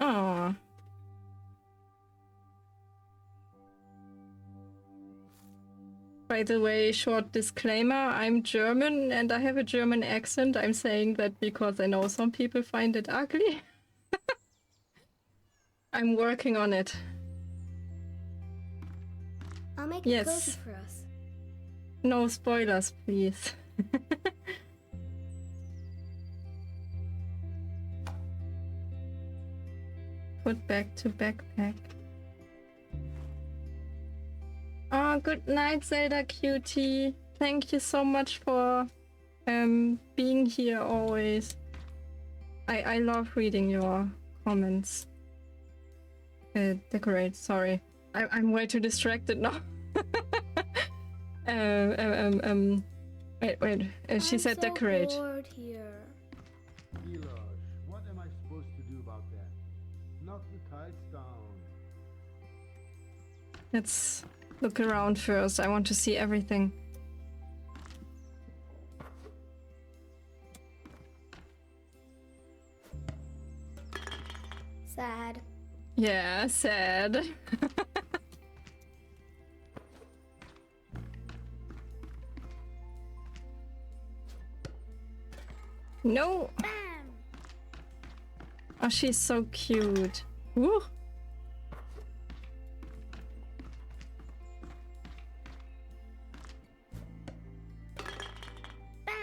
Oh. By the way, short disclaimer, I'm German and I have a German accent. I'm saying that because I know some people find it ugly. I'm working on it. I'll make Yes. it cozy for us. No spoilers, please. Put back to backpack. Oh, good night, Zelda Cutie. Thank you so much for being here always. I love reading your comments. Decorate, sorry. I'm way too distracted now. Wait. She said I'm so decorate. bored here. Milosh, what am I supposed to do about that? Knock the tiles down. Let's look around first. I want to see everything. Sad. Yeah, sad. No. Bam! Oh, she's so cute. Woo. Bam!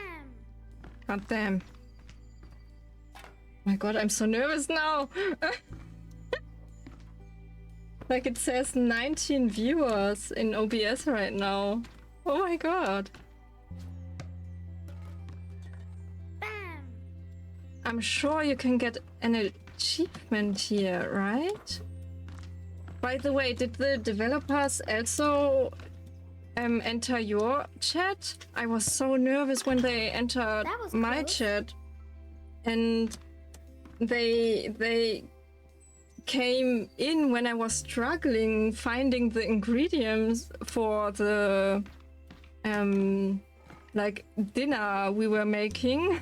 God damn. My god, I'm so nervous now. Like it says 19 viewers in OBS right now. Oh my god. Bam! I'm sure you can get an achievement here, right? By the way, did the developers also enter your chat? I was so nervous when they entered That was my close. chat, and they came in when I was struggling finding the ingredients for the like dinner we were making.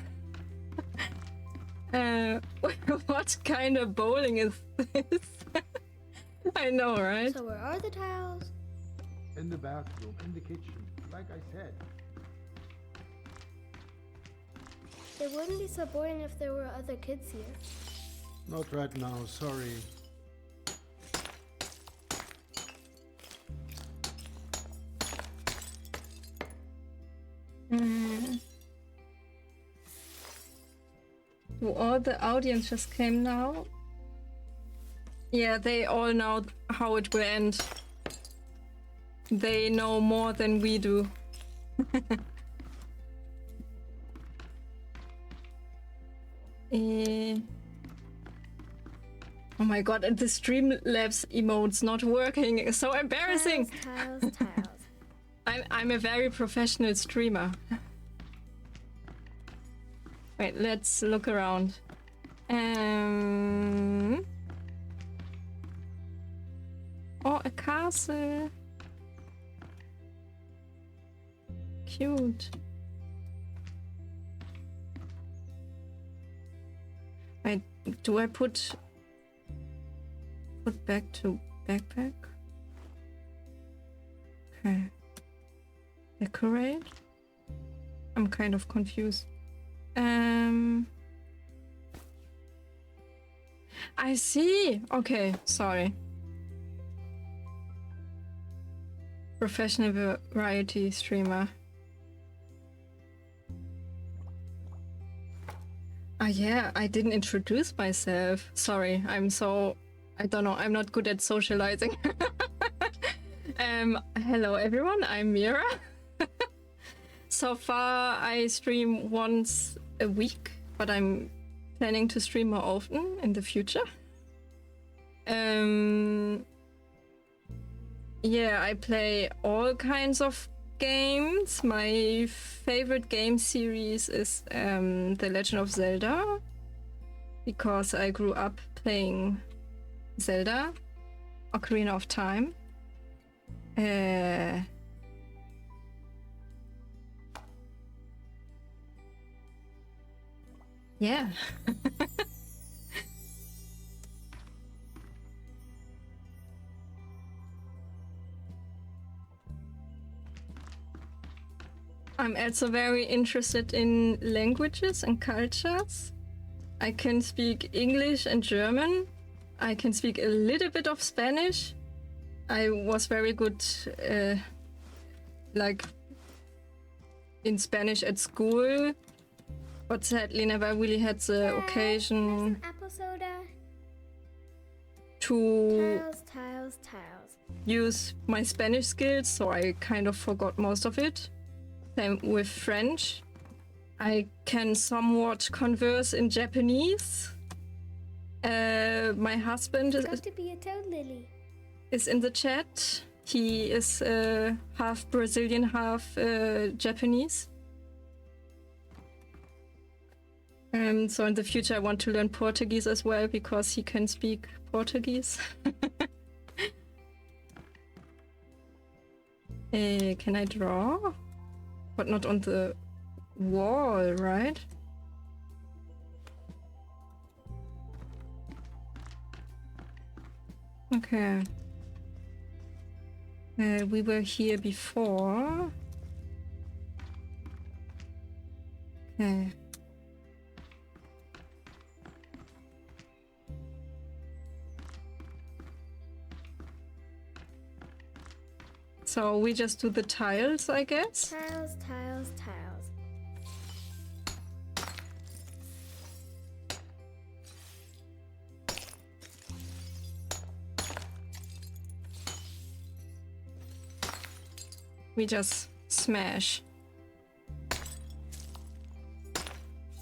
What kind of bowling is this? I know, right? So where are the tiles? In the bathroom, in the kitchen, like I said. It wouldn't be so boring if there were other kids here. Not right now, sorry. Do all the audience just came now? Yeah, they all know how it will end. They know more than we do. Oh my god, and the Streamlabs emote's not working. It's so embarrassing. Tiles, tiles. I'm a very professional streamer. Wait, let's look around. Oh, a castle. Cute. Wait, do I put back to backpack? Okay. Decorate? I'm kind of confused. I see. Okay, sorry. Professional variety streamer. Ah, yeah, I didn't introduce myself. Sorry, I don't know, I'm not good at socializing. Hello everyone, I'm Mira. So far I stream once a week, but I'm planning to stream more often in the future. Yeah, I play all kinds of games. My favorite game series is The Legend of Zelda, because I grew up playing Zelda, Ocarina of Time. Yeah. I'm also very interested in languages and cultures. I can speak English and German. I can speak a little bit of Spanish. I was very good like in Spanish at school, but sadly never really had the occasion Apple soda. to Tiles. use my Spanish skills, so I kind of forgot most of it. Same with French. I can somewhat converse in Japanese. My husband Got to be a toad lily. is in the chat. He is half Brazilian, half Japanese. So in the future I want to learn Portuguese as well, because he can speak Portuguese. Can I draw? But not on the wall, right? Okay. We were here before. Okay. So we just do the tiles, I guess? Tiles. We just smash.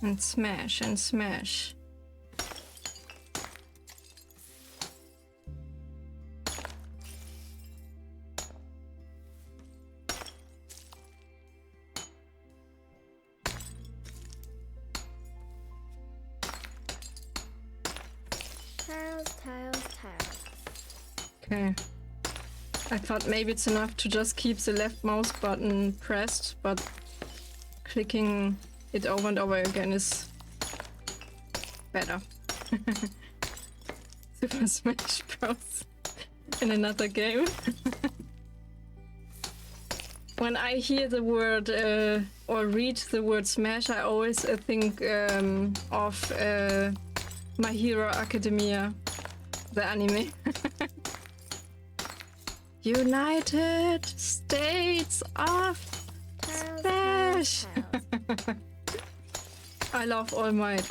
And smash and smash. Okay. I thought maybe it's enough to just keep the left mouse button pressed, but clicking it over and over again is better. Super Smash Bros. In another game. When I hear the word or read the word Smash, I always think of My Hero Academia, the anime. United States of Smash! I love All Might.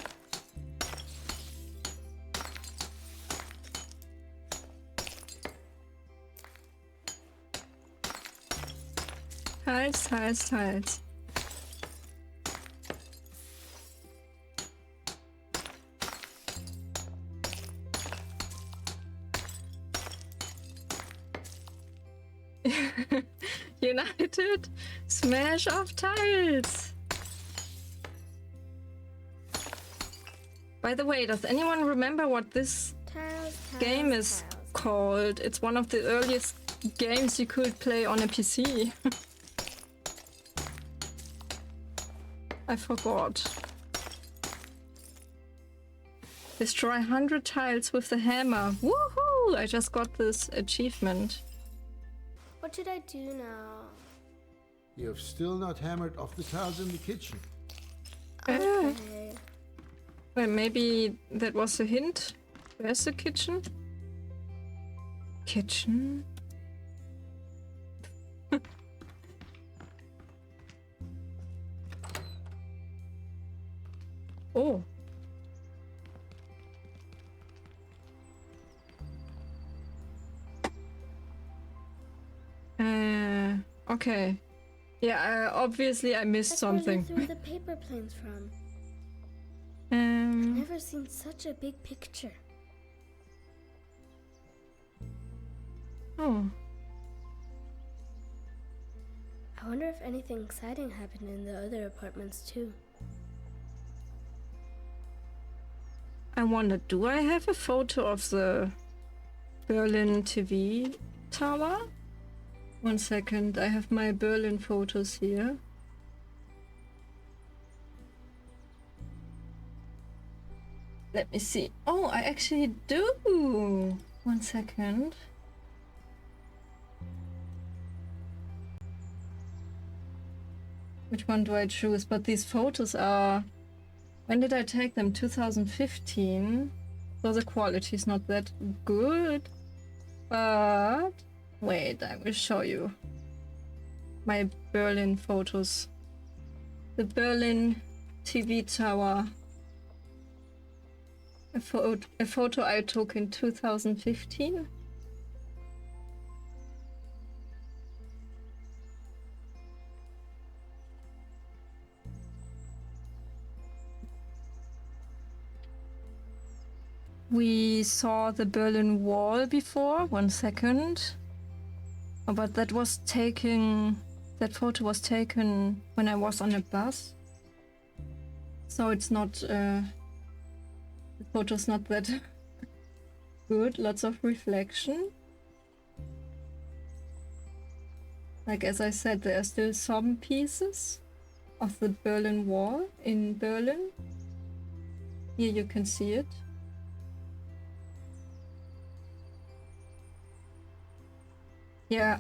Tiles, tiles, tiles. United Smash of Tiles. By the way, does anyone remember what this game is called? It's one of the earliest games you could play on a PC. I forgot. Destroy 100 tiles with the hammer. Woohoo! I just got this achievement. What should I do now? You have still not hammered off the tiles in the kitchen. Okay. Well, maybe that was a hint. Where's the kitchen? Kitchen? Oh. Okay. Yeah, obviously I missed something. That's where they threw the paper planes from. I've never seen such a big picture. Oh. I wonder if anything exciting happened in the other apartments too. I wonder, do I have a photo of the Berlin TV tower? 1 second, I have my Berlin photos here. Let me see. Oh, I actually do! 1 second. Which one do I choose? But these photos are... When did I take them? 2015. So the quality is not that good. But... Wait, I will show you. My Berlin photos. The Berlin TV tower. A photo I took in 2015. We saw the Berlin Wall before. 1 second. Oh, but that was taken... That photo was taken when I was on a bus. So it's not... the photo's not that good. Lots of reflection. Like as I said, there are still some pieces of the Berlin Wall in Berlin. Here you can see it.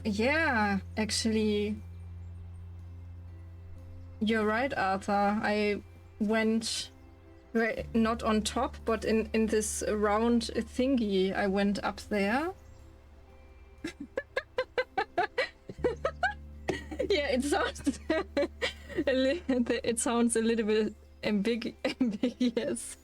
Yeah, actually, you're right, Arthur. I went not on top, but in this round thingy. I went up there. Yeah, it sounds it sounds a little bit ambiguous.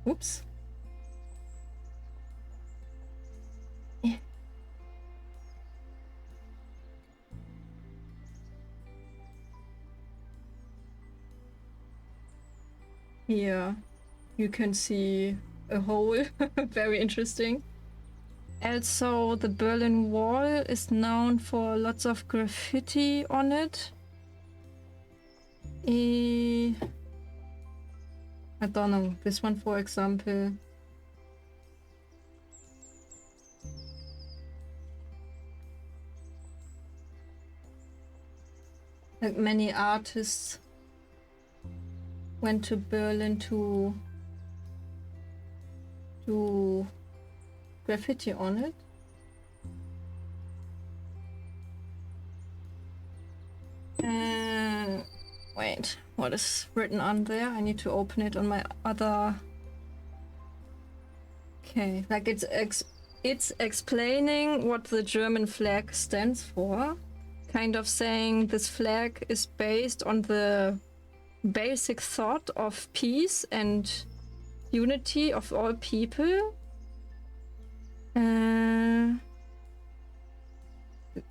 Oops. Yeah. Here you can see a hole. Very interesting. Also, the Berlin Wall is known for lots of graffiti on it. I don't know. This one, for example. Like many artists went to Berlin to graffiti on it. Wait, what is written on there? I need to open it on my other. Okay, like it's explaining what the German flag stands for. Kind of saying this flag is based on the basic thought of peace and unity of all people.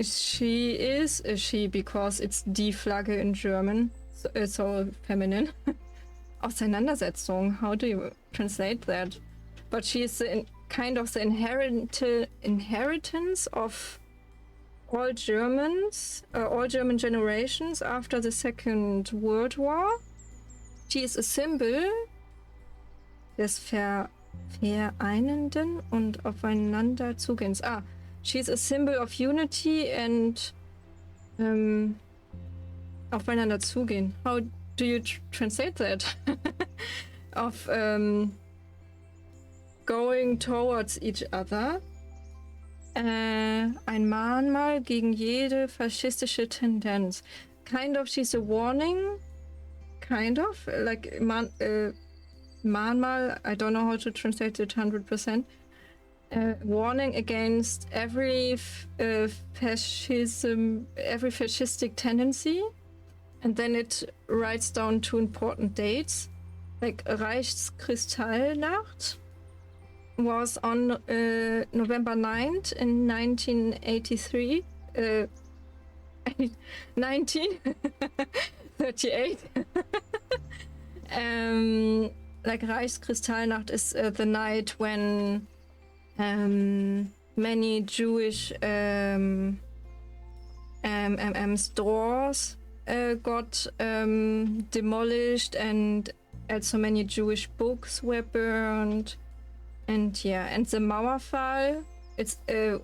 She is a she because it's die Flagge in German, so feminine. Auseinandersetzung, how do you translate that? But she is kind of the inheritance of all Germans, all German generations after the Second World War. She is a symbol des Vereinenden und Aufeinanderzugens. She's a symbol of unity and aufeinander zugehen. How do you translate that? Of going towards each other. Ein Mahnmal gegen jede faschistische Tendenz. Kind of, she's a warning. Kind of, like Mahnmal, I don't know how to translate it 100%. Warning against every fascism, every fascistic tendency, and then it writes down 2 important dates, like Reichskristallnacht was on November 9th in 1983, 1938. Like Reichskristallnacht is the night when many Jewish stores got demolished, and also many Jewish books were burned. And yeah, and the Mauerfall, it's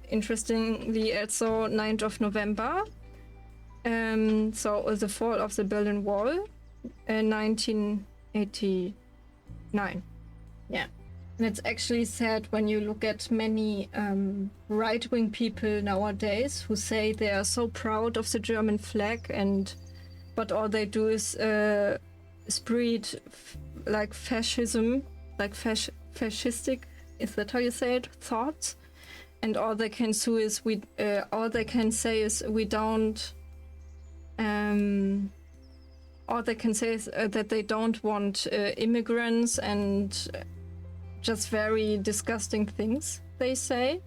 interestingly also 9th of November. So the fall of the Berlin Wall, 1989. Yeah. And it's actually sad when you look at many right-wing people nowadays who say they are so proud of the German flag, but all they do is spread like fascism, like fascistic, is that how you say it? Thoughts, and all they can say is we don't. All they can say is that they don't want immigrants and just very disgusting things they say.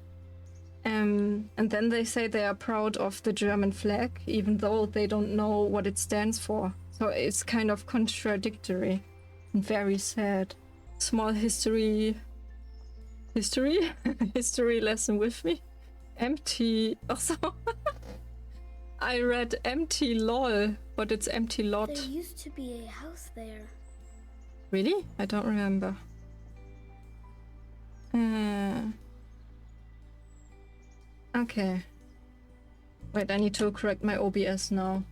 And then they say they are proud of the German flag, even though they don't know what it stands for. So it's kind of contradictory and very sad. Small history lesson with me. Empty. Also, I read empty lol, but it's empty lot. There used to be a house there. Really? I don't remember. Okay. Wait, I need to correct my OBS now.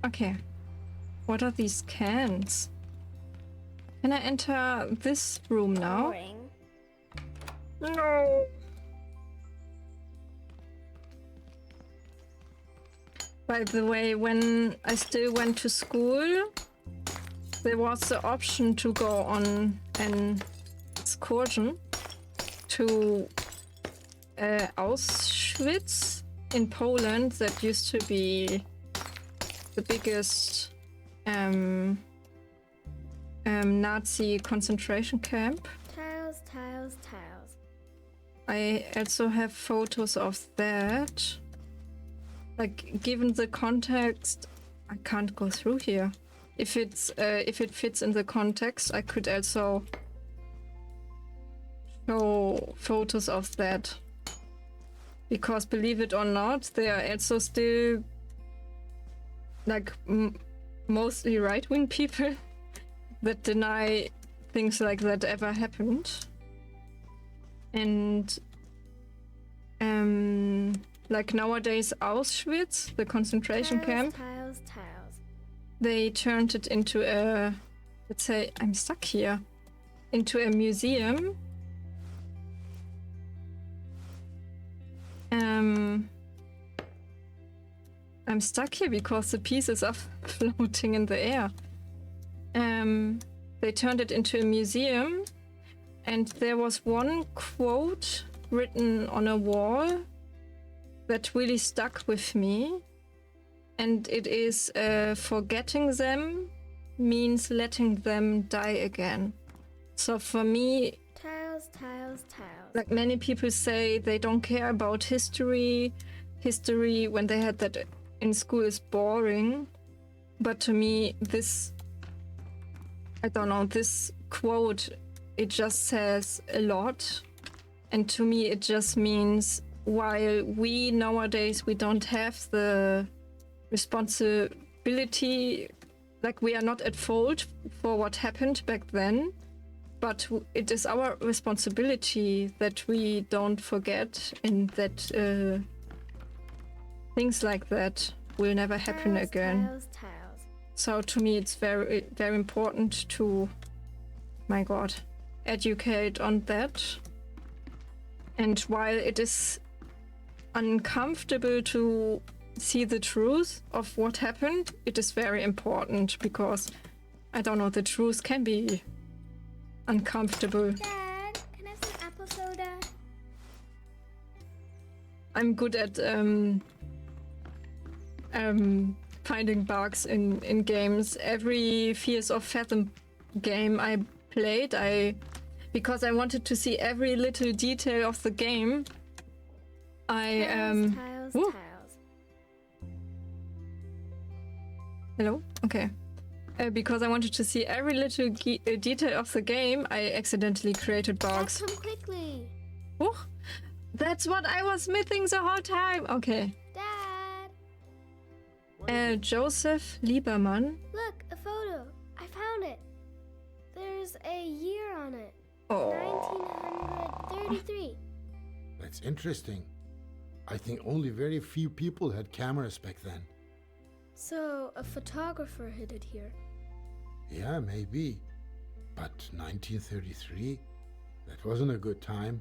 Okay. What are these cans? Can I enter this room now? Boring. No. By the way, when I still went to school, there was the option to go on an excursion to Auschwitz in Poland. That used to be the biggest Nazi concentration camp. Tiles, tiles, tiles. I also have photos of that. Like, given the context, I can't go through here. if it fits in the context, I could also show photos of that. Because believe it or not, there are also still like mostly right-wing people that deny things like that ever happened. And like nowadays Auschwitz, the concentration camp, Tiles. they turned it into a, let's say, I'm stuck here, into a museum. I'm stuck here because the pieces are floating in the air. They turned it into a museum, and there was one quote written on a wall that really stuck with me. And it is, forgetting them means letting them die again. So for me, Tiles. like many people say, they don't care about history. History, when they had that in school, is boring. But to me, this, I don't know, this quote, it just says a lot. And to me, it just means while we nowadays, we don't have the responsibility, like we are not at fault for what happened back then, but it is our responsibility that we don't forget, and that things like that will never happen again. Tiles. So to me, it's very, very important to, my God, educate on that. And while it is uncomfortable to see the truth of what happened, it is very important, because I don't know, the truth can be uncomfortable. Dad, can I have some apple soda? I'm good at finding bugs in games. Every Fears of Fathom game I played, because I wanted to see every little detail of the game, Tiles. Hello? Okay. Because I wanted to see every little detail of the game, I accidentally created bugs. Dad, come quickly. Oh, that's what I was missing the whole time. Okay. Dad. Joseph Lieberman. Look, a photo. I found it. There's a year on it. Oh. 1933. That's interesting. I think only very few people had cameras back then. So, a photographer hid it here. Yeah, maybe. But 1933? That wasn't a good time.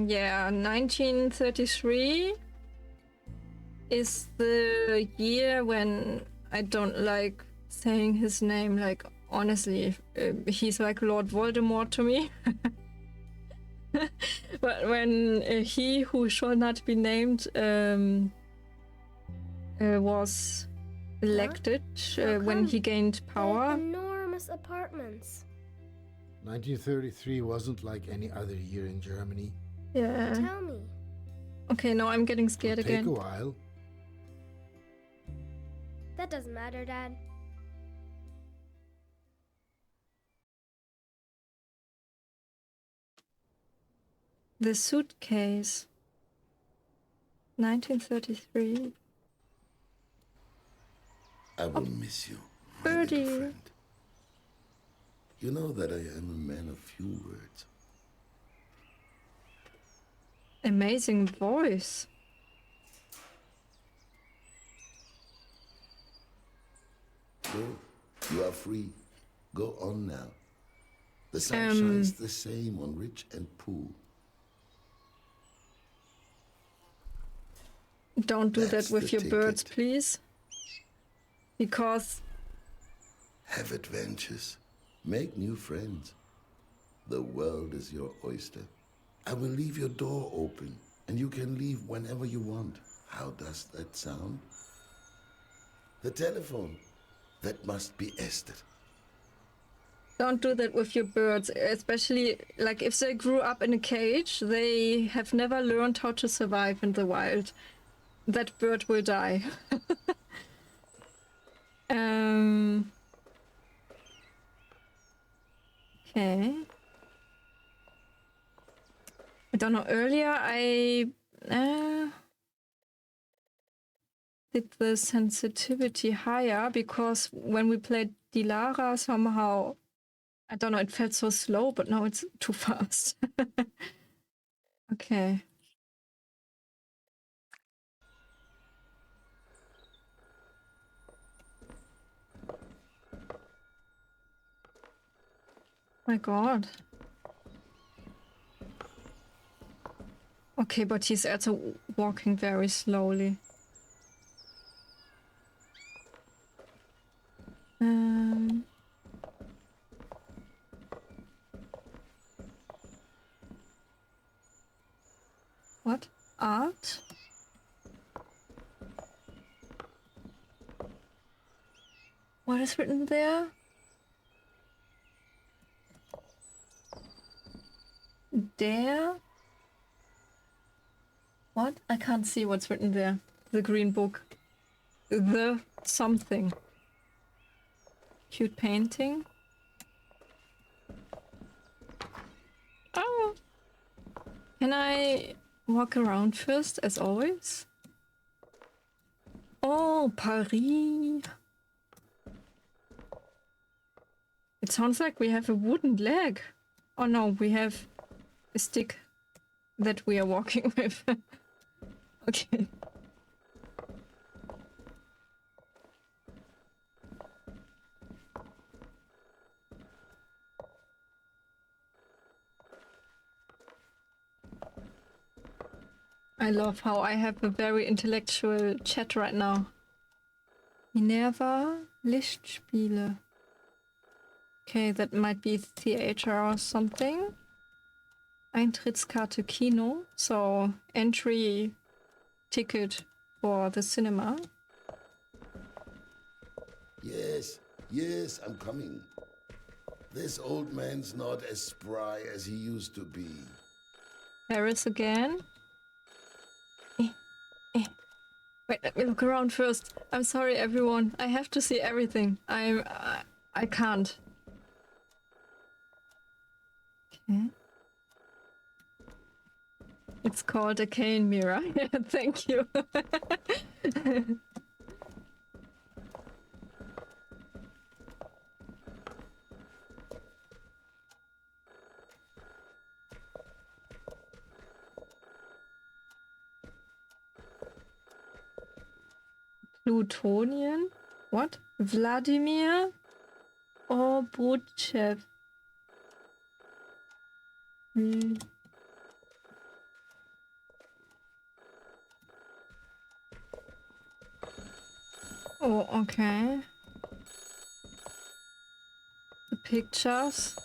Yeah, 1933 is the year when, I don't like saying his name, like, honestly, he's like Lord Voldemort to me. But when he who shall not be named was elected, when he gained power. Enormous apartments. 1933 wasn't like any other year in Germany. Yeah. Tell me. Okay, now I'm getting scared It'll again. take a while. That doesn't matter, Dad. The Suitcase. 1933. I will miss you, my Birdie. little friend. You know that I am a man of few words. Amazing voice. Go, you are free. Go on now. The sun shines the same on rich and poor. Don't do That's that with the your birds, ticket. please. Because Have adventures. Make new friends. The world is your oyster. I will leave your door open, and you can leave whenever you want. How does that sound? The telephone. That must be Esther. don't do that with your birds, especially like if they grew up in a cage, they have never learned how to survive in the wild. that bird will die. Okay. I don't know, earlier I did the sensitivity higher because when we played Dilara somehow, I don't know, it felt so slow, but now it's too fast. Okay. My God. Okay, but he's also walking very slowly. What? Art? What is written there? There? What? I can't see what's written there. The green book. The something. Cute painting. Oh! Can I walk around first, as always? Oh, Paris! It sounds like we have a wooden leg. Oh no, we have a stick that we are walking with. Okay. I love how I have a very intellectual chat right now. Minerva Lichtspiele. Okay, that might be theater or something. Eintrittskarte Kino, so entry ticket for the cinema. Yes, yes, I'm coming. This old man's not as spry as he used to be. Paris again. Wait, let me look around first. I'm sorry, everyone. I have to see everything. I can't. Okay. It's called a cane mirror. Thank you. Plutonian? What? Vladimir Obruchev. Oh, okay. The pictures.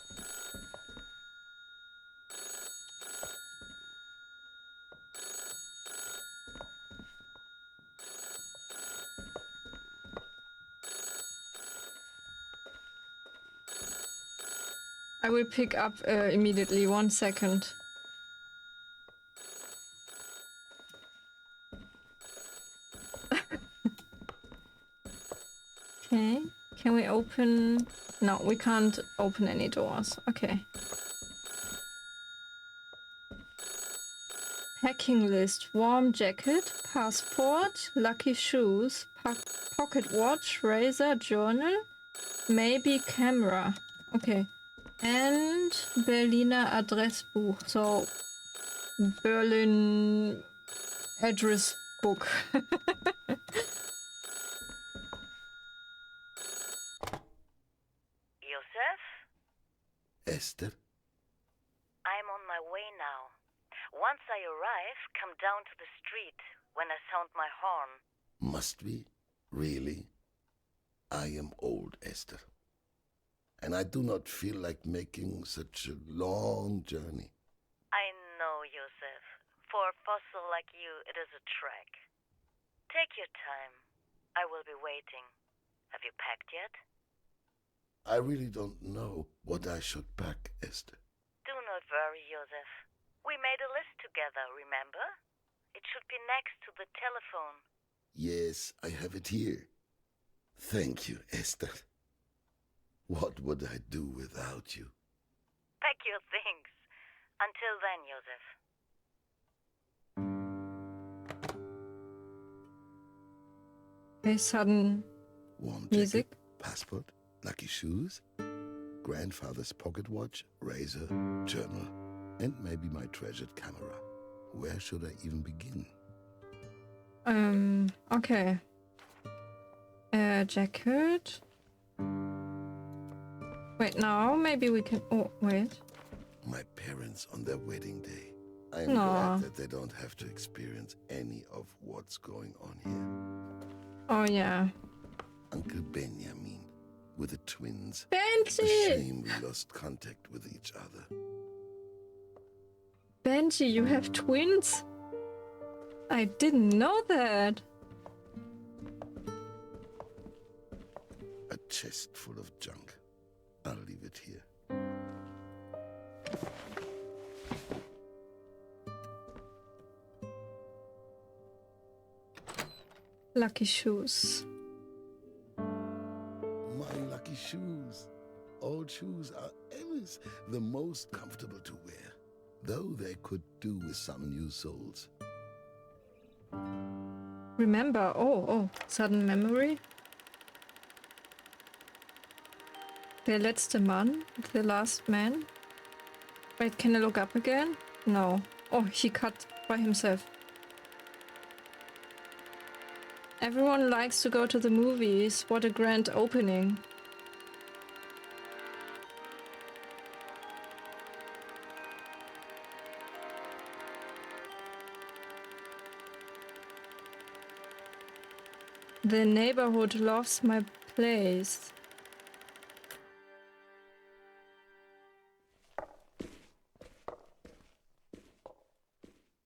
I will pick up immediately. 1 second. Okay. Can we open... No, we can't open any doors. Okay. Packing list. Warm jacket. Passport. Lucky shoes. Pocket watch. Razor. Journal. Maybe camera. Okay. And Berliner Adressbuch. So, Berlin address book. Joseph? Esther? I'm on my way now. Once I arrive, come down to the street when I sound my horn. Must we? Really? I am old, Esther. And I do not feel like making such a long journey. I know, Joseph. For a fossil like you, it is a trek. Take your time. I will be waiting. Have you packed yet? I really don't know what I should pack, Esther. Do not worry, Joseph. We made a list together, remember? It should be next to the telephone. Yes, I have it here. Thank you, Esther. What would I do without you? Pack your things. Until then, Joseph. Okay, sudden Warm music. jacket, passport, lucky shoes, grandfather's pocket watch, razor, journal, and maybe my treasured camera. Where should I even begin? Okay. Jacket. Wait, now maybe we can. Oh, wait. My parents on their wedding day. I am No. glad that they don't have to experience any of what's going on here. Oh, yeah. Uncle Benjamin with the twins. Benji! A shame we lost contact with each other. Benji, you have twins? I didn't know that. A chest full of junk. I'll leave it here. Lucky shoes. My lucky shoes. Old shoes are always the most comfortable to wear, though they could do with some new soles. Remember, oh, sudden memory. Der letzte Mann, the last man. Wait, can I look up again? No. Oh, he cut by himself. Everyone likes to go to the movies. What a grand opening. The neighborhood loves my place.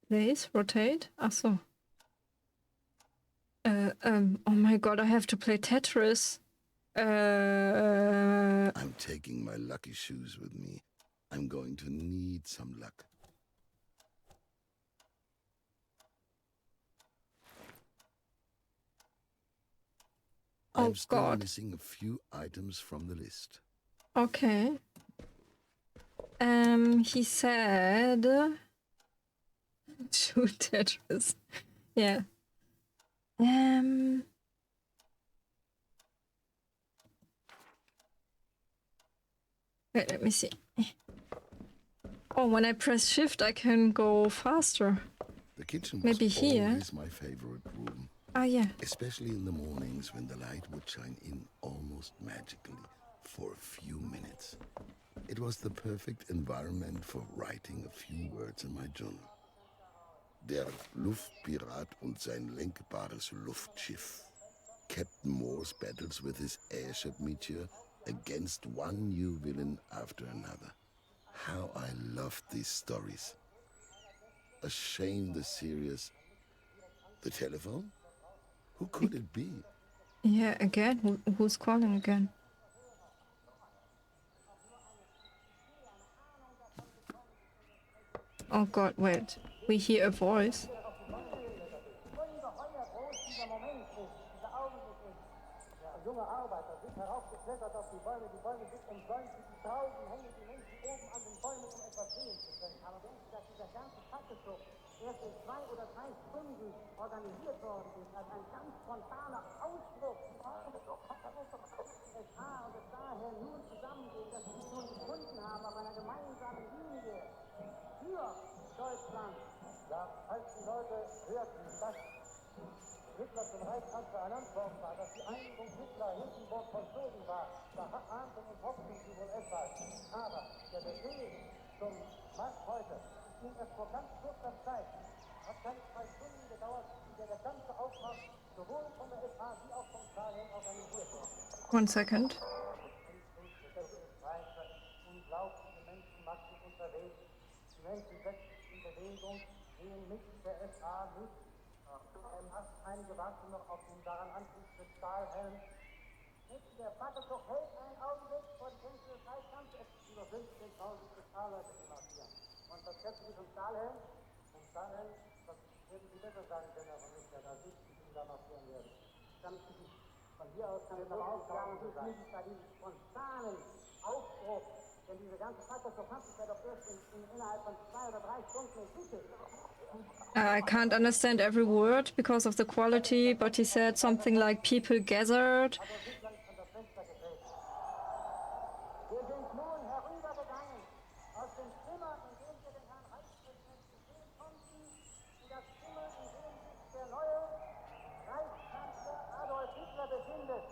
Place? Rotate? Ach so. Oh my god, I have to play Tetris. I'm taking my lucky shoes with me. I'm going to need some luck. Oh I'm still god. missing a few items from the list. Okay. He said... Shoot Tetris. Yeah. Wait, let me see. Oh, when I press shift, I can go faster. The kitchen was Maybe here. always my favorite room. Ah, yeah. Especially in the mornings when the light would shine in almost magically for a few minutes. It was the perfect environment for writing a few words in my journal. Der Luftpirat und sein lenkbares Luftschiff. Captain Moore's battles with his airship meteor against one new villain after another. How I loved these stories. A shame the series... The telephone? Who could it be? Yeah, again? Who's calling again? Oh god, wait. We hear a voice. Junge Arbeiter sind heraufgeklettert auf die Bäume sind umsäumt wie die Trauben, hängen die Menschen oben an den Bäumen, um etwas sehen zu können. Aber wenn dass dieser ganze Fackelzug erst in 2 oder 3 Stunden organisiert worden ist, als ein ganz spontaner Ausbruch, es war und es daher nun zusammengehen, dass sie sich nun gefunden haben auf einer gemeinsamen Linie für Deutschland. Ja, als die Leute hörten, dass Hitler zum Reichskanzler ernannt worden war, dass die Einigung Hitler-Hindenburg vollzogen war, da ahnten und hofften sie wohl etwas. Aber der Befehl zum Marsch heute ging erst vor ganz kurzer Zeit. Hat keine 2 Stunden gedauert, in der ganze Aufmarsch sowohl von der SA wie auch vom Saarland organisiert wurde. 1 second. Unglaubliche Menschenmassen unterwegs. Die Menschen setzen sich in Bewegung, gehen mit der SA mit. Einige warten noch auf den daran anschließenden Stahlhelm. Der Fackelzug hält einen Augenblick vor dem Fenster des Reichskanzlers. Es sind über 15.000 SA-Leute, die marschieren. Und was schätzen Sie vom Stahlhelm? Vom Stahlhelm, das ist Hätten Sie besser sagen können, Herr von Lichtert, als ich Ihnen da markieren werde. Ganz gewiss. Von hier aus kann es aber auch sagen, es ist nicht bei diesem spontanen Aufbruch, denn diese ganze Sache, so kann sich ja doch erst innerhalb von 2 oder 3 Stunden entwickelt. I can't understand every word because of the quality, but he said something like people gathered. Adolf Hitler ist von der Fenster getreten. Wir sind nun herübergegangen aus dem Zimmer, in dem wir den Herrn Reichspräsidenten sehen konnten, in das Zimmer, in dem sich der neue Reichskanzler Adolf Hitler befindet.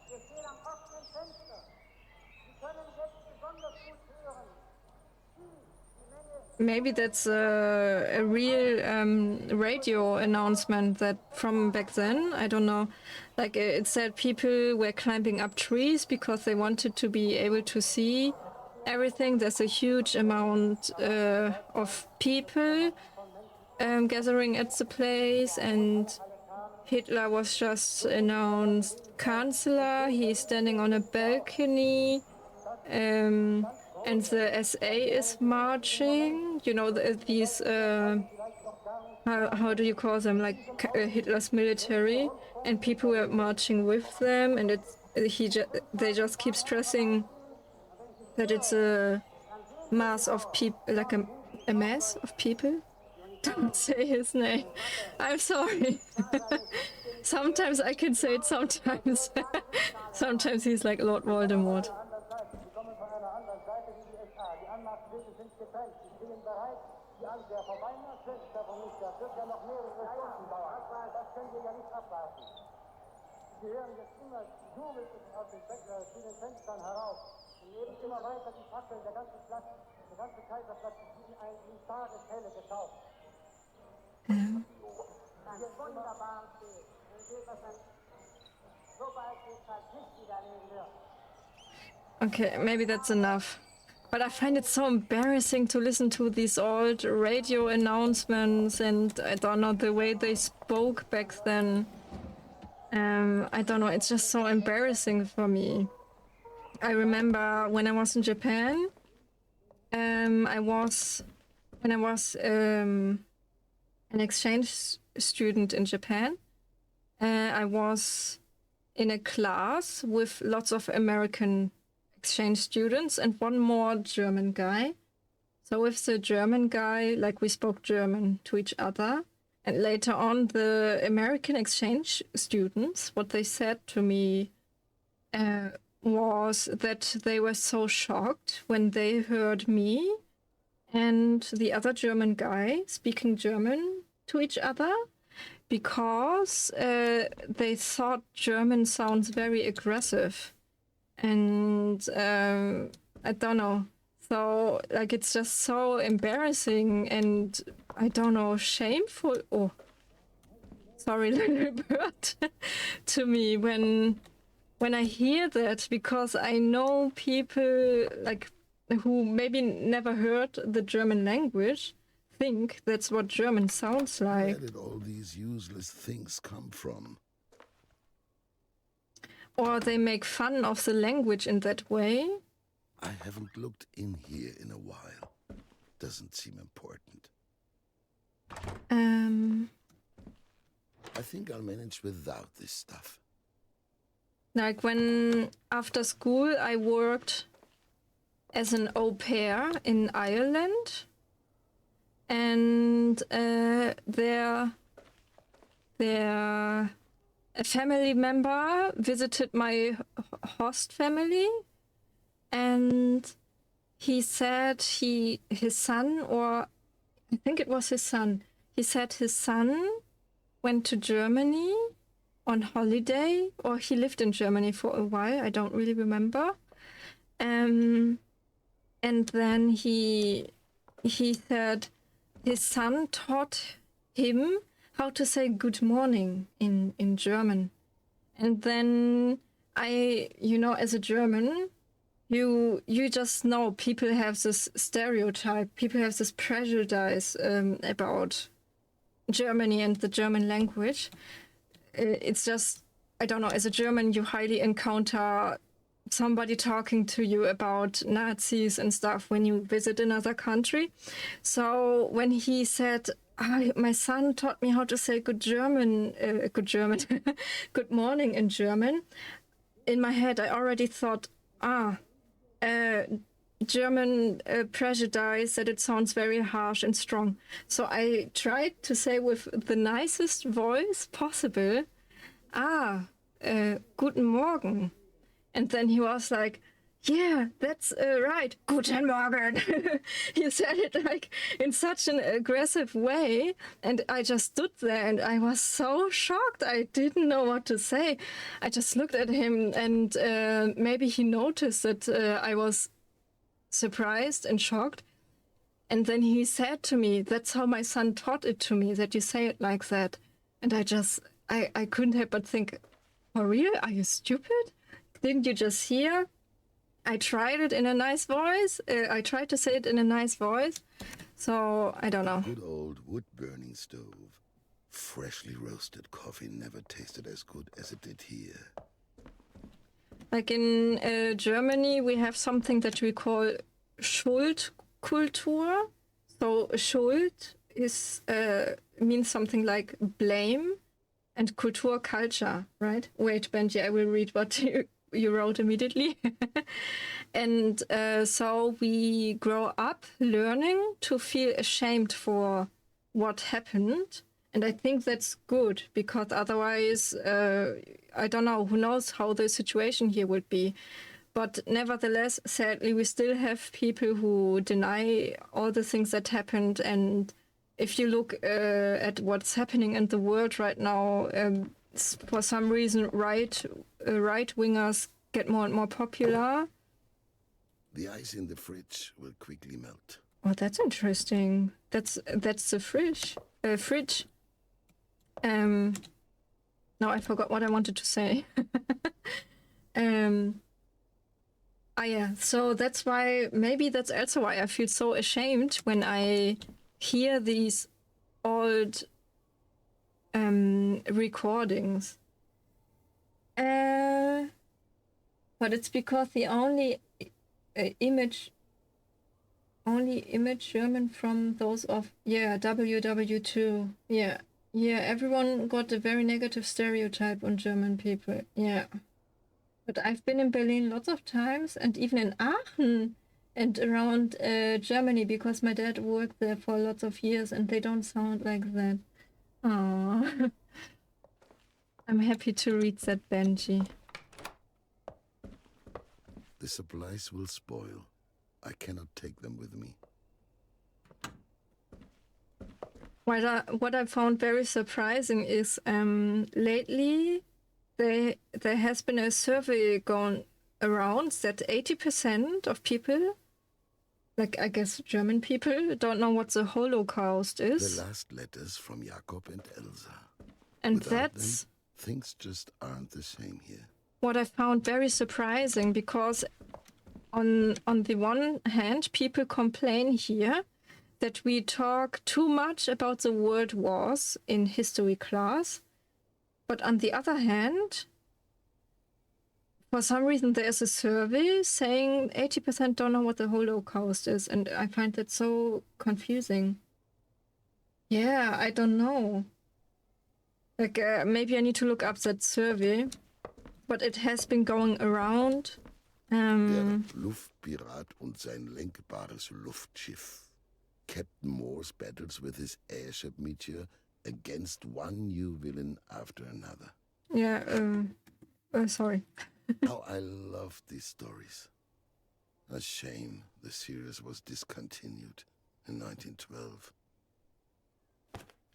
Wir stehen am offenen Fenster. Sie können jetzt besonders gut hören. Maybe that's a real radio announcement that from back then. I don't know. Like it said people were climbing up trees because they wanted to be able to see everything. There's a huge amount of people gathering at the place, and Hitler was just announced Chancellor. He's standing on a balcony. And the SA is marching, you know, these, how do you call them, like Hitler's military, and people were marching with them, and they just keep stressing that it's a mass of people, like a mass of people. Don't say his name. I'm sorry. Sometimes I can say it, sometimes. Sometimes he's like Lord Voldemort. Der Vorbeimarsch, Herr von Lichtert, wird ja noch mehrere Stunden dauern. Das können wir ja nicht abwarten. Sie hören jetzt immer jubelnd aus den Fenstern heraus. Und eben immer weiter die Fackeln, der ganze Platz, der ganze Kaiserplatz ist wie in Tageshelle getaucht. Das ist wunderbar steht. Dann geht das dann so bald, wie es halt nicht wieder nehmen wird. Okay, maybe that's enough. But I find it so embarrassing to listen to these old radio announcements, and I don't know, the way they spoke back then. I don't know, it's just so embarrassing for me. I remember when I was in Japan, when I was an exchange student in Japan, I was in a class with lots of American exchange students and one more German guy. So with the German guy, like we spoke German to each other. And later on, the American exchange students, what they said to me was that they were so shocked when they heard me and the other German guy speaking German to each other, because they thought German sounds very aggressive. And I don't know. So, like, it's just so embarrassing and, I don't know, shameful. Oh, sorry, little bird. To me when I hear that, because I know people, like, who maybe never heard the German language, think that's what German sounds like. Where did all these useless things come from? Or they make fun of the language in that way. I haven't looked in here in a while. Doesn't seem important. I think I'll manage without this stuff. Like when after school I worked as an au pair in Ireland, and a family member visited my host family, and he said his son, or I think it was his son, he said his son went to Germany on holiday, or he lived in Germany for a while, I don't really remember. And then he said his son taught him how to say good morning in German. And then as a German, you just know people have this stereotype, people have this prejudice about Germany and the German language. It's just, I don't know, as a German, you highly encounter somebody talking to you about Nazis and stuff when you visit another country. So when he said my son taught me how to say good German, good morning in German. In my head, I already thought, German prejudice, that it sounds very harsh and strong. So I tried to say with the nicest voice possible, guten Morgen. And then he was like, yeah, that's right. Guten Morgen. He said it like in such an aggressive way. And I just stood there and I was so shocked. I didn't know what to say. I just looked at him and maybe he noticed that I was surprised and shocked. And then he said to me, that's how my son taught it to me, that you say it like that. And I couldn't help but think, for real? Are you stupid? Didn't you just hear? I tried it in a nice voice. I tried to say it in a nice voice. So, I don't know. Good old wood-burning stove. Freshly roasted coffee never tasted as good as it did here. Like in Germany, we have something that we call Schuldkultur. So, Schuld is means something like blame, and Kultur, culture, right? Wait, Benji, I will read what you wrote immediately. And so we grow up learning to feel ashamed for what happened. And I think that's good, because otherwise, I don't know, who knows how the situation here would be. But nevertheless, sadly, we still have people who deny all the things that happened. And if you look at what's happening in the world right now, for some reason, right-wingers get more and more popular. The ice in the fridge will quickly melt. Oh, that's interesting. That's the fridge. Now I forgot what I wanted to say. Yeah. So that's why, maybe that's also why I feel so ashamed when I hear these old recordings. But it's because the only image German from those of WW2. Yeah, everyone got a very negative stereotype on German people. Yeah. But I've been in Berlin lots of times, and even in Aachen and around Germany, because my dad worked there for lots of years, and they don't sound like that. Aww. I'm happy to read that, Benji. The supplies will spoil. I cannot take them with me. What I found very surprising is lately there has been a survey going around that 80% of people, like I guess German people, don't know what the Holocaust is. The last letters from Jakob and Elsa. And Without that's them, things just aren't the same here. What I found very surprising, because on the one hand, people complain here that we talk too much about the world wars in history class. But on the other hand, for some reason, there's a survey saying 80% don't know what the Holocaust is. And I find that so confusing. Yeah, I don't know. Like, maybe I need to look up that survey. But it has been going around. Der Luftpirat und sein lenkbares Luftschiff. Captain Morse battles with his airship Meteor against one new villain after another. Yeah, sorry. How I love these stories. A shame the series was discontinued in 1912.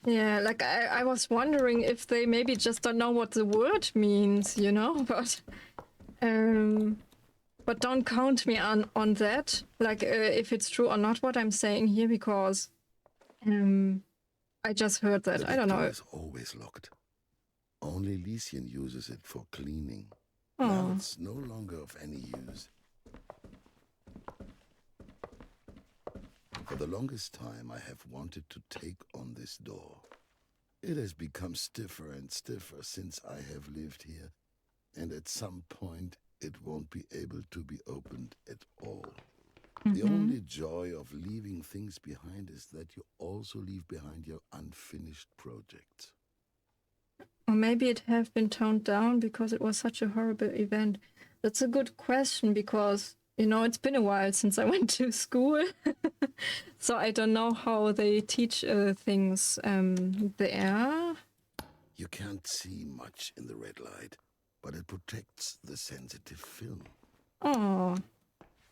Yeah, like I was wondering if they maybe just don't know what the word means, you know, but don't count me on that, like if it's true or not what I'm saying here, because I just heard that. I don't know. The door is always locked. Only Lieschen uses it for cleaning. Now it's no longer of any use. For the longest time, I have wanted to take on this door. It has become stiffer and stiffer since I have lived here, and at some point, it won't be able to be opened at all. The only joy of leaving things behind is that you also leave behind your unfinished projects. Or maybe it have been toned down because it was such a horrible event. That's a good question because, it's been a while since I went to school. So I don't know how they teach things there. You can't see much in the red light, but it protects the sensitive film. Oh,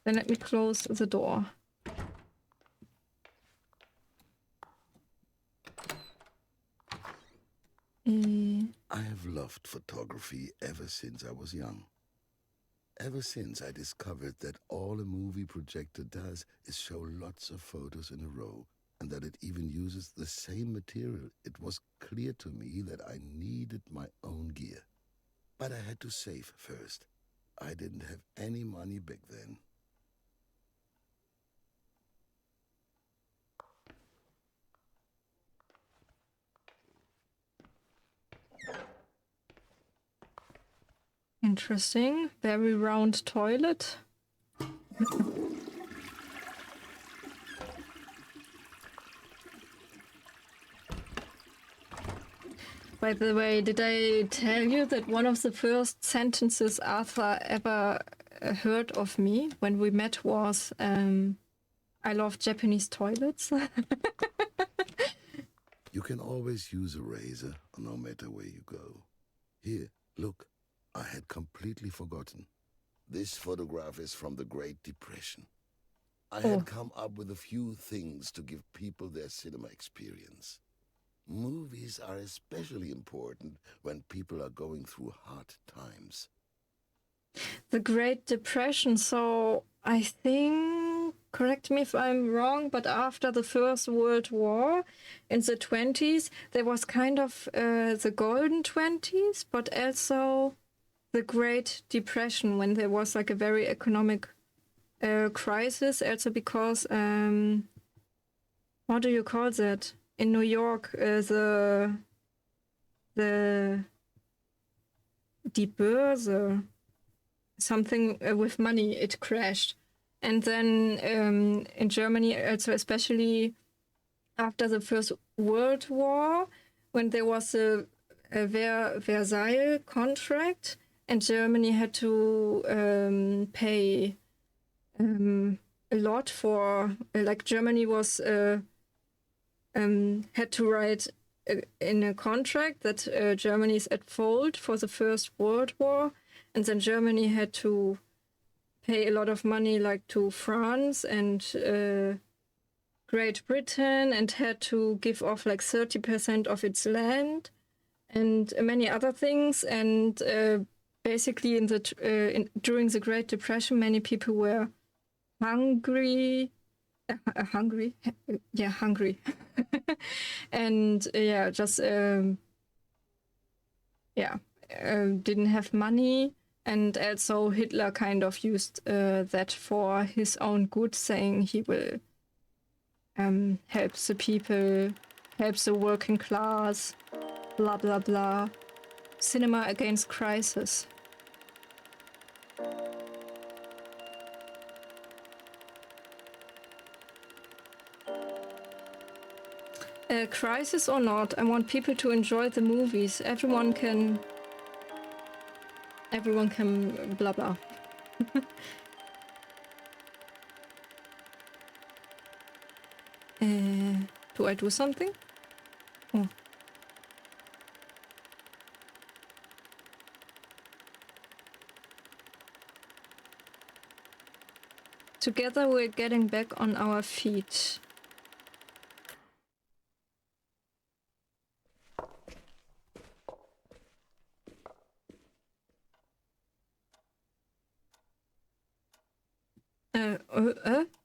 then let me close the door. I have loved photography ever since I was young. Ever since I discovered that all a movie projector does is show lots of photos in a row, and that it even uses the same material, it was clear to me that I needed my own gear. But I had to save first. I didn't have any money back then. Interesting. Very round toilet. By the way, did I tell you that one of the first sentences Arthur ever heard of me when we met was, I love Japanese toilets? You can always use a razor, no matter where you go. Here, look, I had completely forgotten. This photograph is from the Great Depression. I had come up with a few things to give people their cinema experience. Movies are especially important when people are going through hard times. The Great Depression, so I think, correct me if I'm wrong, but after the First World War in the 20s, there was kind of the golden 20s, but also the Great Depression, when there was like a very economic crisis, also because, what do you call that? In New York, the Die Börse, something with money, it crashed. And then in Germany, also especially after the First World War, when there was a Versailles contract, and Germany had to pay a lot for, like Germany was had to write in a contract that Germany is at fault for the First World War, and then Germany had to pay a lot of money, like to France and Great Britain, and had to give off like 30% of its land and many other things. And basically, during the Great Depression, many people were hungry. Hungry, and just didn't have money, and also Hitler kind of used that for his own good, saying he will help the people, help the working class, blah blah blah. Cinema against crisis. Crisis or not, I want people to enjoy the movies. Everyone can blah blah. Do I do something? Oh. Together we're getting back on our feet.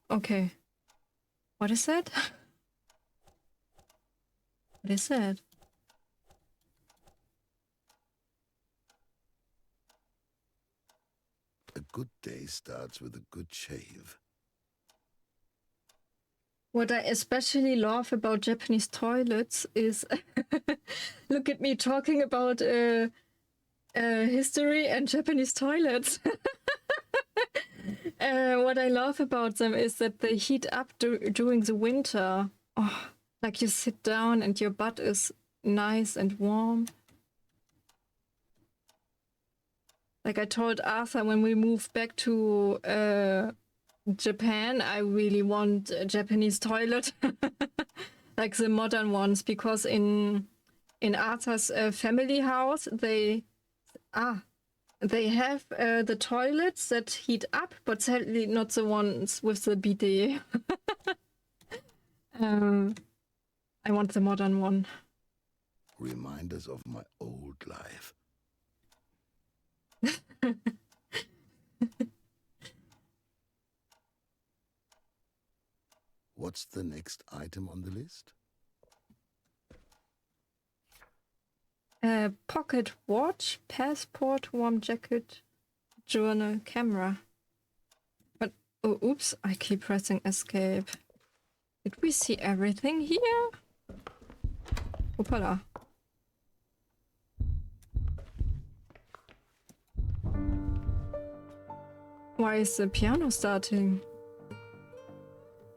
Okay. What is that? What is that? A good day starts with a good shave. What I especially love about Japanese toilets is look at me talking about history and Japanese toilets. What I love about them is that they heat up during the winter. Oh, like you sit down and your butt is nice and warm. Like I told Arthur when we moved back to Japan, I really want a Japanese toilet, like the modern ones, because in Arthur's family house they have the toilets that heat up, but sadly not the ones with the bidet. I want the modern one. Reminders of my old life. What's the next item on the list? Pocket watch, passport, warm jacket, journal, camera. But, oh, oops, I keep pressing escape. Did we see everything here? Hoppala. Why is the piano starting?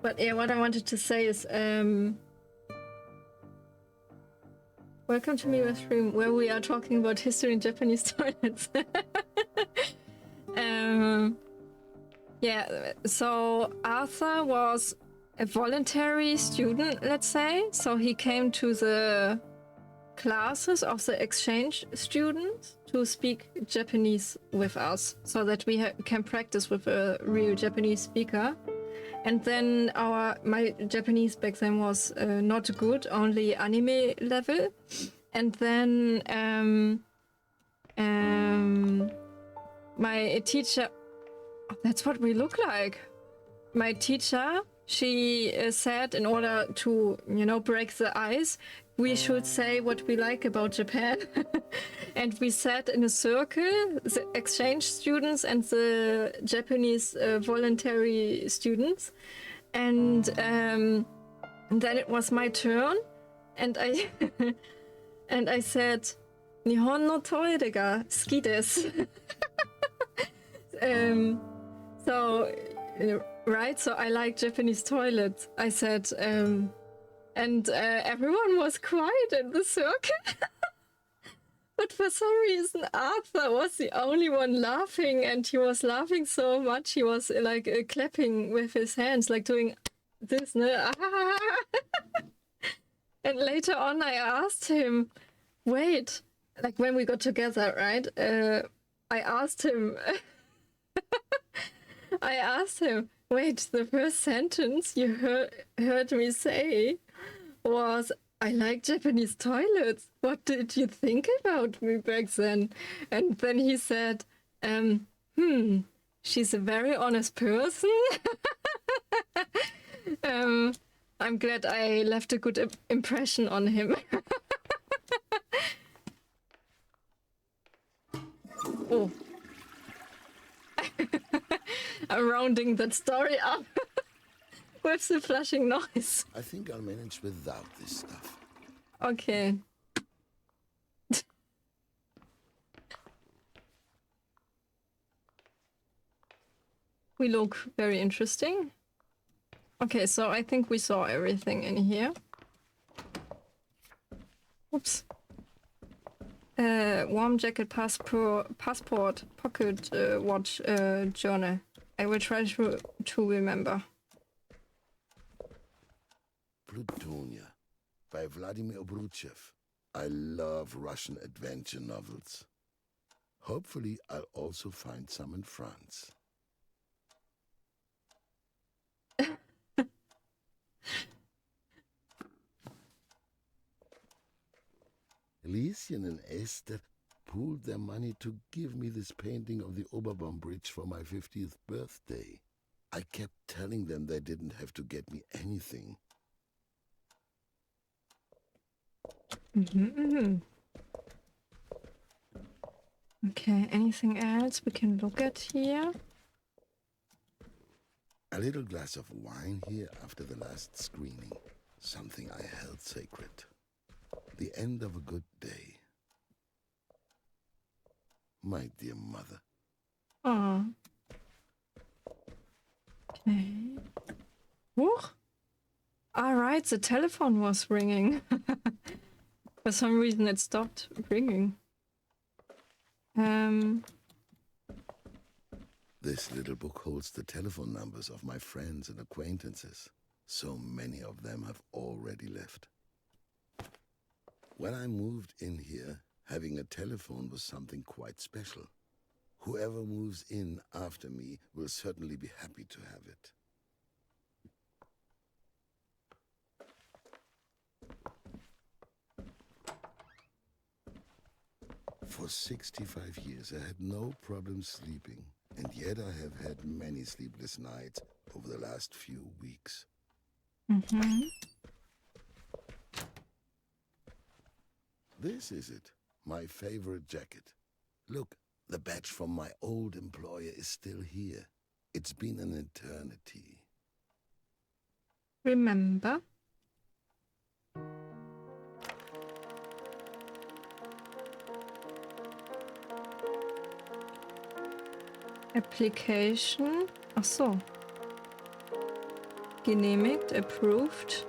But yeah, what I wanted to say is, welcome to Miwa's stream, where we are talking about history in Japanese toilets. Yeah, so Arthur was a voluntary student, let's say. So he came to the classes of the exchange students to speak Japanese with us, so that we can practice with a real Japanese speaker. And then my Japanese back then was not good, only anime level. And then my teacher, that's what we look like. My teacher, she said in order to, break the ice, we should say what we like about Japan. And we sat in a circle, the exchange students and the Japanese voluntary students. And then it was my turn. And I and I said, Nihon no toire ga suki desu. So, right, so I like Japanese toilets. I said, and everyone was quiet in the circle. But for some reason, Arthur was the only one laughing, and he was laughing so much, he was like clapping with his hands, like doing this, no? And later on, I asked him, wait, like when we got together, right? I asked him, wait, the first sentence you heard me say was, I like Japanese toilets. What did you think about me back then? And then he said, she's a very honest person. I'm glad I left a good impression on him. Oh. I'm rounding that story up with the flashing noise. I think I'll manage without this stuff. Okay. We look very interesting. Okay, so I think we saw everything in here. Oops. Warm jacket, passport, pocket watch, journal. I will try to remember. Plutonia by Vladimir Obruchev. I love Russian adventure novels. Hopefully, I'll also find some in France. Lieschen and Esther pooled their money to give me this painting of the Oberbaum Bridge for my 50th birthday. I kept telling them they didn't have to get me anything. Okay, anything else we can look at here? A little glass of wine here after the last screening. Something I held sacred. The end of a good day. My dear mother. Aww. Okay. Whoa. All right, the telephone was ringing. For some reason, it stopped ringing. This little book holds the telephone numbers of my friends and acquaintances. So many of them have already left. When I moved in here, having a telephone was something quite special. Whoever moves in after me will certainly be happy to have it. For 65 years, I had no problem sleeping, and yet I have had many sleepless nights over the last few weeks. This is it, my favorite jacket. Look, the badge from my old employer is still here. It's been an eternity. Remember? Application. Ach so. Genehmigt, approved.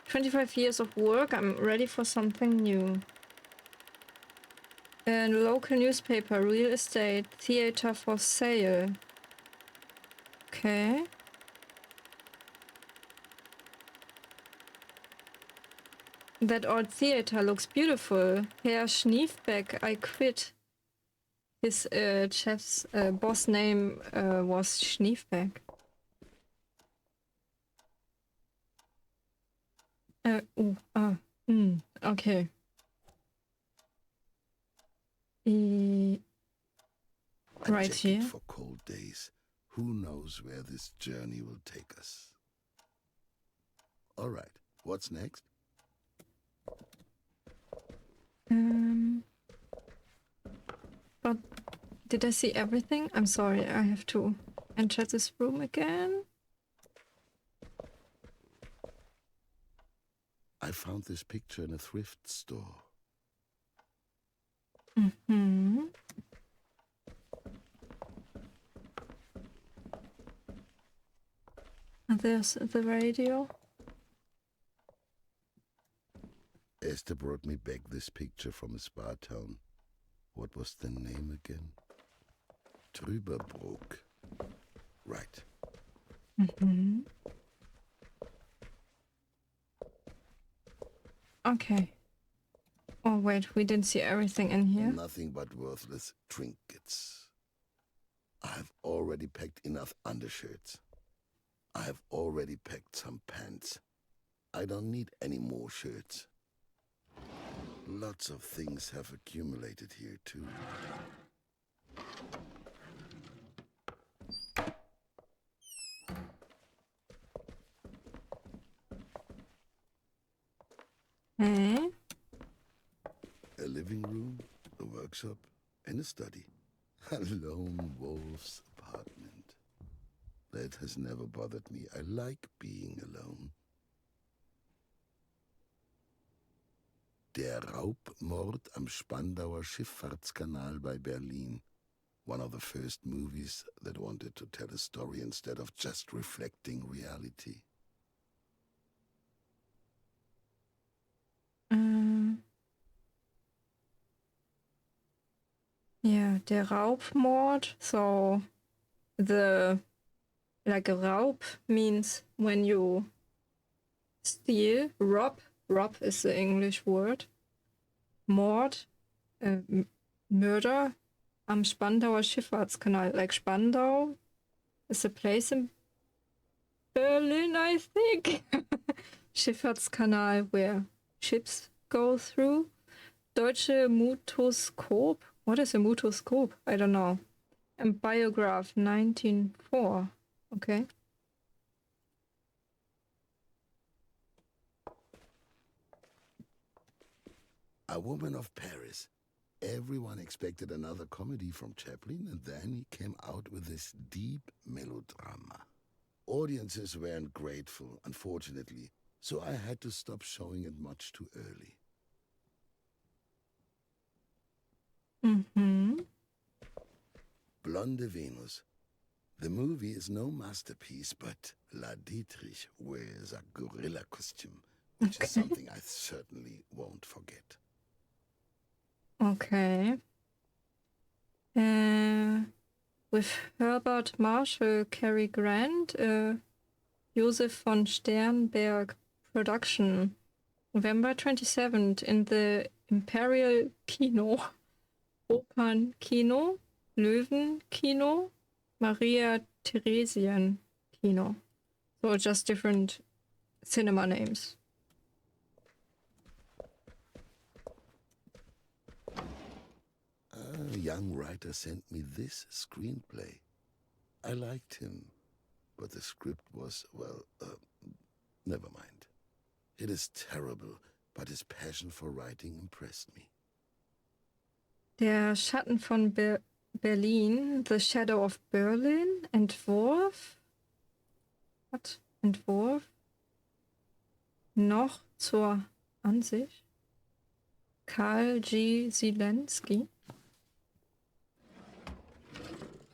"25 years of work, I'm ready for something new. A local newspaper, real estate, theater for sale." Okay. That old theater looks beautiful. Herr Schniefbeck, I quit. His chef's boss name was Schniefbeck. Okay. A Right jacket here. for cold days. Who knows where this journey will take us? All right, what's next? But did I see everything? I'm sorry, I have to enter this room again. I found this picture in a thrift store. And there's the radio. Esther brought me back this picture from a spa town. What was the name again? Trüberbrook. Right. Okay. Oh wait, we didn't see everything in here. Nothing but worthless trinkets. I have already packed enough undershirts. I have already packed some pants. I don't need any more shirts. Lots of things have accumulated here too. Eh? A living room, a workshop, and a study. A lone wolf's apartment. That has never bothered me. I like being alone. Der Raubmord am Spandauer Schifffahrtskanal bei Berlin. One of the first movies that wanted to tell a story instead of just reflecting reality. Yeah, der Raubmord. So the like a Raub means when you steal, rob. Rob is the English word. Mord, murder am Spandauer Schifffahrtskanal. Like Spandau is a place in Berlin, I think. Schifffahrtskanal where ships go through. Deutsche Mutoskop. What is a mutoskop? I don't know. And biograph 1904. Okay. A Woman of Paris. Everyone expected another comedy from Chaplin, and then he came out with this deep melodrama. Audiences weren't grateful, unfortunately, so I had to stop showing it much too early. Mm-hmm. Blonde Venus. The movie is no masterpiece, but La Dietrich wears a gorilla costume, which is something I certainly won't forget. Okay. With Herbert Marshall, Cary Grant, Josef von Sternberg production. November 27th in the Imperial Kino, Opernkino, Löwenkino, Maria Theresien Kino. So just different cinema names. A young writer sent me this screenplay. I liked him, but the script was, well, never mind. It is terrible, but his passion for writing impressed me. Der Schatten von Berlin, The Shadow of Berlin, Entwurf. What? Entwurf? Noch zur Ansicht. Karl G. Zielinski.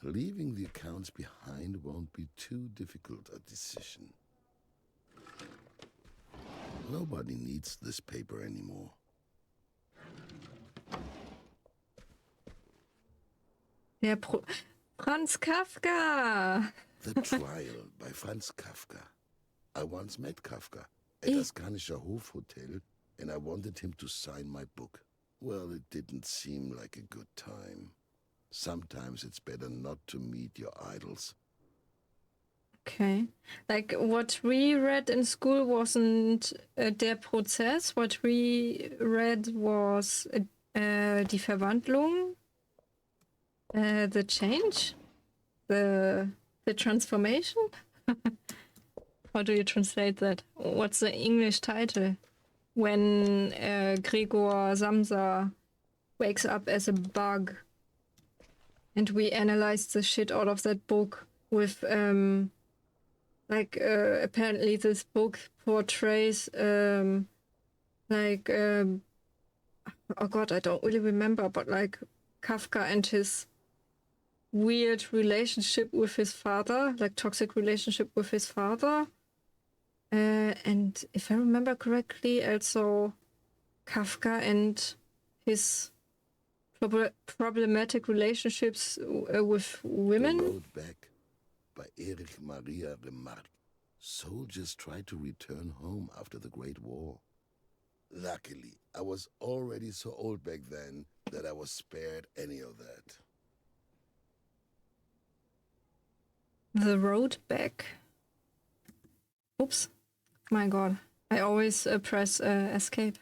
Leaving the accounts behind won't be too difficult a decision. Nobody needs this paper anymore. Franz Kafka! The Trial by Franz Kafka. I once met Kafka at Askanischer Hofhotel, and I wanted him to sign my book. Well, it didn't seem like a good time. Sometimes it's better not to meet your idols. Okay. Like what we read in school wasn't Der Prozess. What we read was Die Verwandlung, the change, the transformation. How do you translate that? What's the English title? When Gregor Samsa wakes up as a bug. And we analyzed the shit out of that book with, apparently this book portrays, oh god, I don't really remember, but like Kafka and his weird relationship with his father, like toxic relationship with his father. And if I remember correctly, also Kafka and his problematic relationships with women. The Road Back by Erich Maria Remarque. Soldiers tried to return home after the Great War. Luckily, I was already so old back then that I was spared any of that. The Road Back. Oops. My god. I always press escape.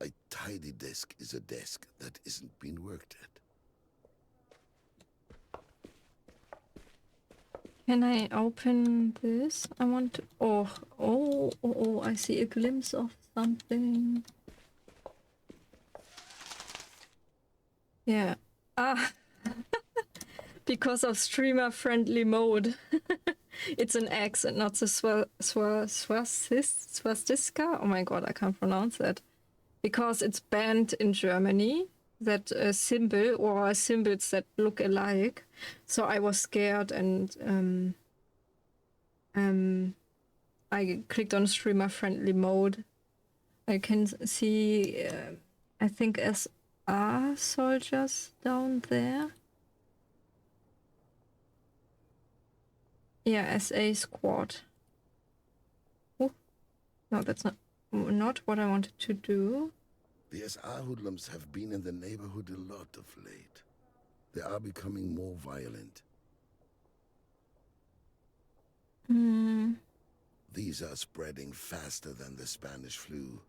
A tidy desk is a desk that isn't being worked at. Can I open this? I want to... Oh, I see a glimpse of something. Yeah. Ah! Because of streamer-friendly mode. It's an X and not the swastika. Oh my god, I can't pronounce that. Because it's banned in Germany, that symbol or symbols that look alike. So I was scared and I clicked on streamer-friendly mode. I can see, I think SR soldiers down there. Yeah, SA squad. Oh, no, that's not what I wanted to do. The SR hoodlums have been in the neighborhood a lot of late. They are becoming more violent. These are spreading faster than the Spanish flu.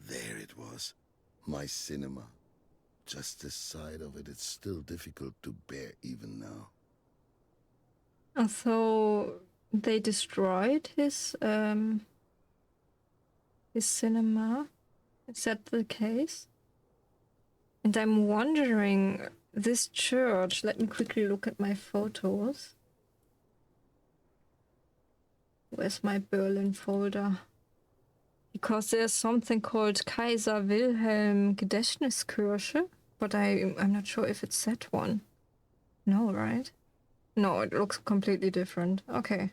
There it was, my cinema. Just the sight of it is still difficult to bear even now. So they destroyed his cinema. Is that the case? And I'm wondering, this church. Let me quickly look at my photos. Where's my Berlin folder? Because there's something called Kaiser Wilhelm Gedächtniskirche, but I'm not sure if it's that one. No, right? No, it looks completely different. Okay.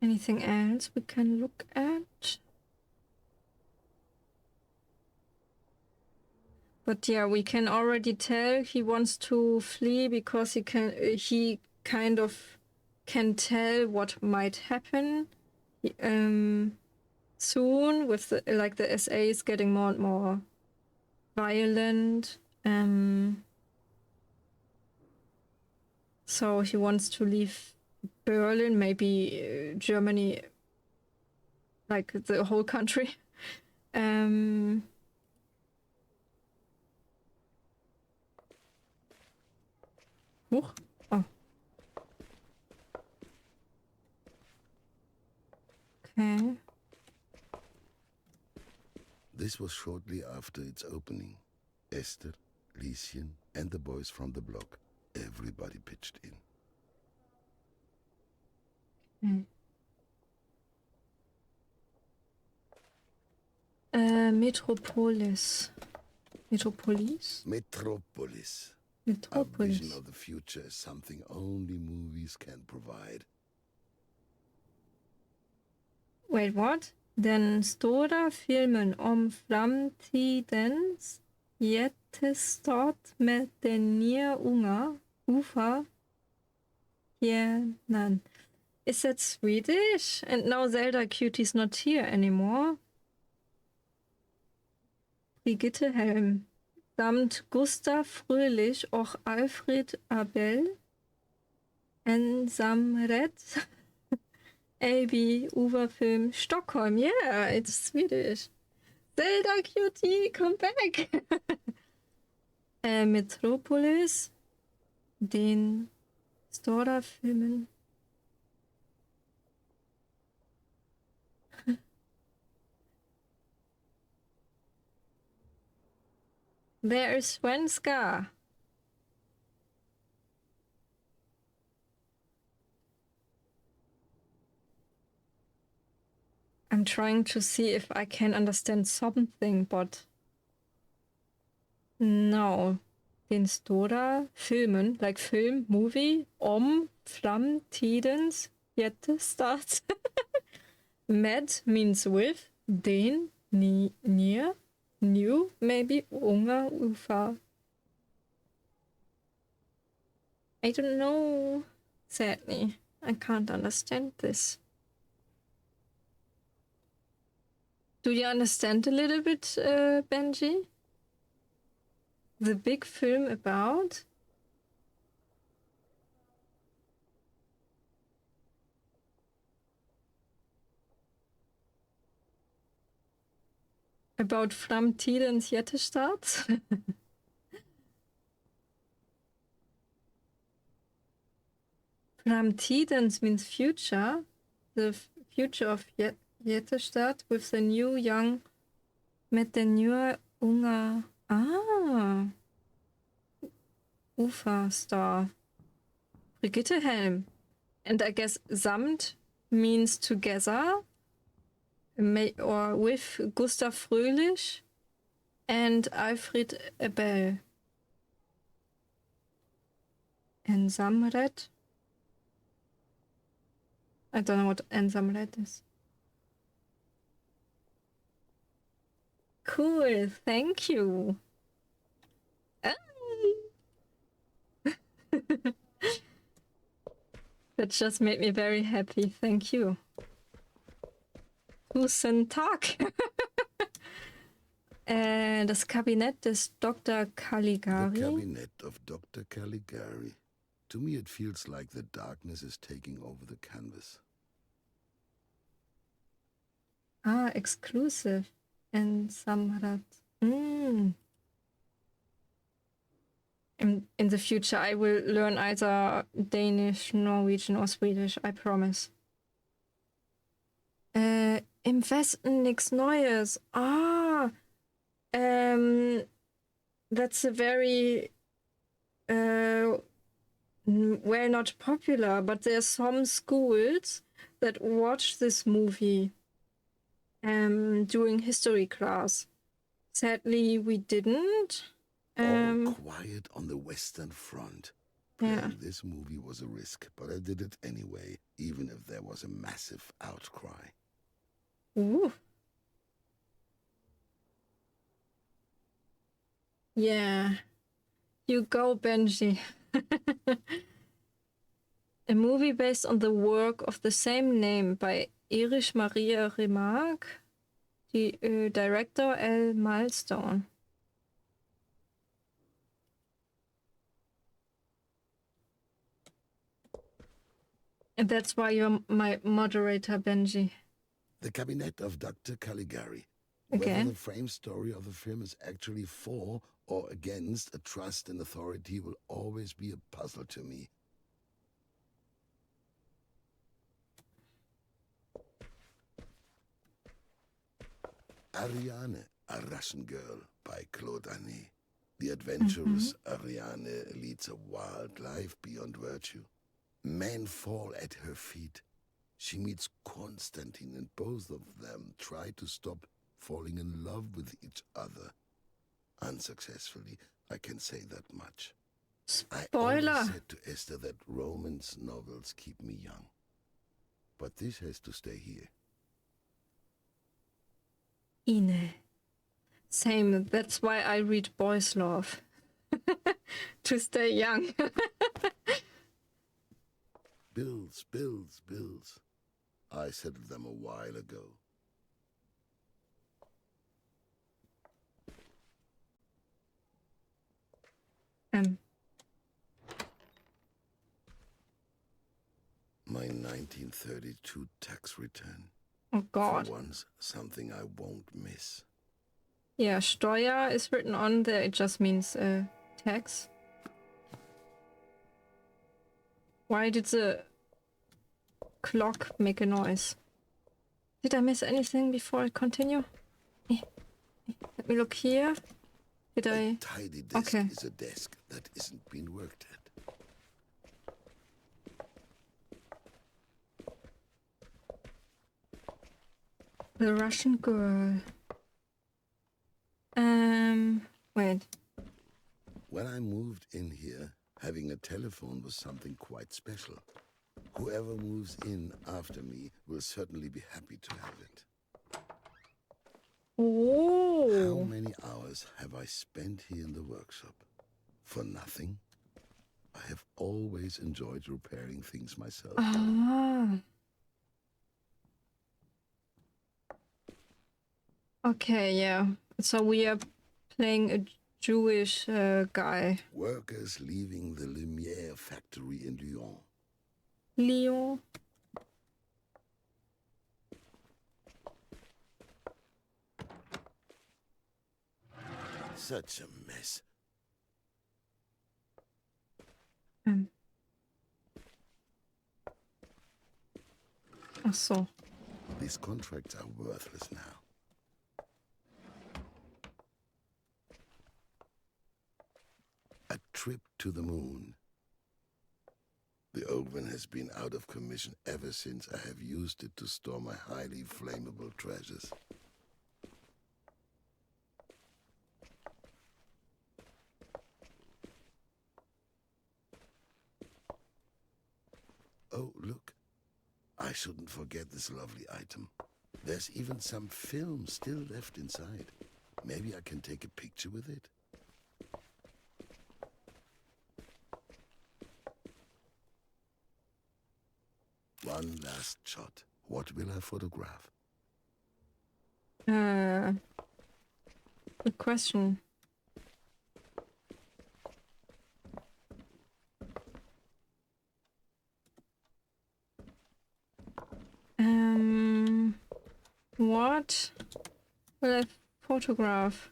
Anything else we can look at? But yeah, we can already tell he wants to flee because he kind of can tell what might happen soon with the SA is getting more and more violent. So he wants to leave Berlin, maybe Germany, like the whole country. Oh. Okay. This was shortly after its opening. Esther, Lieschen, and the boys from the block. Everybody pitched in. Metropolis. Metropolis? Metropolis. Metropolis. A vision of the future is something only movies can provide. Wait, what? Den stora filmen om framtidens jättestad med den nya unga hjärnan. Is that Swedish? And now Zelda Cutie's not here anymore. Brigitte Helm samt Gustav Fröhlich och Alfred Abel Ensamrätt AB Uwe-Film Stockholm. Yeah, it's Swedish. Zelda Cutie, come back! Metropolis, den stora filmen. There is Svenska. I'm trying to see if I can understand something, but no. Den stora filmen, like film, movie, om framtidens jättestad. Med means with, den, near, new, maybe, unga, ufa. I don't know, sadly. I can't understand this. Do you understand a little bit, Benji? The big film about? About framtidens jättestad? Framtidens means future. The future of jättestad with the new young, mit der neuen unga. Ufa star. Brigitte Helm. And I guess samt means together. Or with Gustav Fröhlich and Alfred Abel. Ensamrätt. I don't know what Ensamrätt is. Cool, thank you. That just made me very happy, thank you. Tusen Tag. Das Kabinett des Dr. Caligari. The cabinet of Dr. Caligari. To me it feels like the darkness is taking over the canvas. Exclusive. And Samrat. In the future I will learn either Danish, Norwegian or Swedish, I promise. Im Westen nichts Neues. Ah, that's a very well, not popular, but there's some schools that watch this movie during history class. Sadly, we didn't. All quiet on the Western Front. Playing Yeah. this movie was a risk, but I did it anyway, even if there was a massive outcry. Ooh. Yeah. You go, Benji. A movie based on the work of the same name by Erich Maria Remarque, the director L. Milestone. And that's why you're my moderator, Benji. The Cabinet of Dr. Caligari. Again? Whether the frame story of the film is actually for or against a trust in authority will always be a puzzle to me. Ariane, a Russian girl, by Claude Anet. The adventurous Ariane leads a wild life beyond virtue. Men fall at her feet. She meets Constantine, and both of them try to stop falling in love with each other. Unsuccessfully, I can say that much. I Spoiler! always said to Esther that romance novels keep me young. But this has to stay here. Ine. Same. That's why I read boys' love. To stay young. Bills, bills, bills. I settled them a while ago. My 1932 tax return. Oh God. For once, something I won't miss. Yeah, Steuer is written on there. It just means tax. Why did the clock make a noise? Did I miss anything before I continue? Let me look here. Did I? A tidy desk Okay. is a desk that isn't being worked at. The Russian girl. Wait. When I moved in here, having a telephone was something quite special. Whoever moves in after me will certainly be happy to have it. How Oh. many hours have I spent here in the workshop? For nothing? I have always enjoyed repairing things myself. Ah. Okay, yeah. So we are playing a Jewish guy. Workers leaving the Lumière factory in Lyon. Leo. Such a mess. Ach so. These contracts are worthless now. A trip to the moon. The oven has been out of commission ever since I have used it to store my highly flammable treasures. Oh, look. I shouldn't forget this lovely item. There's even some film still left inside. Maybe I can take a picture with it. One last shot. What will I photograph? Good question. What will I photograph?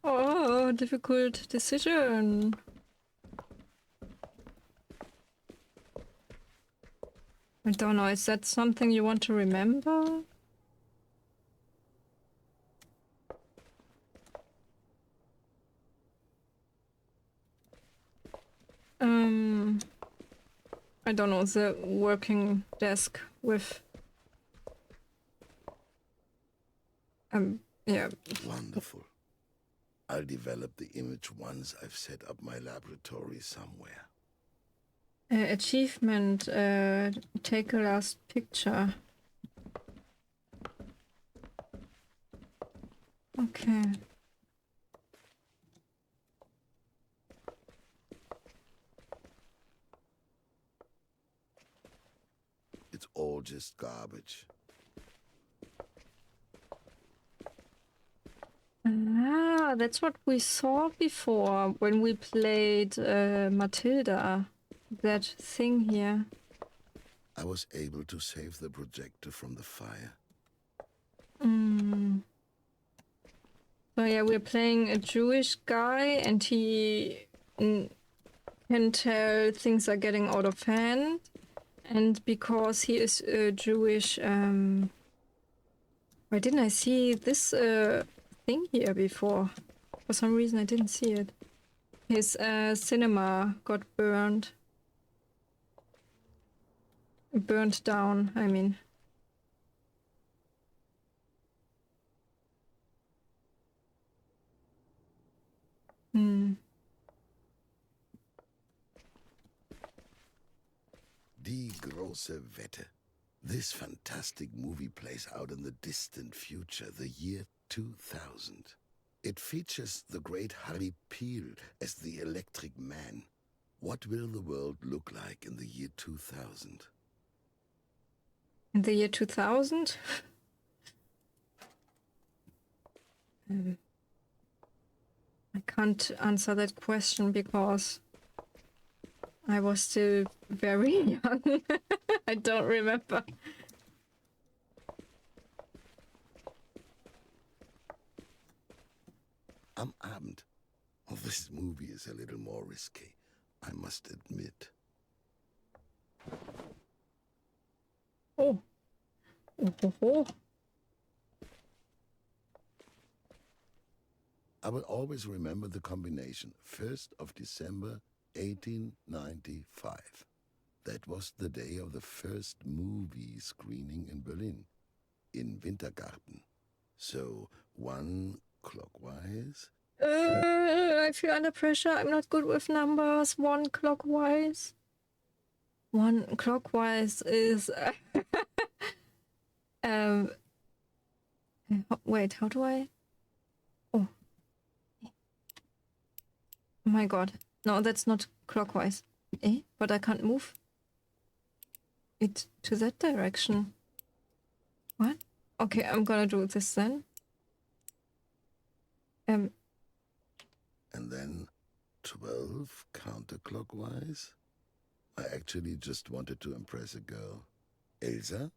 Oh, difficult decision. I don't know, is that something you want to remember? I don't know, the working desk with... yeah. Wonderful. I'll develop the image once I've set up my laboratory somewhere. Achievement, take a last picture. Okay. It's all just garbage. Ah, that's what we saw before when we played Matilda. That thing here. I was able to save the projector from the fire. So yeah, we're playing a Jewish guy and he can tell things are getting out of hand. And because he is Jewish, why didn't I see this thing here before? For some reason I didn't see it. His cinema got burned. Burned down, I mean. Die große Wette. This fantastic movie plays out in the distant future, the year 2000. It features the great Harry Peel as the Electric Man. What will the world look like in the year 2000? In the year 2000? I can't answer that question because I was still very young. I don't remember. Am Abend. Oh, this movie is a little more risky, I must admit. Oh. Oh. I will always remember the combination, 1st of December, 1895. That was the day of the first movie screening in Berlin, in Wintergarten. So, 1 clockwise. I feel under pressure. I'm not good with numbers. 1 clockwise. 1 clockwise is... wait, how do I... Oh. Oh my god. No, that's not clockwise. But I can't move it to that direction. What? Okay, I'm gonna do this then. And then 12 counterclockwise. I actually just wanted to impress a girl. Elsa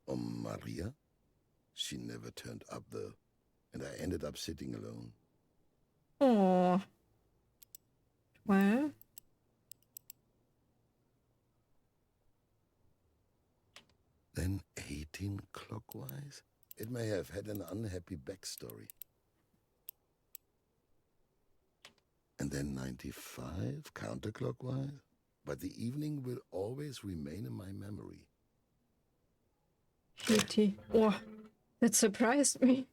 or Maria. She never turned up though, and I ended up sitting alone. Oh. Well. Then 18 clockwise? It may have had an unhappy backstory. And then 95 counterclockwise? But the evening will always remain in my memory. 80. Oh, that surprised me.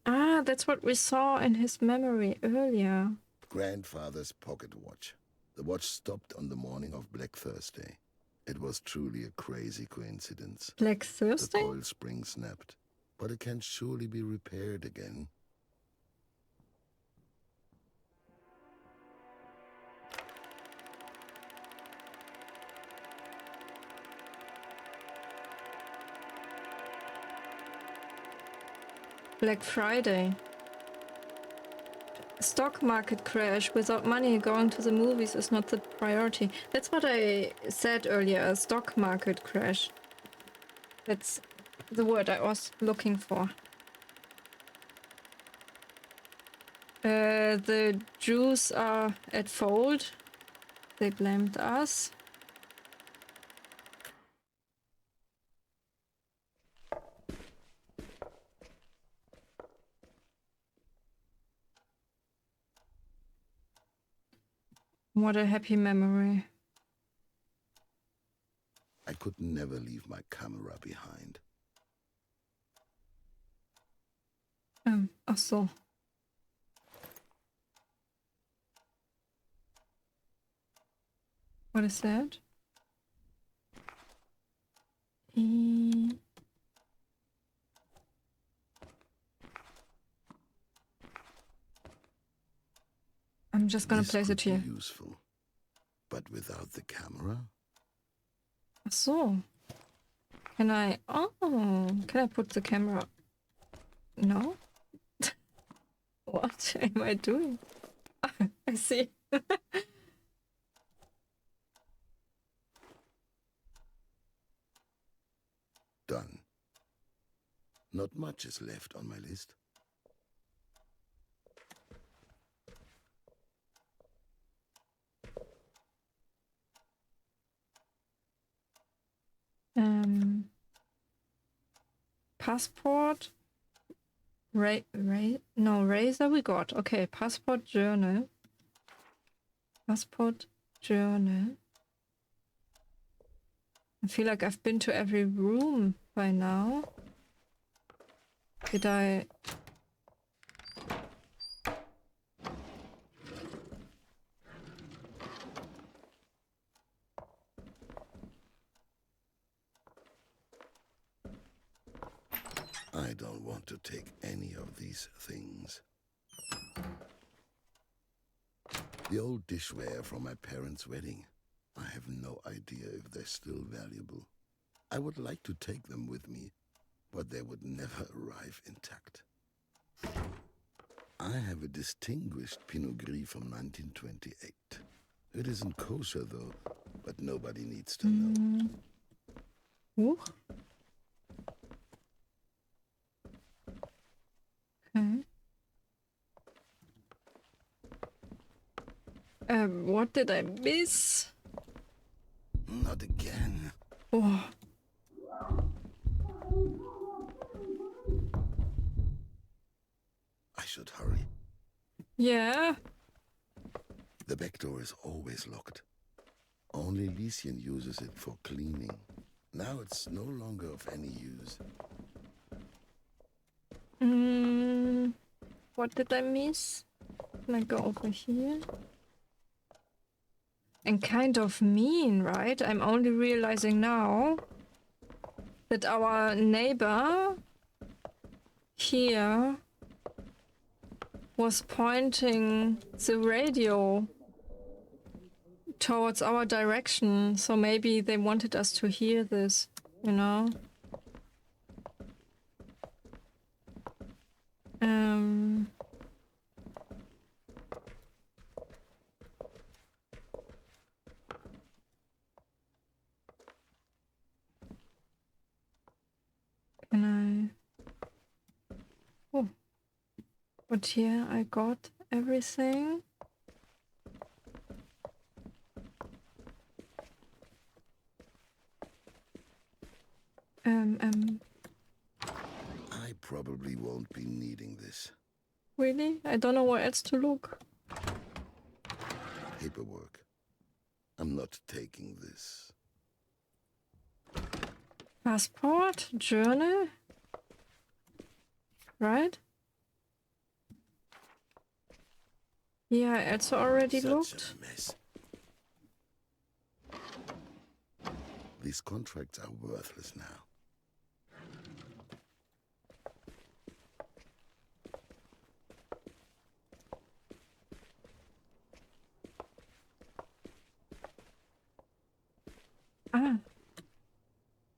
Ah, that's what we saw in his memory earlier. Grandfather's pocket watch. The watch stopped on the morning of Black Thursday. It was truly a crazy coincidence. Black Thursday? The coil spring snapped, but it can surely be repaired again. Black Friday. Stock market crash. Without money, going to the movies is not the priority. That's what I said earlier, a stock market crash. That's the word I was looking for. The Jews are at fault. They blamed us. What a happy memory. I could never leave my camera behind. Ach so. What is that? I'm just gonna place it here. Useful, but without the camera. Ach so. Can I? Oh, can I put the camera? No. What am I doing? I see. Done. Not much is left on my list. Passport. Razor we got. Okay, passport journal. Passport journal. I feel like I've been to every room by now. Did I? I don't want to take any of these things. The old dishware from my parents' wedding. I have no idea if they're still valuable. I would like to take them with me, but they would never arrive intact. I have a distinguished Pinot Gris from 1928. It isn't kosher though, but nobody needs to know. Ooh. Okay. What did I miss? Not again. Oh. I should hurry. Yeah. The back door is always locked. Only Lucien uses it for cleaning. Now it's no longer of any use. What did I miss? Can I go over here? And kind of mean, right? I'm only realizing now that our neighbor here was pointing the radio towards our direction, so maybe they wanted us to hear this, you know? Can I? Oh. But here I got everything. I probably won't be needing this. Really? I don't know where else to look. Paperwork. I'm not taking this. Passport? Journal? Right? Yeah, I also already looked. Such a mess. These contracts are worthless now.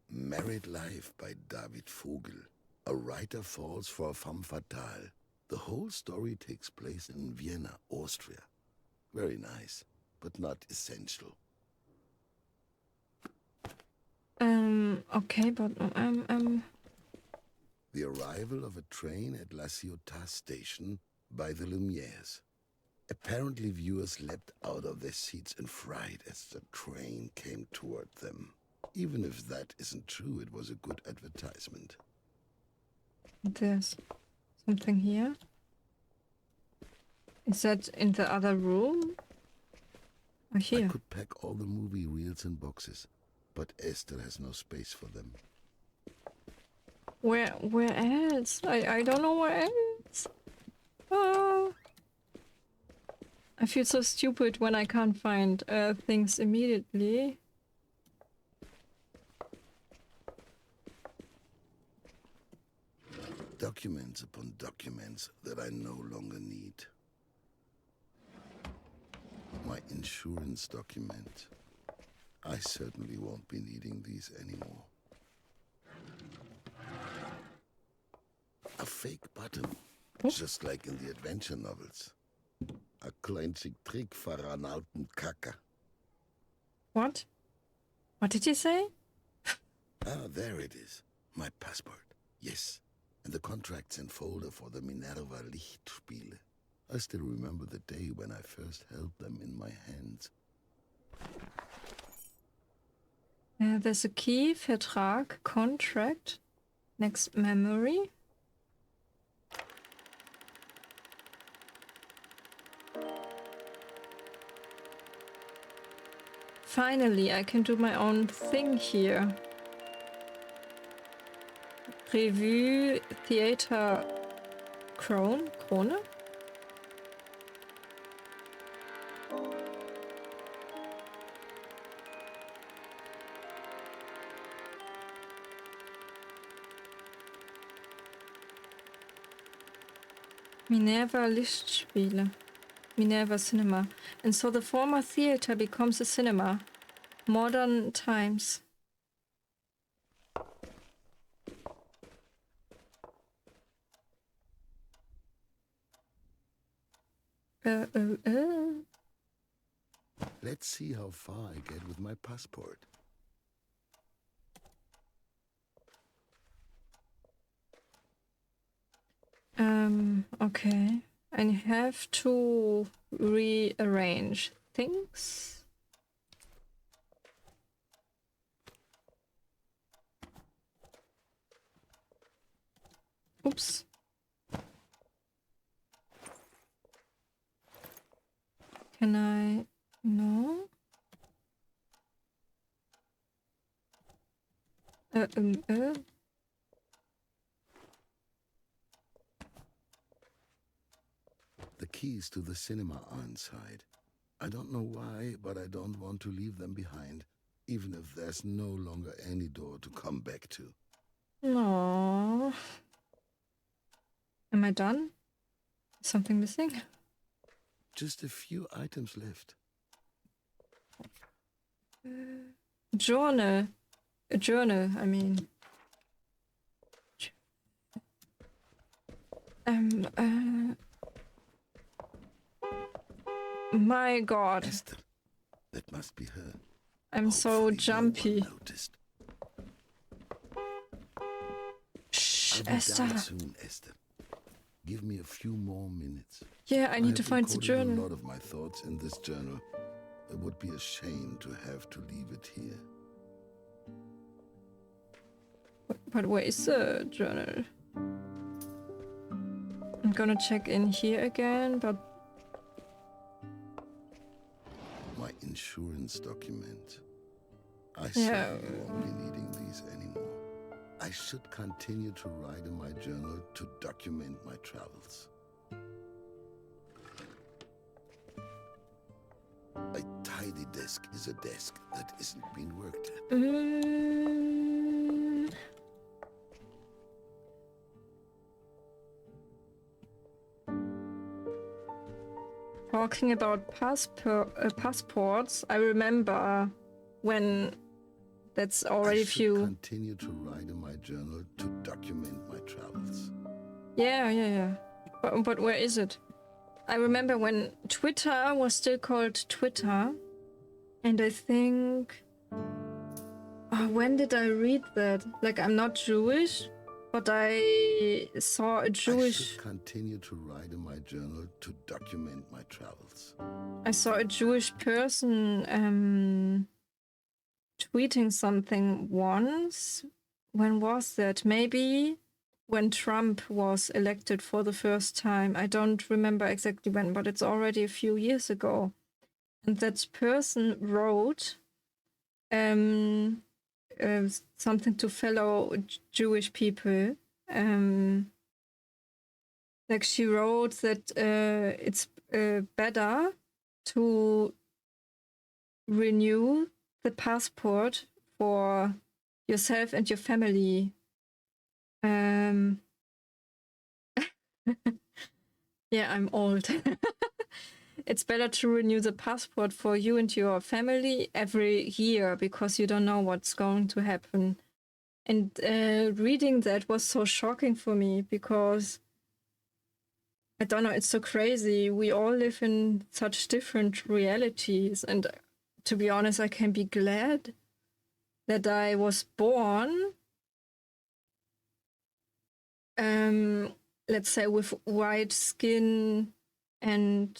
Married Life by David Vogel. A writer falls for a femme fatale. The whole story takes place in Vienna, Austria. Very nice, but not essential. Okay, but The arrival of a train at La Ciotat station by the Lumières. Apparently viewers leapt out of their seats in fright as the train came toward them. Even if that isn't true, it was a good advertisement. There's something here. Is that in the other room? Oh, here. I could pack all the movie reels in boxes, but Esther has no space for them. Where else? I don't know where else. Oh. I feel so stupid when I can't find things immediately. Documents upon documents that I no longer need. My insurance document. I certainly won't be needing these anymore. A fake button, just like in the adventure novels. A kleinzig Trick für einen alten Kacker. What? What did you say? Ah, there it is. My passport. Yes. And the contracts and folder for the Minerva Lichtspiele. I still remember the day when I first held them in my hands. There's a key, Vertrag, contract, next memory. Finally, I can do my own thing here. Revue, Theater, Krone? Minerva Lichtspiele. Minerva Cinema. And so the former theater becomes a cinema. Modern times. Let's see how far I get with my passport. Okay. I have to rearrange things. Oops. Can I? No. The keys to the cinema are inside. I don't know why, but I don't want to leave them behind, even if there's no longer any door to come back to. No. Am I done? Something missing? Just a few items left. Journal. A journal, I mean. My God. Esther, that must be her. I'm so jumpy. No one noticed. Shh, I'll be Esther. down soon, Esther. Give me a few more minutes. Yeah, I need to find the recorded journal. a lot of my thoughts in this journal. It would be a shame to have to leave it here. But where is the journal? I'm gonna check in here again, but... My insurance document. I Yeah. certainly won't be needing these anymore. I should continue to write in my journal to document my travels. A tidy desk is a desk that isn't being worked at. Talking about passports, I remember when that's already I should few. continue to write in my journal to document my travels. Yeah. But where is it? I remember when Twitter was still called Twitter, and I think... when did I read that? Like, I'm not Jewish, but I saw a I Jewish... should continue to write in my journal to document my travels. I saw a Jewish person tweeting something once. When was that? Maybe when Trump was elected for the first time. I don't remember exactly when, but it's already a few years ago. and that person wrote something to fellow Jewish people. Like she wrote that it's better to renew the passport for yourself and your family. Yeah, I'm old. It's better to renew the passport for you and your family every year because you don't know what's going to happen. And reading that was so shocking for me because I don't know, it's so crazy. We all live in such different realities. And to be honest, I can be glad that I was born, let's say, with white skin and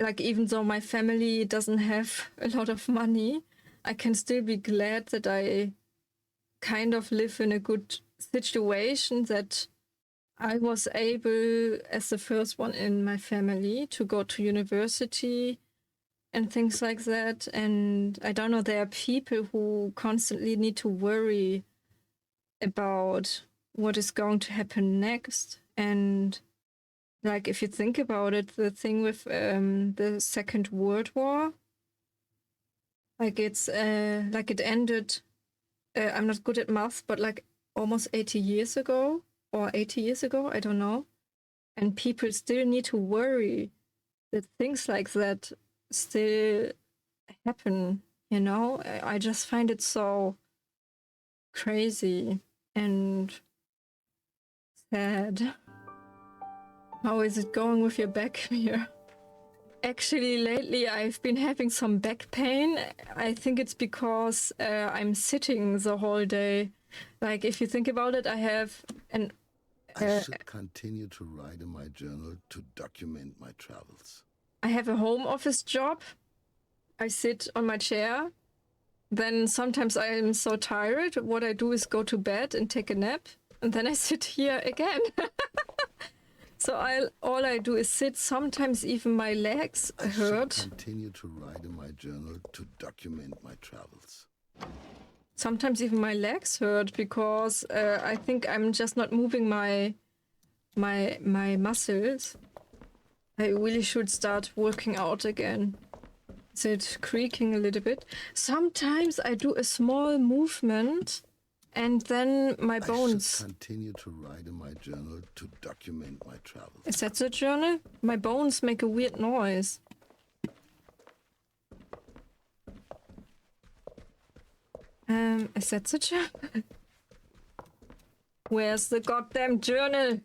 like even though my family doesn't have a lot of money, I can still be glad that I kind of live in a good situation, that I was able, as the first one in my family, to go to university and things like that. And I don't know, there are people who constantly need to worry about what is going to happen next. And like, if you think about it, the thing with the Second World War, like it's like it ended, I'm not good at math, but like almost 80 years ago or 80 years ago, I don't know. And people still need to worry that things like that still happen, you know? I just find it so crazy and sad. How is it going with your back here? Actually, lately I've been having some back pain. I think it's because I'm sitting the whole day. Like, if you think about it, I have an... I should continue to write in my journal to document my travels. I have a home office job. I sit on my chair. Then sometimes I'm so tired. What I do is go to bed and take a nap. And then I sit here again. So all I do is sit. Sometimes even my legs hurt. I should continue to write in my journal to document my travels. Sometimes even my legs hurt because I think I'm just not moving my muscles. I really should start working out again. Is it creaking a little bit? Sometimes I do a small movement and then my bones... I should continue to write in my journal to document my travels. Is that the journal? My bones make a weird noise. Is that the journal? Where's the goddamn journal?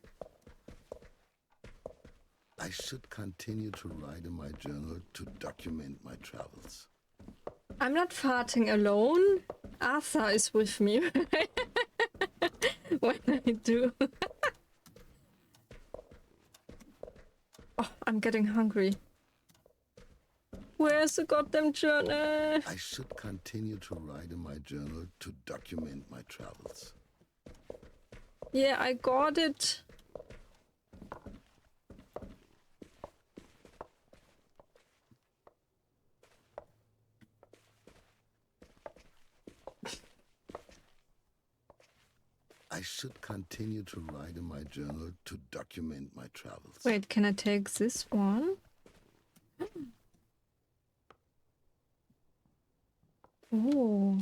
I should continue to write in my journal to document my travels. I'm not farting alone. Arthur is with me when I do. Oh, I'm getting hungry. Where's the goddamn journal? I should continue to write in my journal to document my travels. Yeah, I got it. I should continue to write in my journal to document my travels. Wait, can I take this one? Oh.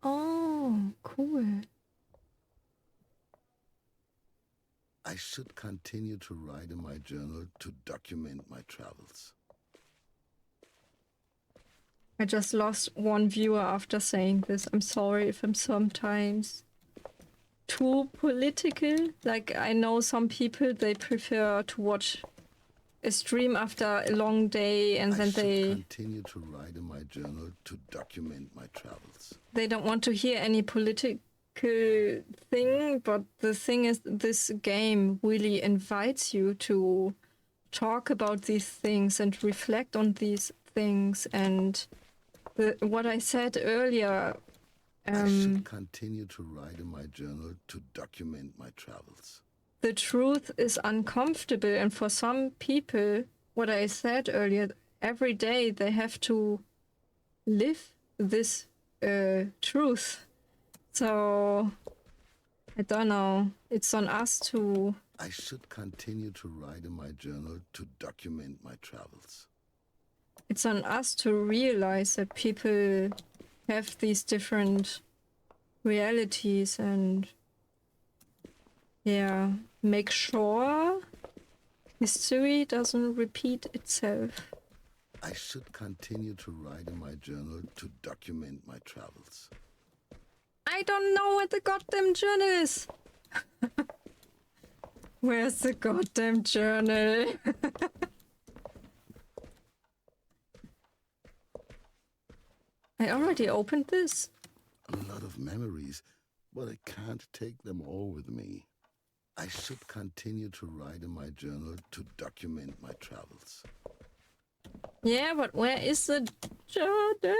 Oh, cool. I should continue to write in my journal to document my travels. I just lost one viewer after saying this. I'm sorry if I'm sometimes too political. Like, I know some people, they prefer to watch a stream after a long day and then they continue to write in my journal to document my travels. They don't want to hear any political thing, but the thing is, this game really invites you to talk about these things and reflect on these things. And what I said earlier, I should continue to write in my journal to document my travels. the truth is uncomfortable, and for some people, what I said earlier, every day they have to live this truth. So I don't know. It's on us to. I should continue to write in my journal to document my travels. It's on us to realize that people have these different realities and, yeah, make sure history doesn't repeat itself. I should continue to write in my journal to document my travels. I don't know what the goddamn journal is. Where's the goddamn journal? I already opened this. A lot of memories, but I can't take them all with me. I should continue to write in my journal to document my travels. Yeah, but where is the journal?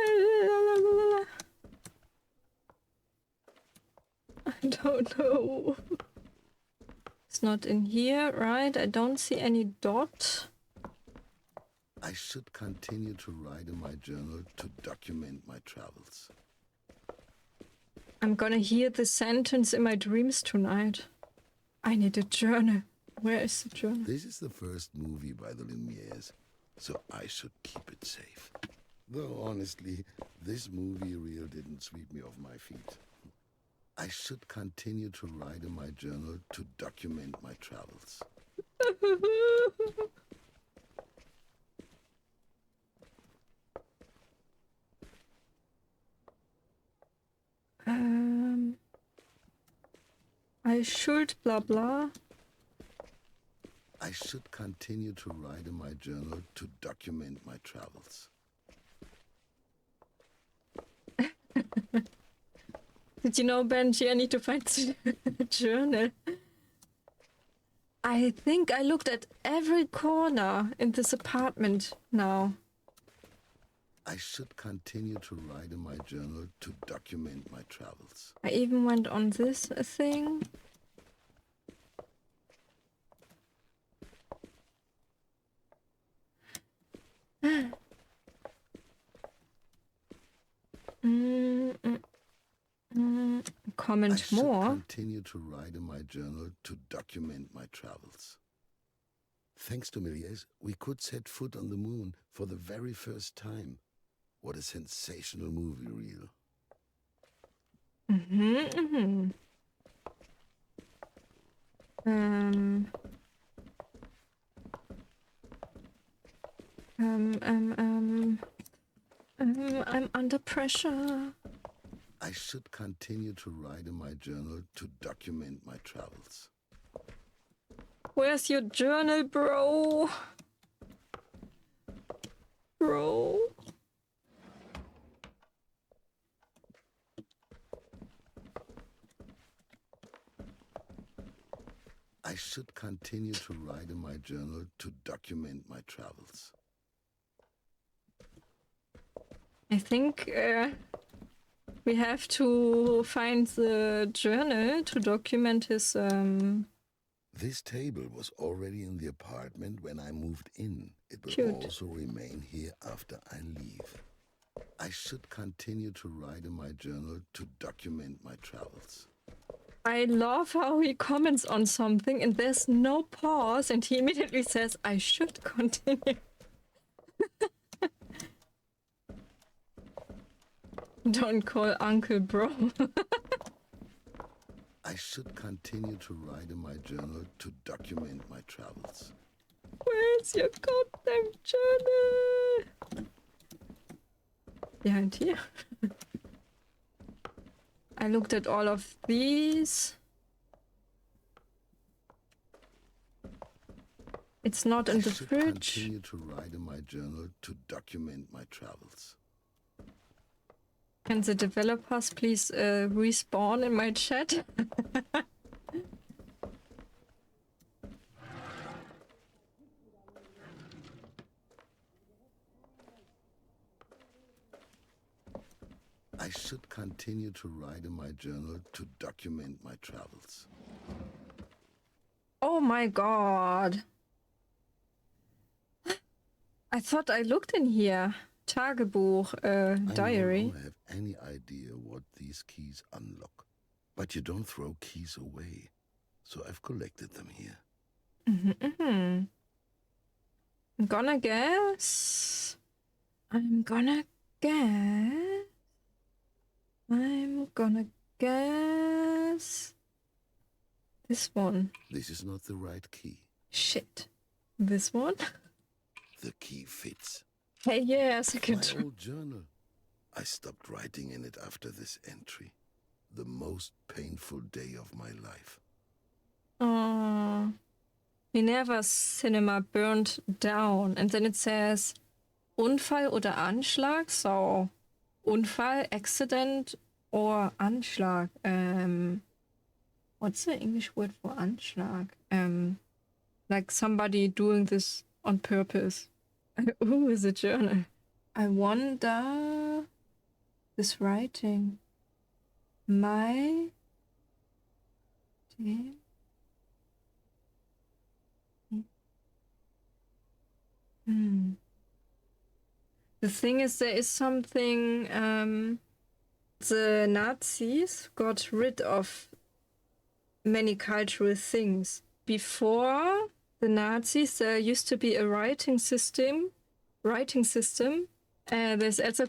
I don't know. It's not in here, right? I don't see any dot. I should continue to write in my journal to document my travels. I'm gonna hear the sentence in my dreams tonight. I need a journal. Where is the journal? This is the first movie by the Lumières, so I should keep it safe. Though honestly, this movie reel didn't sweep me off my feet. I should continue to write in my journal to document my travels. I should blah blah. I should continue to write in my journal to document my travels. Did you know, Benji, I need to find the journal. I think I looked at every corner in this apartment now. I should continue to write in my journal to document my travels. I even went on this thing. Comment I should more. Continue to write in my journal to document my travels. Thanks to Méliès, we could set foot on the moon for the very first time. What a sensational movie reel. I'm under pressure. I should continue to write in my journal to document my travels. Where's your journal, bro? Bro. I should continue to write in my journal to document my travels. I think we have to find the journal to document his. This table was already in the apartment when I moved in. It will Cute. also remain here after I leave. I should continue to write in my journal to document my travels. I love how he comments on something and there's no pause and he immediately says, I should continue. Don't call Uncle bro. I should continue to write in my journal to document my travels. Where's your goddamn journal? Behind here. I looked at all of these. It's not in the I should fridge. continue to write in my journal to document my travels. Can the developers please respawn in my chat? I should continue to write in my journal to document my travels. Oh my god. I thought I looked in here. Tagebuch, diary. I don't have any idea what these keys unlock, but you don't throw keys away, so I've collected them here. I'm gonna guess. I'm gonna guess. This one. This is not the right key. Shit. This one? The key fits. Hey, yes, I can My try. old journal. I stopped writing in it after this entry. The most painful day of my life. Oh. Minerva's cinema burned down. And then it says Unfall oder Anschlag. So, Unfall, accident, or Anschlag. What's the English word for Anschlag? Like somebody doing this on purpose. Ooh, is a journal. I wonder this writing. My team. The thing is, there is something. The Nazis got rid of many cultural things. Before the Nazis, there used to be a writing system. There's also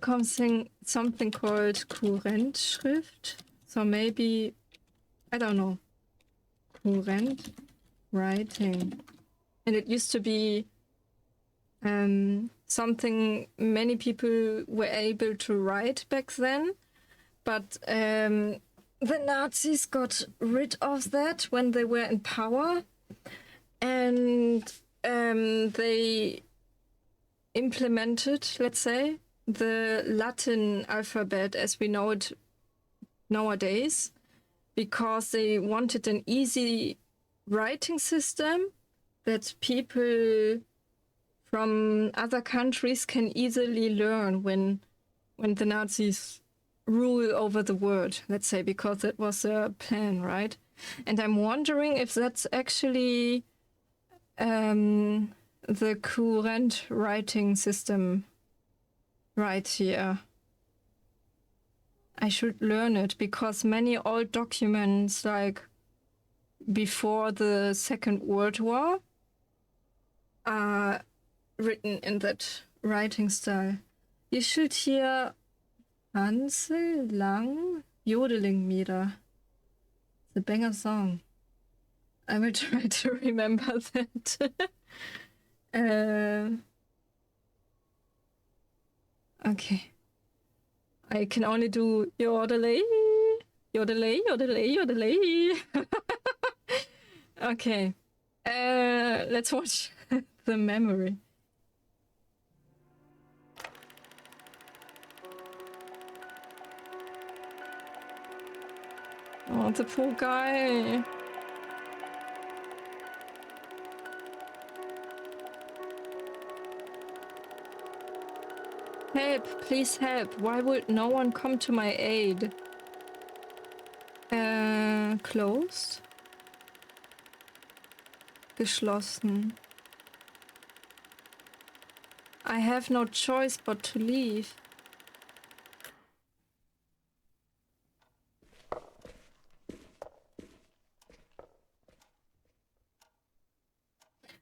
something called Kurrentschrift. So maybe, I don't know, Kurrent writing. And it used to be something many people were able to write back then. But the Nazis got rid of that when they were in power. And they implemented, let's say, the Latin alphabet as we know it nowadays, because they wanted an easy writing system that people from other countries can easily learn when the Nazis rule over the world, let's say, because that was their plan, right? And I'm wondering if that's actually the current writing system right here. I should learn it because many old documents, like before the Second World War, are written in that writing style. You should hear Hansel Lang yodeling Mira. The banger song. I will try to remember that. Okay. I can only do yodelay, yodelay, yodelay, yodelay. Okay. Let's watch the memory. Oh, the poor guy. Help, please help. Why would no one come to my aid? Closed. Geschlossen. I have no choice but to leave.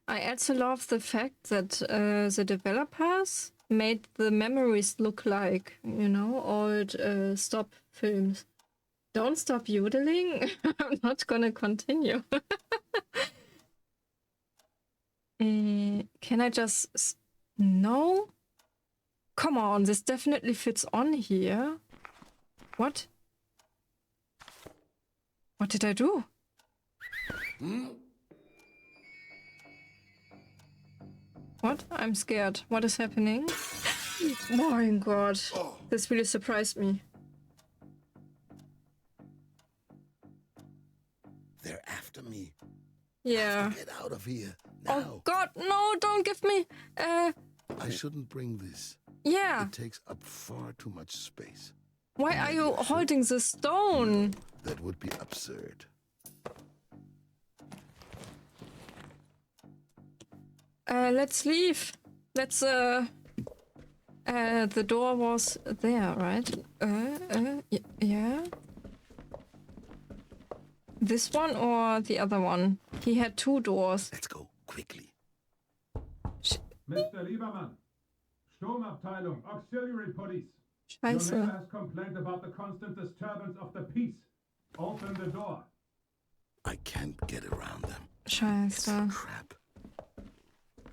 I also love the fact that the developers made the memories look like, you know, old stop films. Don't stop yodeling. I'm not gonna continue. Can I just... No? Come on, this definitely fits on here. What? What did I do? What? I'm scared. What is happening? Oh my god. This really surprised me. They're after me. Yeah. Get out of here now. Oh god, no, don't give me... I shouldn't bring this. Yeah. It takes up far too much space. Why are you holding the stone? That would be absurd. let's leave. Let's the door was there, right? Yeah. This one or the other one? He had 2 doors. Let's go, quickly. Mr. Liebermann, Sturmabteilung, Auxiliary Police. Scheiße. Your neighbor has complained about the constant disturbance of the peace. Open the door. I can't get around them. Scheiße. Crap.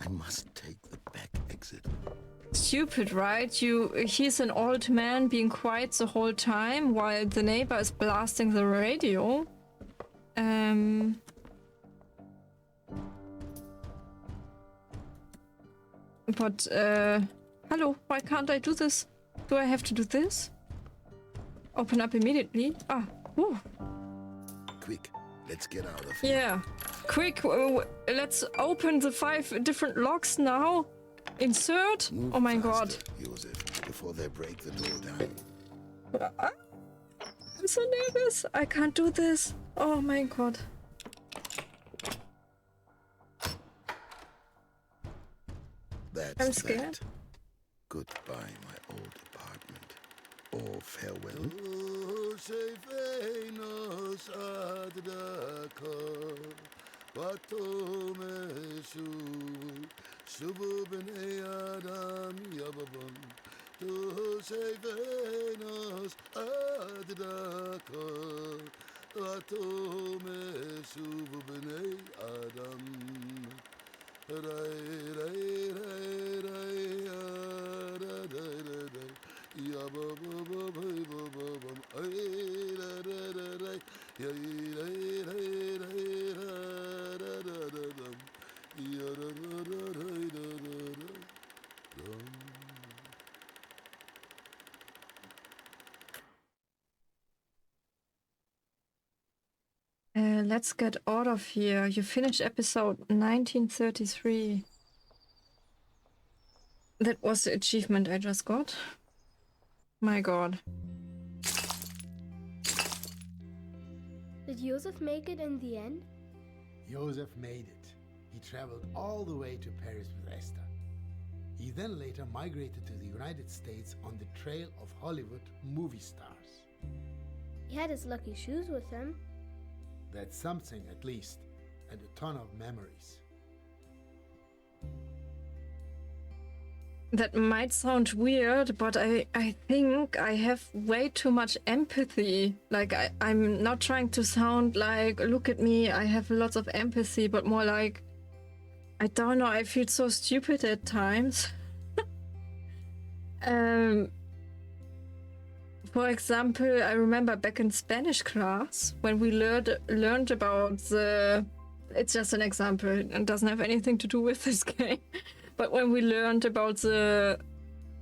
I must take the back exit. Stupid, right? He's an old man being quiet the whole time while the neighbor is blasting the radio. But, hello, why can't I do this? Do I have to do this? Open up immediately? Ah, whew. Quick, let's get out of here. Yeah, quick, let's open the 5 different locks now. Insert? Move oh my faster, god. Joseph, before they break the door down. I'm so nervous. I can't do this. Oh my god. That's I'm scared. that. Goodbye, my old apartment. Or farewell. Let's get out of here. You finished episode 1933. That was the achievement I just got. My god. Did Joseph make it in the end? Joseph made it. He traveled all the way to Paris with Esther. He then later migrated to the United States on the trail of Hollywood movie stars. He had his lucky shoes with him. That's something, at least, and a ton of memories. That might sound weird, but I think I have way too much empathy. Like, I'm not trying to sound like, look at me, I have lots of empathy, but more like, I don't know, I feel so stupid at times. For example, I remember back in Spanish class when we learned about the... It's just an example, and doesn't have anything to do with this game. But when we learned about the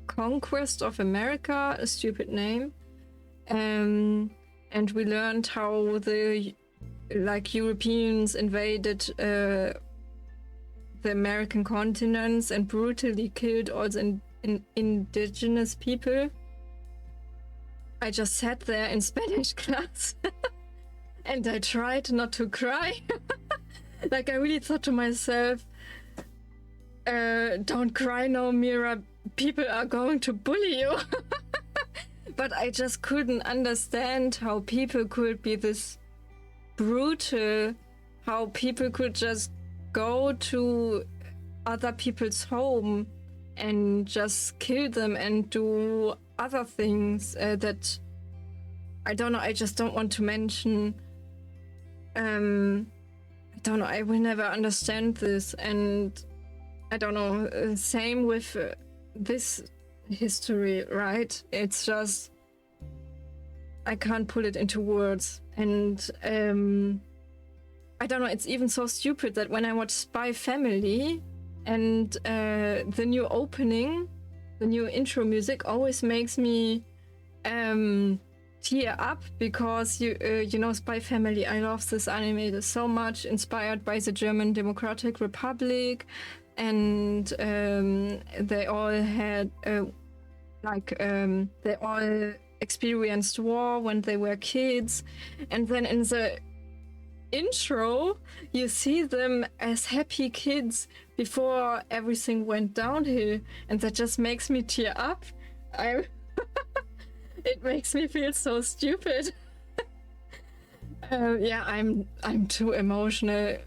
conquest of America, a stupid name, and we learned how the Europeans invaded the American continents and brutally killed all the indigenous people. I just sat there in Spanish class and I tried not to cry. Like, I really thought to myself, don't cry now, Mira, people are going to bully you. But I just couldn't understand how people could be this brutal, how people could just go to other people's home and just kill them and do other things that I don't know, I just don't want to mention. I don't know, I will never understand this, and I don't know, same with this history, right? It's just, I can't put it into words, and I don't know, it's even so stupid that when I watch Spy Family and the new opening, the new intro music always makes me tear up, because you know, Spy Family, I love this anime so much, inspired by the German Democratic Republic, and they all had they all experienced war when they were kids, and then intro, you see them as happy kids before everything went downhill, and that just makes me tear up. It makes me feel so stupid. Yeah, I'm too emotional.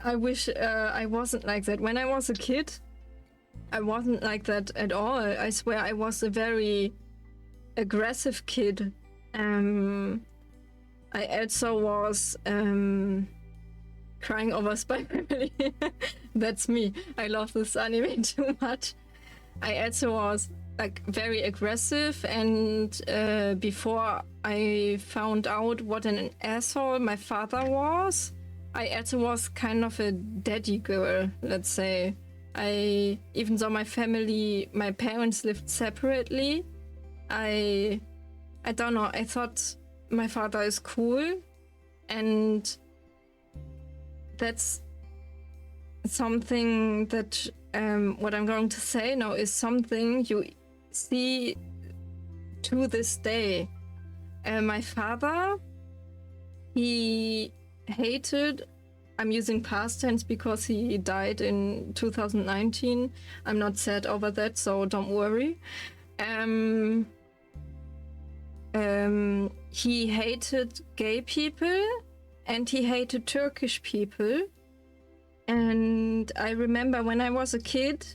I wish I wasn't like that. When I was a kid, I wasn't like that at all. I swear I was a very aggressive kid. I also was crying over Spy Family. That's me. I love this anime too much. I also was like very aggressive, and before I found out what an asshole my father was, I also was kind of a daddy girl, let's say. Even though my parents lived separately, I don't know, I thought my father is cool, and that's something that what I'm going to say now is something you see to this day. My father, he hated, I'm using past tense because he died in 2019. I'm not sad over that, so don't worry. He hated gay people and he hated Turkish people. And I remember when I was a kid,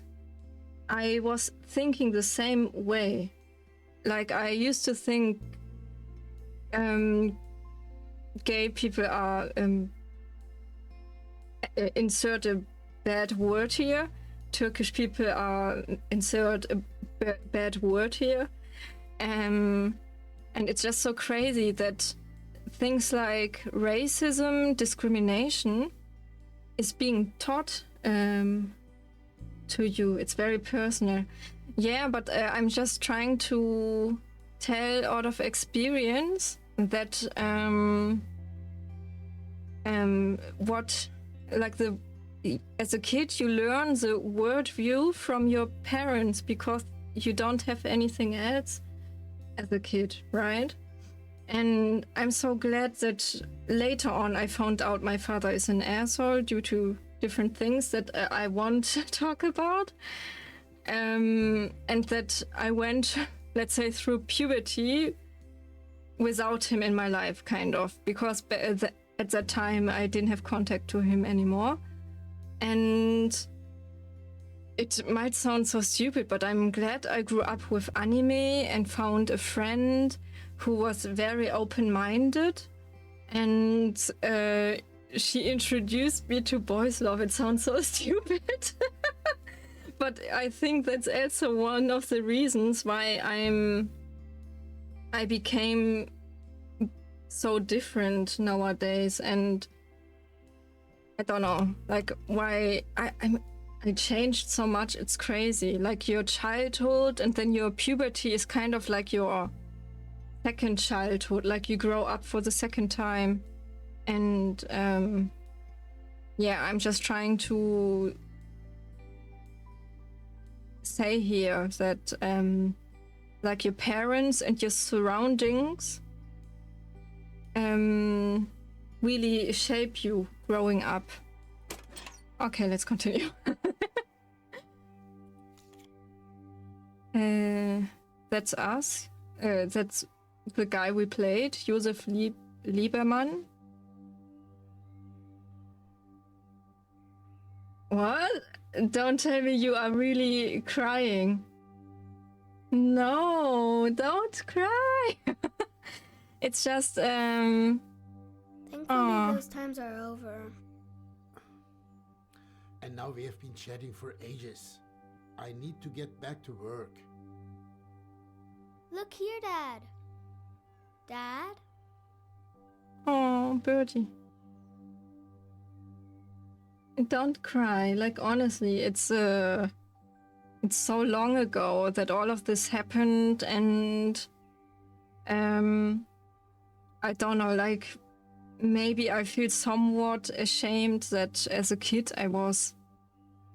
I was thinking the same way. Like, I used to think gay people are, insert a bad word here. Turkish people are, insert a bad word here. And it's just so crazy that things like racism, discrimination is being taught to you. It's very personal. Yeah, but I'm just trying to tell out of experience that as a kid you learn the worldview from your parents because you don't have anything else as a kid, right? And I'm so glad that later on I found out my father is an asshole due to different things that I won't talk about. And that I went, let's say, through puberty without him in my life, kind of, because at that time I didn't have contact to him anymore. And it might sound so stupid, but I'm glad I grew up with anime and found a friend who was very open-minded, and she introduced me to boys' love. It sounds so stupid. But I think that's also one of the reasons why I became so different nowadays, and I don't know, like, why I changed so much. It's crazy. Like, your childhood and then your puberty is kind of like your second childhood, like you grow up for the second time. And yeah, I'm just trying to say here that like your parents and your surroundings really shape you growing up. Okay, let's continue. That's us. That's the guy we played, Josef Liebermann. What? Don't tell me you are really crying. No, don't cry. It's just Thankfully, those times are over. And now we have been chatting for ages. I need to get back to work. Look here, Dad. Dad? Oh, Birdie. Don't cry. Like, honestly, it's so long ago that all of this happened, and I don't know, like, maybe I feel somewhat ashamed that as a kid I was,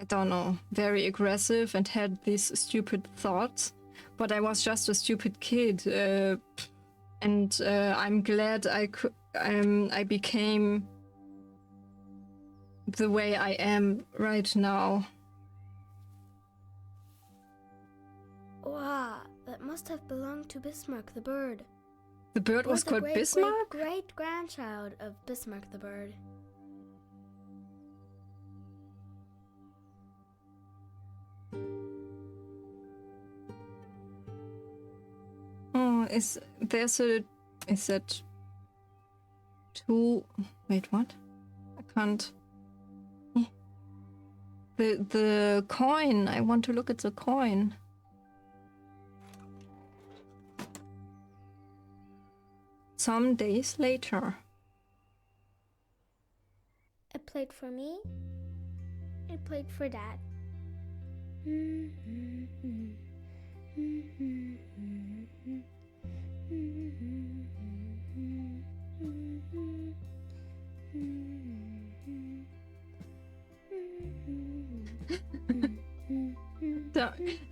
I don't know, very aggressive and had these stupid thoughts, but I was just a stupid kid. And I'm glad I became the way I am right now. Wow, that must have belonged to Bismarck the bird. The bird was the called Bismarck? Great grandchild of Bismarck the bird. Oh, is that two? Wait, what? I can't. The coin. I want to look at the coin. Some days later. It played for me. It played for Dad.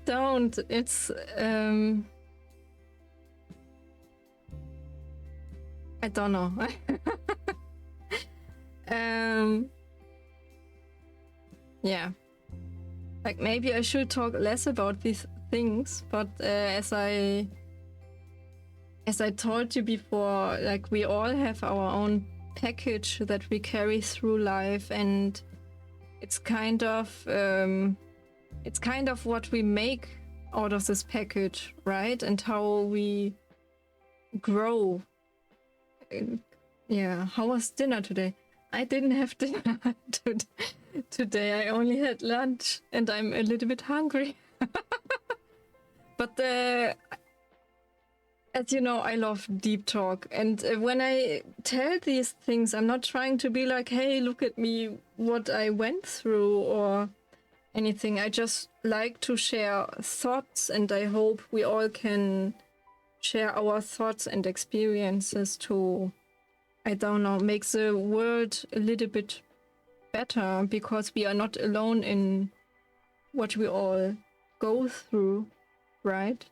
Don't. It's I don't know. Yeah. Like maybe I should talk less about these things, but as I told you before, like we all have our own package that we carry through life, and it's kind of what we make out of this package, right? And how we grow. Yeah, how was dinner today? I didn't have dinner today. I only had lunch and I'm a little bit hungry. But as you know, I love deep talk. And when I tell these things, I'm not trying to be like, hey, look at me, what I went through or anything. I just like to share thoughts, and I hope we all can share our thoughts and experiences to, I don't know, make the world a little bit better, because we are not alone in what we all go through, right?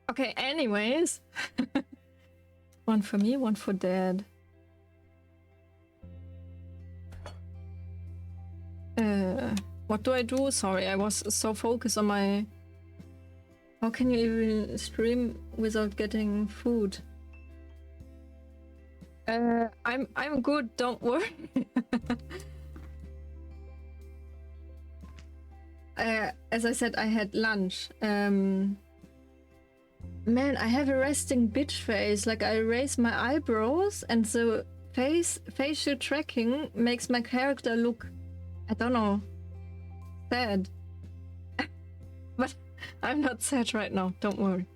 Okay, anyways. One for me, one for Dad. What do I do? Sorry, I was so focused on my... How can you even stream without getting food? I'm good, don't worry. As I said, I had lunch. Man, I have a resting bitch face. Like, I raise my eyebrows and the facial tracking makes my character look, I don't know, sad. But I'm not sad right now, don't worry.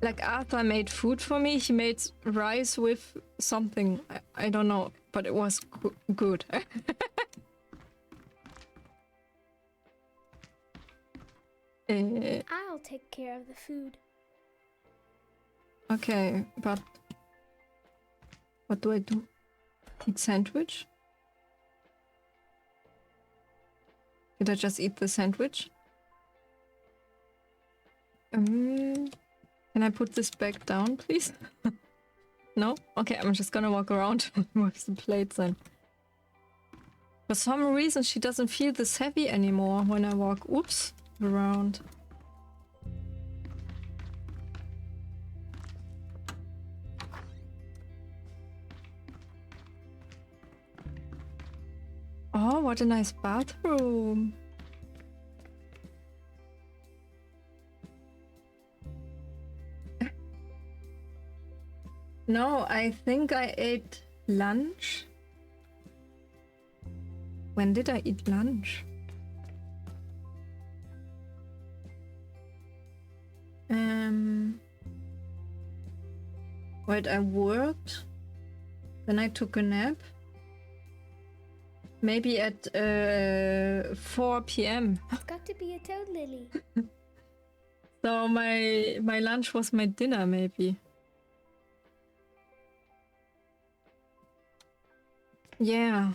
Like, Arthur made food for me. He made rice with something. I don't know, but it was good. I'll take care of the food. Okay, but what do I do? Eat sandwich? Did I just eat the sandwich? Can I put this back down, please? No? Okay, I'm just gonna walk around with the plates then. For some reason, she doesn't feel this heavy anymore when I walk, oops, around. Oh, what a nice bathroom. No, I think I ate lunch. When did I eat lunch? Wait, I worked. Then I took a nap. Maybe at 4 p.m. It's got to be a toad lily. So my lunch was my dinner, maybe. Yeah.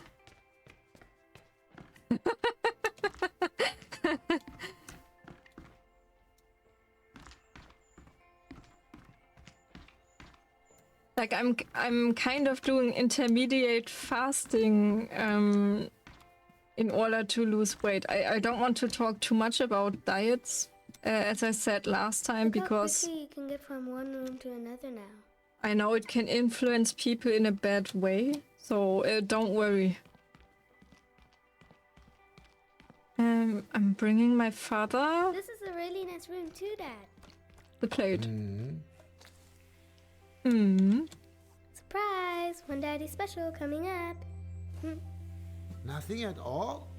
Like I'm kind of doing intermediate fasting in order to lose weight. I don't want to talk too much about diets, as I said last time, Look because how quickly you can get from one room to another now. I know it can influence people in a bad way. So don't worry. I'm bringing my father This is a really nice room too, Dad. the plate. Surprise! One Daddy special coming up. Nothing at all?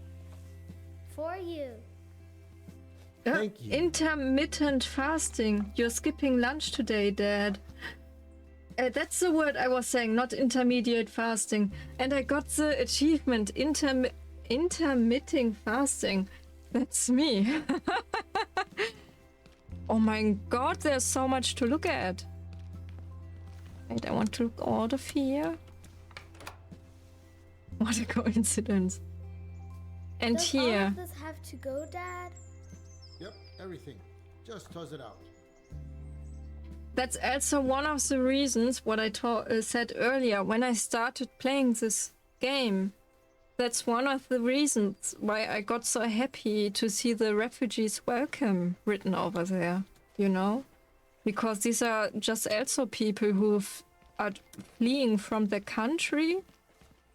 For you. Thank you. Intermittent fasting. You're skipping lunch today, Dad. That's the word I was saying, not intermediate fasting. And I got the achievement, intermitting fasting. That's me. Oh my god, there's so much to look at. Wait, I want to look all of here. What a coincidence. And Does here. all of this have to go, Dad? Yep, everything. Just toss it out. That's also one of the reasons what I said earlier when I started playing this game. That's one of the reasons why I got so happy to see the refugees welcome written over there, you know? Because these are just also people who are fleeing from their country,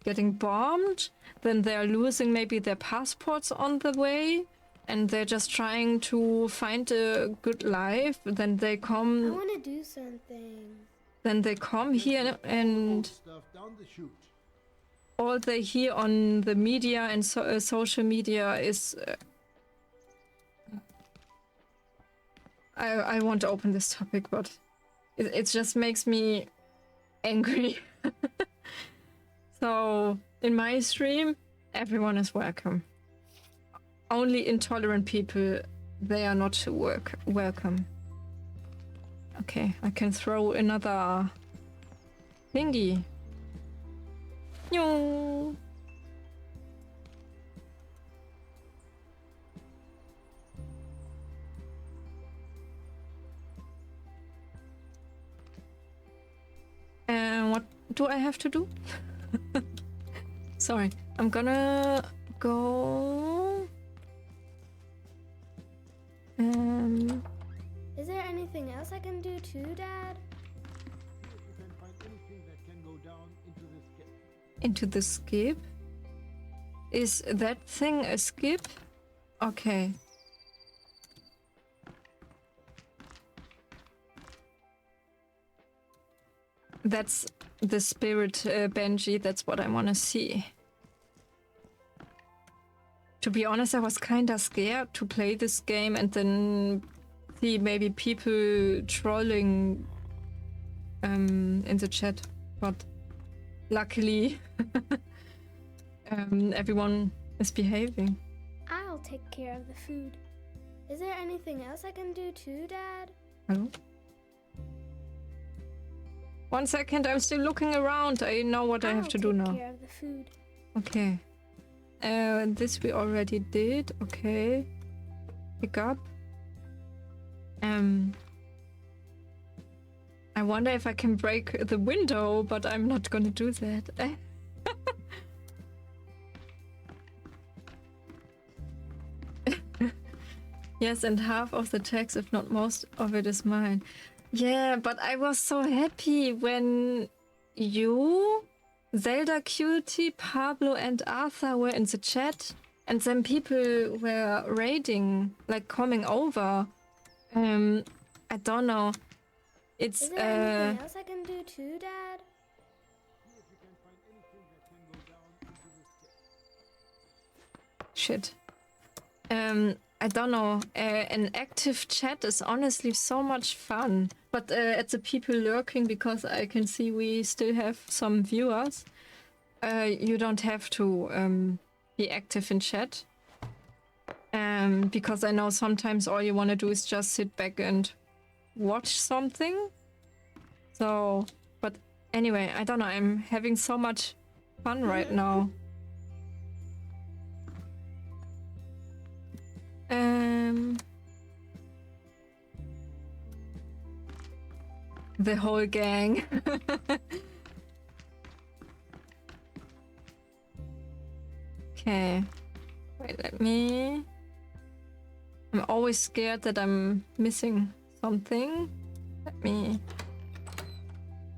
getting bombed, then they're losing maybe their passports on the way, and they're just trying to find a good life. Then they I come. want to do something. Then they come here, and Stuff down the chute. all they hear on the media and social media is. I won't open this topic, but it just makes me angry. So in my stream, everyone is welcome. Only intolerant people, they are not welcome. Okay, I can throw another thingy. Yo. What do I have to do? Sorry, I'm gonna go. Is there anything else I can do too, Dad? See if you can find anything that can go down into the skip. Into the skip? Is that thing a skip? Okay. That's the spirit Benji, that's what I want to see. To be honest, I was kinda scared to play this game and then see maybe people trolling in the chat, but luckily everyone is behaving. I'll take care of the food. Is there anything else I can do too, Dad? Hello? 1 second, I'm still looking around. I know what I have to do now. I'll take care of the food. Okay. This we already did. Okay. Pick up. I wonder if I can break the window, but I'm not gonna do that. Yes, and half of the text, if not most of it, is mine. Yeah, but I was so happy when you, Zelda Cutie, Pablo, and Arthur were in the chat, and then people were raiding, like coming over. I don't know. It's Is there anything else I can do too, Dad? See if you can find anything that can go down into the skip. shit. I don't know. An active chat is honestly so much fun. But at the people lurking, because I can see we still have some viewers, you don't have to be active in chat. Because I know sometimes all you want to do is just sit back and watch something. So, but anyway, I don't know. I'm having so much fun right now. The whole gang. Okay. Wait, let me... I'm always scared that I'm missing something. Let me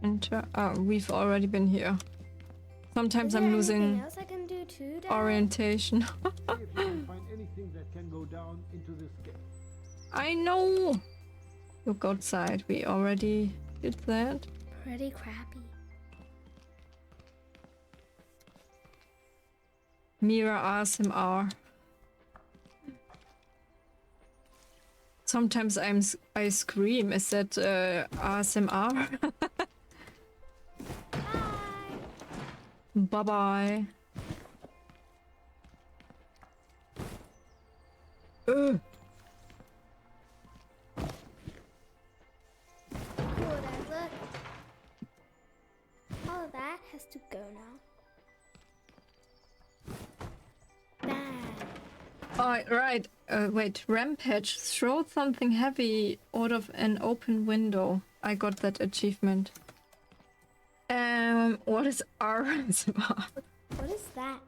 enter. Oh, we've already been here. Sometimes I'm losing else I can do too, Dad? orientation. See if you can find anything that can go down into this cave. I know! Look outside. We already did that. Pretty crappy. Mira ASMR. Sometimes I scream. Is that ASMR? Bye bye. Cool, Dad, look. All of that has to go now. Bad. Oh, right. Wait. Rampage. Throw something heavy out of an open window. I got that achievement. What is ASMR? What is that?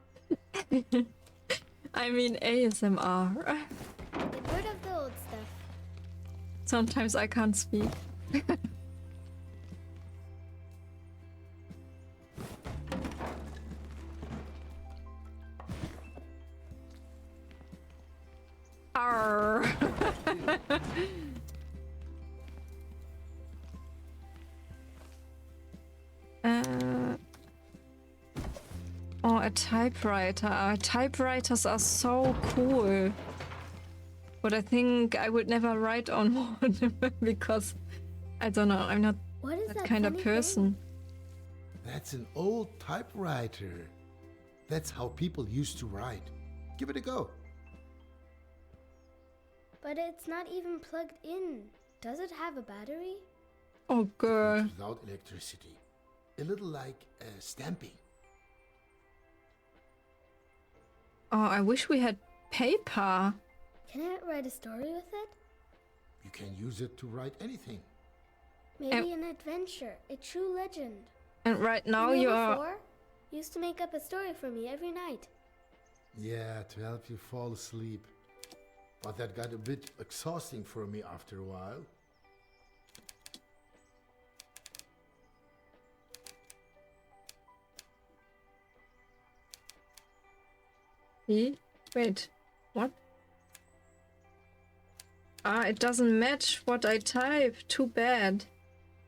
I mean ASMR. Get rid of the old stuff. Sometimes I can't speak. Arr. Oh, a typewriter. Typewriters are so cool. But I think I would never write on one because I don't know, I'm not What is that that kind of funny person. That's an old typewriter. That's how people used to write. Give it a go. But it's not even plugged in. Does it have a battery? Oh, girl. Without electricity. A little like stamping. Oh, I wish we had paper. Can I write a story with it? You can use it to write anything. Maybe an adventure, a true legend. And right now you you know, are... before, you used to make up a story for me every night. Yeah, to help you fall asleep. But that got a bit exhausting for me after a while. Wait, what? Ah, it doesn't match what I type. Too bad.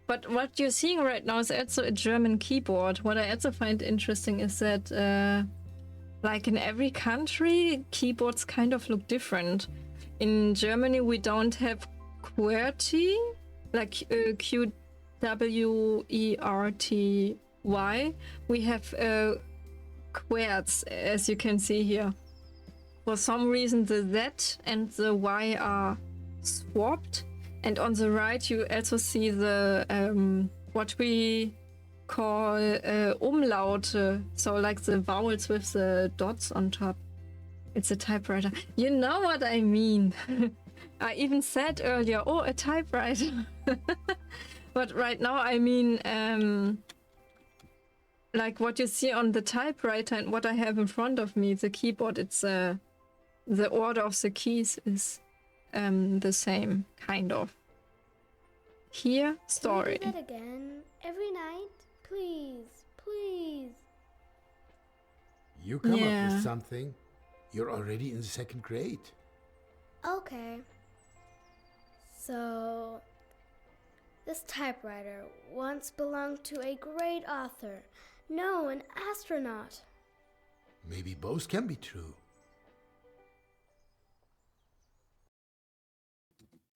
But what you're seeing right now is also a German keyboard. What I also find interesting is that, like in every country, keyboards kind of look different. In Germany, we don't have QWERTY, like QWERTY. We have QWERTZ, as you can see here. For some reason, the Z and the Y are swapped. And on the right, you also see the what we call Umlaute, so like the vowels with the dots on top. It's a typewriter. You know what I mean. I even said earlier, oh, a typewriter. But right now, I mean, like what you see on the typewriter and what I have in front of me, the keyboard, it's the order of the keys is the same, kind of. Here, story. Can you do that again? Every night? Please, please. You come up with something. You're already in the 2nd grade. Okay. So, this typewriter once belonged to a great author. No, an astronaut. Maybe both can be true.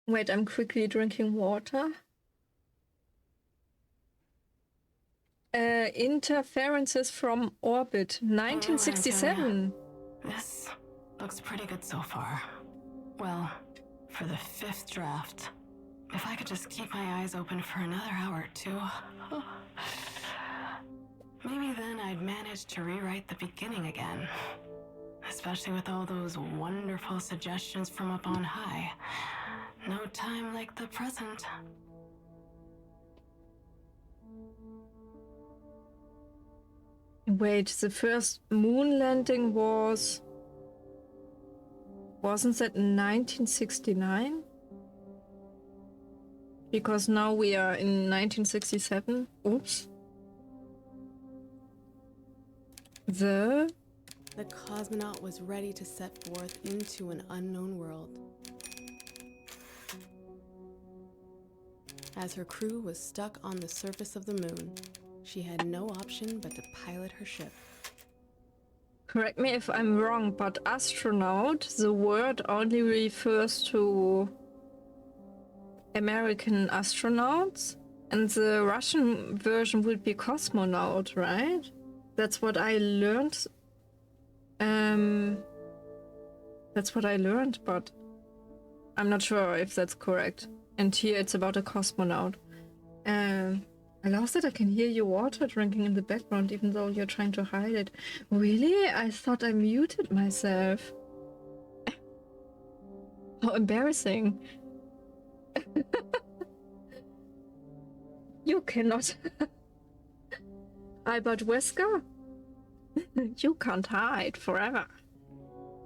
Wait, I'm quickly drinking water. Interferences from orbit, 1967. This looks pretty good so far. Well, for the 5th draft. If I could just keep my eyes open for another hour or two. Maybe then I'd manage to rewrite the beginning again. Especially with all those wonderful suggestions from up on high. No time like the present. Wait, the first moon landing wasn't that in 1969? Because now we are in 1967. Oops. The cosmonaut was ready to set forth into an unknown world. As her crew was stuck on the surface of the moon, she had no option but to pilot her ship. Correct me if I'm wrong, but astronaut, the word only refers to American astronauts, and the Russian version would be cosmonaut, right? That's what I learned. That's what I learned, but I'm not sure if that's correct. And here it's about a cosmonaut. I love that I can hear your water drinking in the background, even though you're trying to hide it. Really? I thought I muted myself. How embarrassing. You cannot. Albert Wesker? You can't hide forever.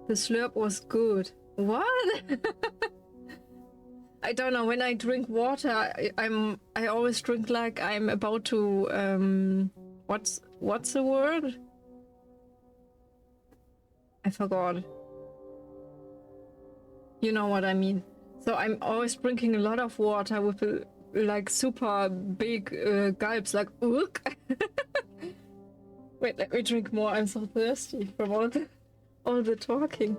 The slurp was good. What? I don't know. When I drink water, I always drink like I'm about to what's the word? I forgot. You know what I mean. So I'm always drinking a lot of water with like super big gulps, like ook. Wait, let me drink more. I'm so thirsty from all the talking.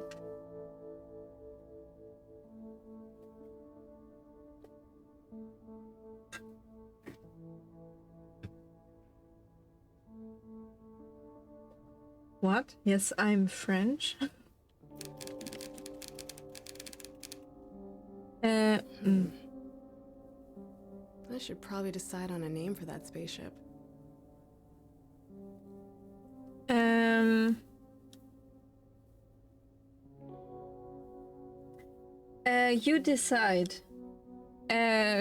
What? Yes, I'm French. I should probably decide on a name for that spaceship. You decide.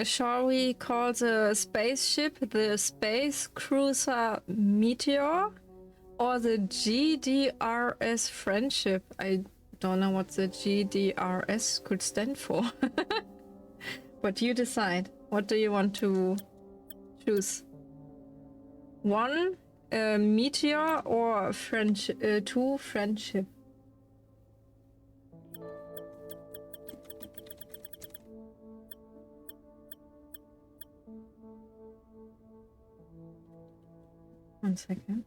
Shall we call the spaceship the Space Cruiser Meteor? Or the GDRS Friendship? I don't know what the GDRS could stand for. But you decide. What do you want to choose? One, Meteor, or two, Friendship? One second.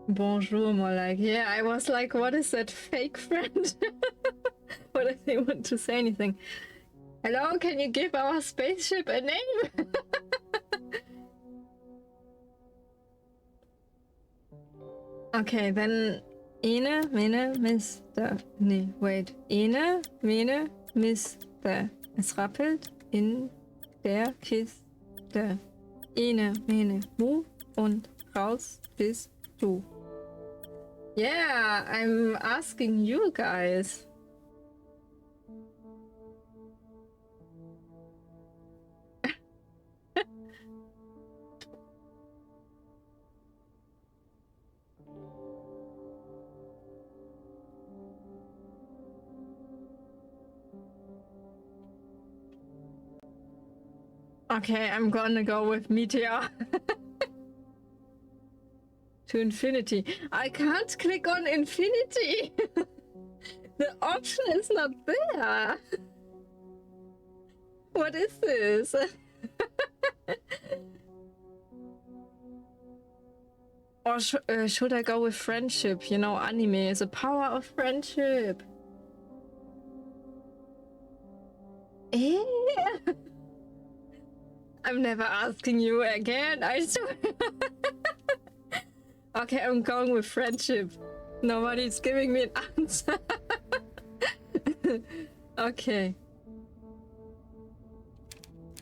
Bonjour, more like, yeah, I was like, what is that fake friend? What if they want to say anything? Hello, can you give our spaceship a name? Okay, then Ene, Mene, Mister. Nee, wait. Ene, Mene, Mister. Es rappelt in der Kiste. Ene, Mene, Mu und raus bist du. Yeah, I'm asking you guys. Okay, I'm gonna go with Meteor. To infinity. I can't click on infinity. The option is not there. What is this? Or should I go with friendship? You know, anime is a power of friendship. I'm never asking you again, I swear. Okay, I'm going with friendship. Nobody's giving me an answer. Okay.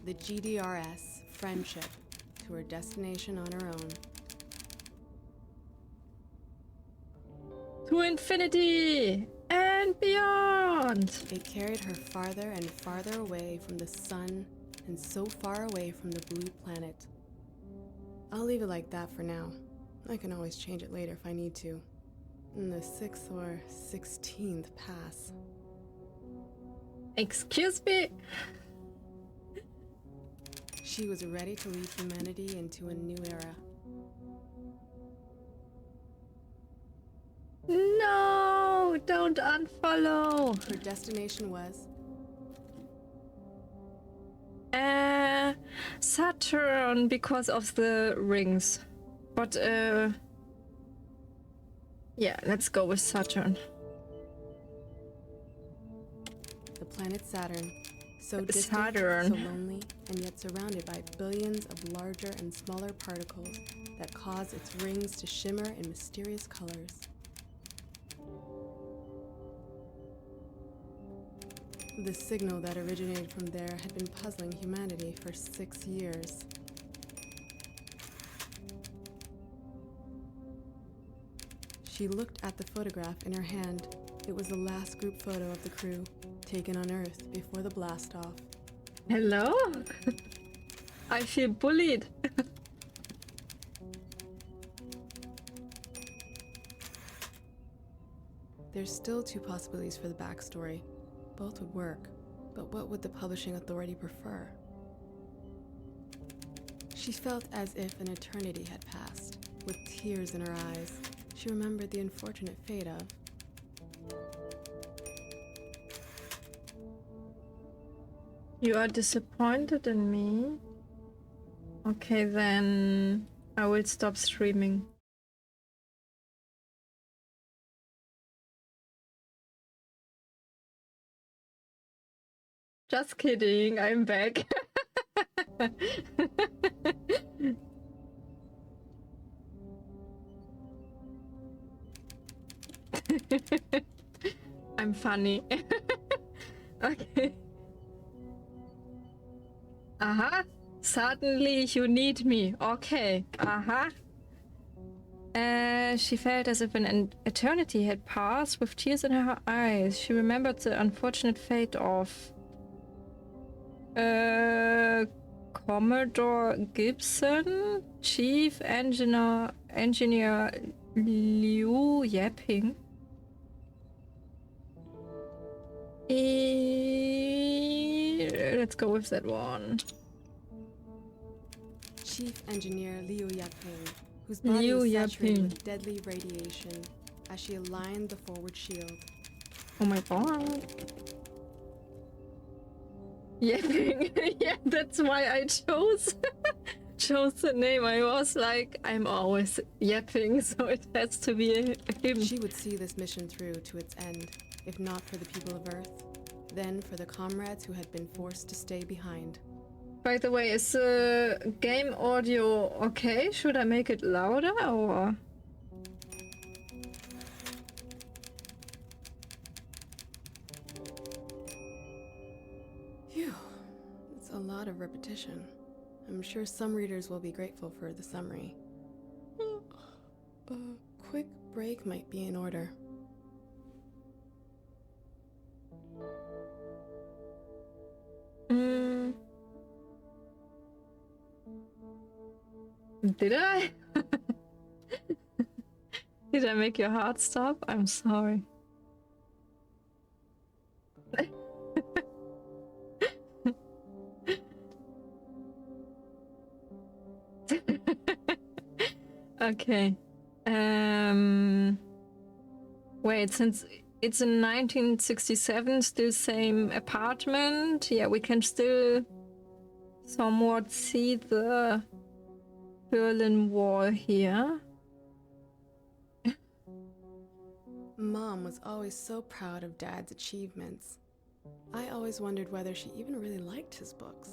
the GDRS, Friendship, to her destination on her own. To infinity and beyond! It carried her farther and farther away from the sun and so far away from the blue planet. I'll leave it like that for now. I can always change it later if I need to. In the 6th or 16th pass. Excuse me? She was ready to lead humanity into a new era. No! Don't unfollow! Her destination was... Saturn, because of the rings. But, yeah, let's go with Saturn. The planet Saturn. So distant, so lonely, and yet surrounded by billions of larger and smaller particles that cause its rings to shimmer in mysterious colors. The signal that originated from there had been puzzling humanity for 6 years. She looked at the photograph in her hand. It was the last group photo of the crew, taken on Earth before the blast-off. Hello? I feel bullied. There's still 2 possibilities for the backstory. Both would work, but what would the publishing authority prefer? She felt as if an eternity had passed. With tears in her eyes, she remembered the unfortunate fate of... You are disappointed in me? Okay, then I will stop streaming. Just kidding, I'm back. I'm funny. Okay. Aha. Suddenly you need me. Okay. Aha. She felt as if an eternity had passed with tears in her eyes. She remembered the unfortunate fate of Commodore Gibson, Chief Engineer Liu Yaping. Let's go with that one. Chief Engineer Liu Yaping, whose body was saturated with deadly radiation as she aligned the forward shield. Oh my god. Yaping. Yeah, that's why I chose the name. I was like, I'm always yapping, so it has to be him. She would see this mission through to its end, if not for the people of Earth, then for the comrades who had been forced to stay behind. By the way, is the game audio okay? Should I make it louder or? Phew, it's a lot of repetition. I'm sure some readers will be grateful for the summary. A quick break might be in order. Did I? Did I make your heart stop? I'm sorry. Okay. Wait, since it's in 1967, still same apartment. Yeah, we can still somewhat see the Berlin Wall here. Mom was always so proud of Dad's achievements. I always wondered whether she even really liked his books.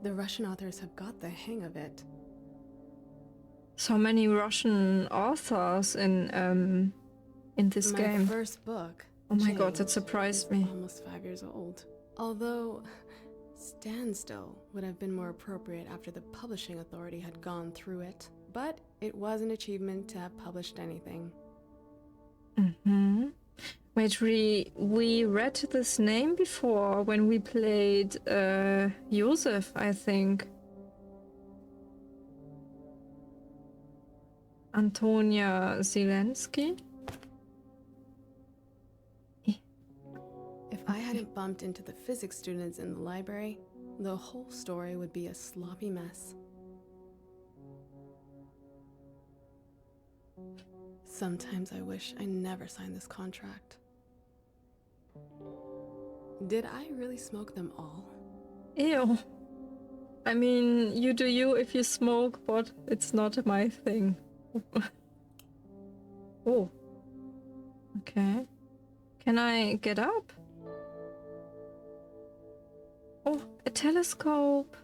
The Russian authors have got the hang of it. So many Russian authors in this game. My first book. Oh my god, that surprised me. Almost 5 years old. Although, standstill would have been more appropriate after the publishing authority had gone through it. But it was an achievement to have published anything. Mm-hmm. Wait, we read this name before when we played Josef, I think. Antonia Zelensky. If I hadn't bumped into the physics students in the library, the whole story would be a sloppy mess. Sometimes I wish I never signed this contract. Did I really smoke them all? Ew. I mean, you do you if you smoke, but it's not my thing. Oh. Okay. Can I get up? Oh, a telescope.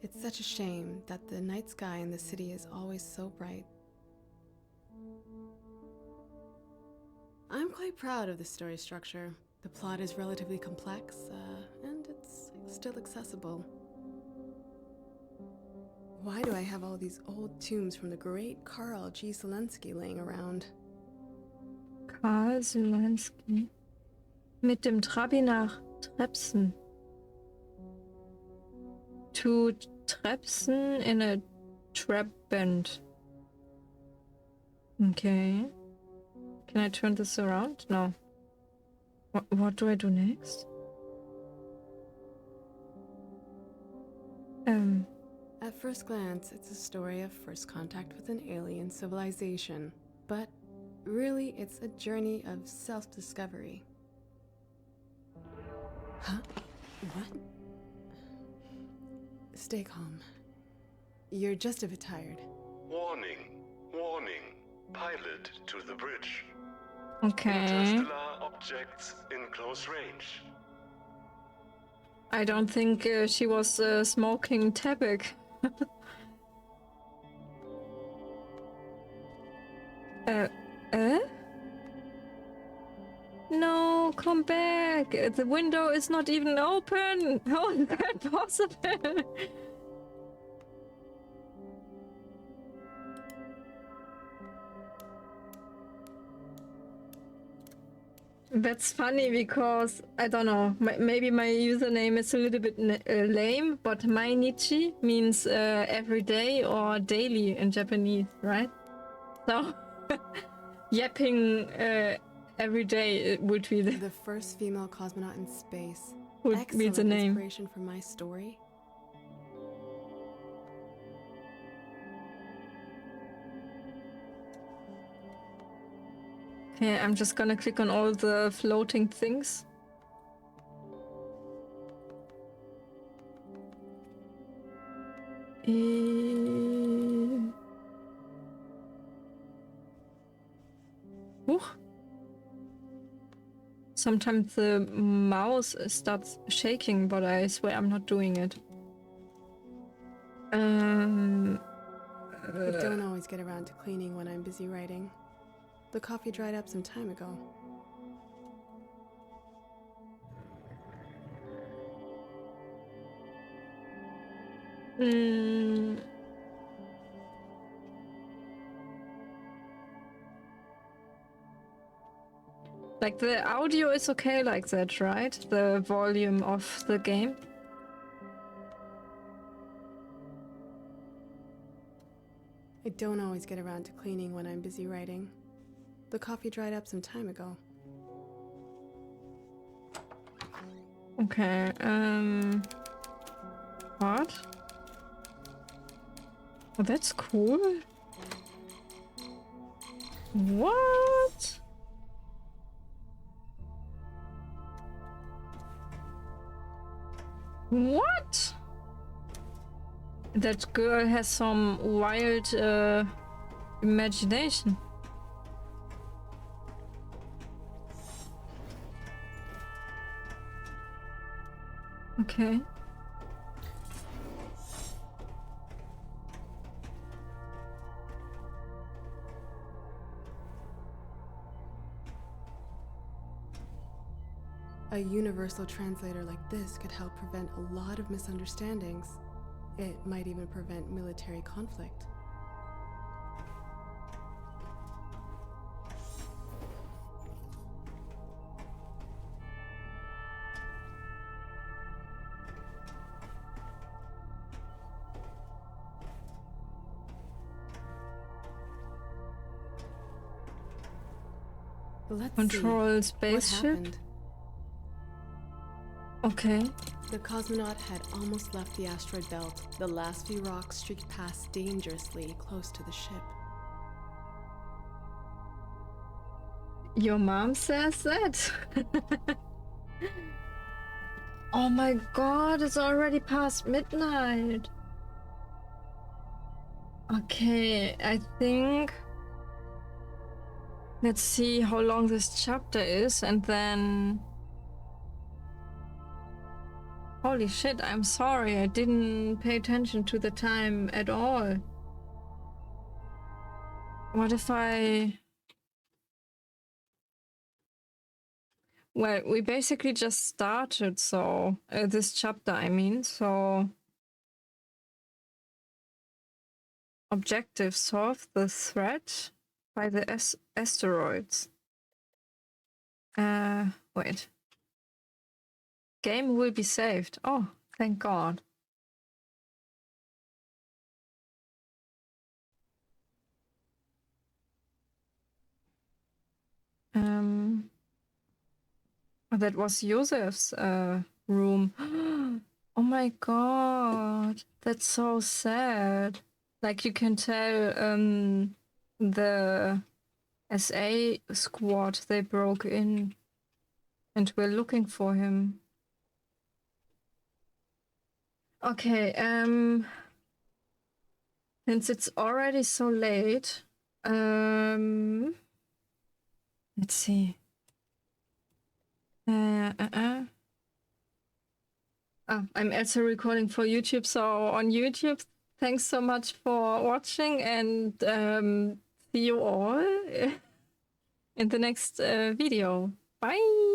It's such a shame that the night sky in the city is always so bright. I'm quite proud of the story structure. The plot is relatively complex, and it's still accessible. Why do I have all these old tombs from the great Karl G. Zelensky laying around? Karl Zelensky. Mit dem Trabi nach Trepsen. To Trepsen in a trap band. Okay. Can I turn this around? No. What do I do next? At first glance, it's a story of first contact with an alien civilization. But really, it's a journey of self-discovery. Huh? What? Stay calm. You're just a bit tired. Warning. Warning. Pilot to the bridge. Okay. Interstellar objects in close range. I don't think she was smoking tobacco. No, come back. The window is not even open. How is that possible? That's funny because, I don't know, maybe my username is a little bit lame, but Mainichi means every day or daily in Japanese, right? So, yapping every day would be the first female cosmonaut in space. Would be the name. Inspiration for my story. Okay, I'm just gonna click on all the floating things. Sometimes the mouse starts shaking, but I swear I'm not doing it. I don't always get around to cleaning when I'm busy writing. The coffee dried up some time ago. Like the audio is okay like that, right? The volume of the game. I don't always get around to cleaning when I'm busy writing. The coffee dried up some time ago. Okay, what? Oh, that's cool. What? What? That girl has some wild imagination. Okay. A universal translator like this could help prevent a lot of misunderstandings. It might even prevent military conflict. Let's Control see. What spaceship. happened? Okay. The cosmonaut had almost left the asteroid belt. The last few rocks streaked past dangerously close to the ship. Your mom says that? Oh my god, it's already past midnight. Okay, I think... Let's see how long this chapter is and then... Holy shit, I'm sorry, I didn't pay attention to the time at all. What if I... Well, we basically just started, so... this chapter, I mean, so... Objective, solve the threat by the asteroids. Wait. Game will be saved. Oh, thank God. That was Josef's room. Oh my God, that's so sad. Like you can tell, the SA squad, they broke in and we're looking for him. Okay, since it's already so late, let's see. Oh, I'm also recording for YouTube, so on YouTube, thanks so much for watching and see you all in the next video. Bye!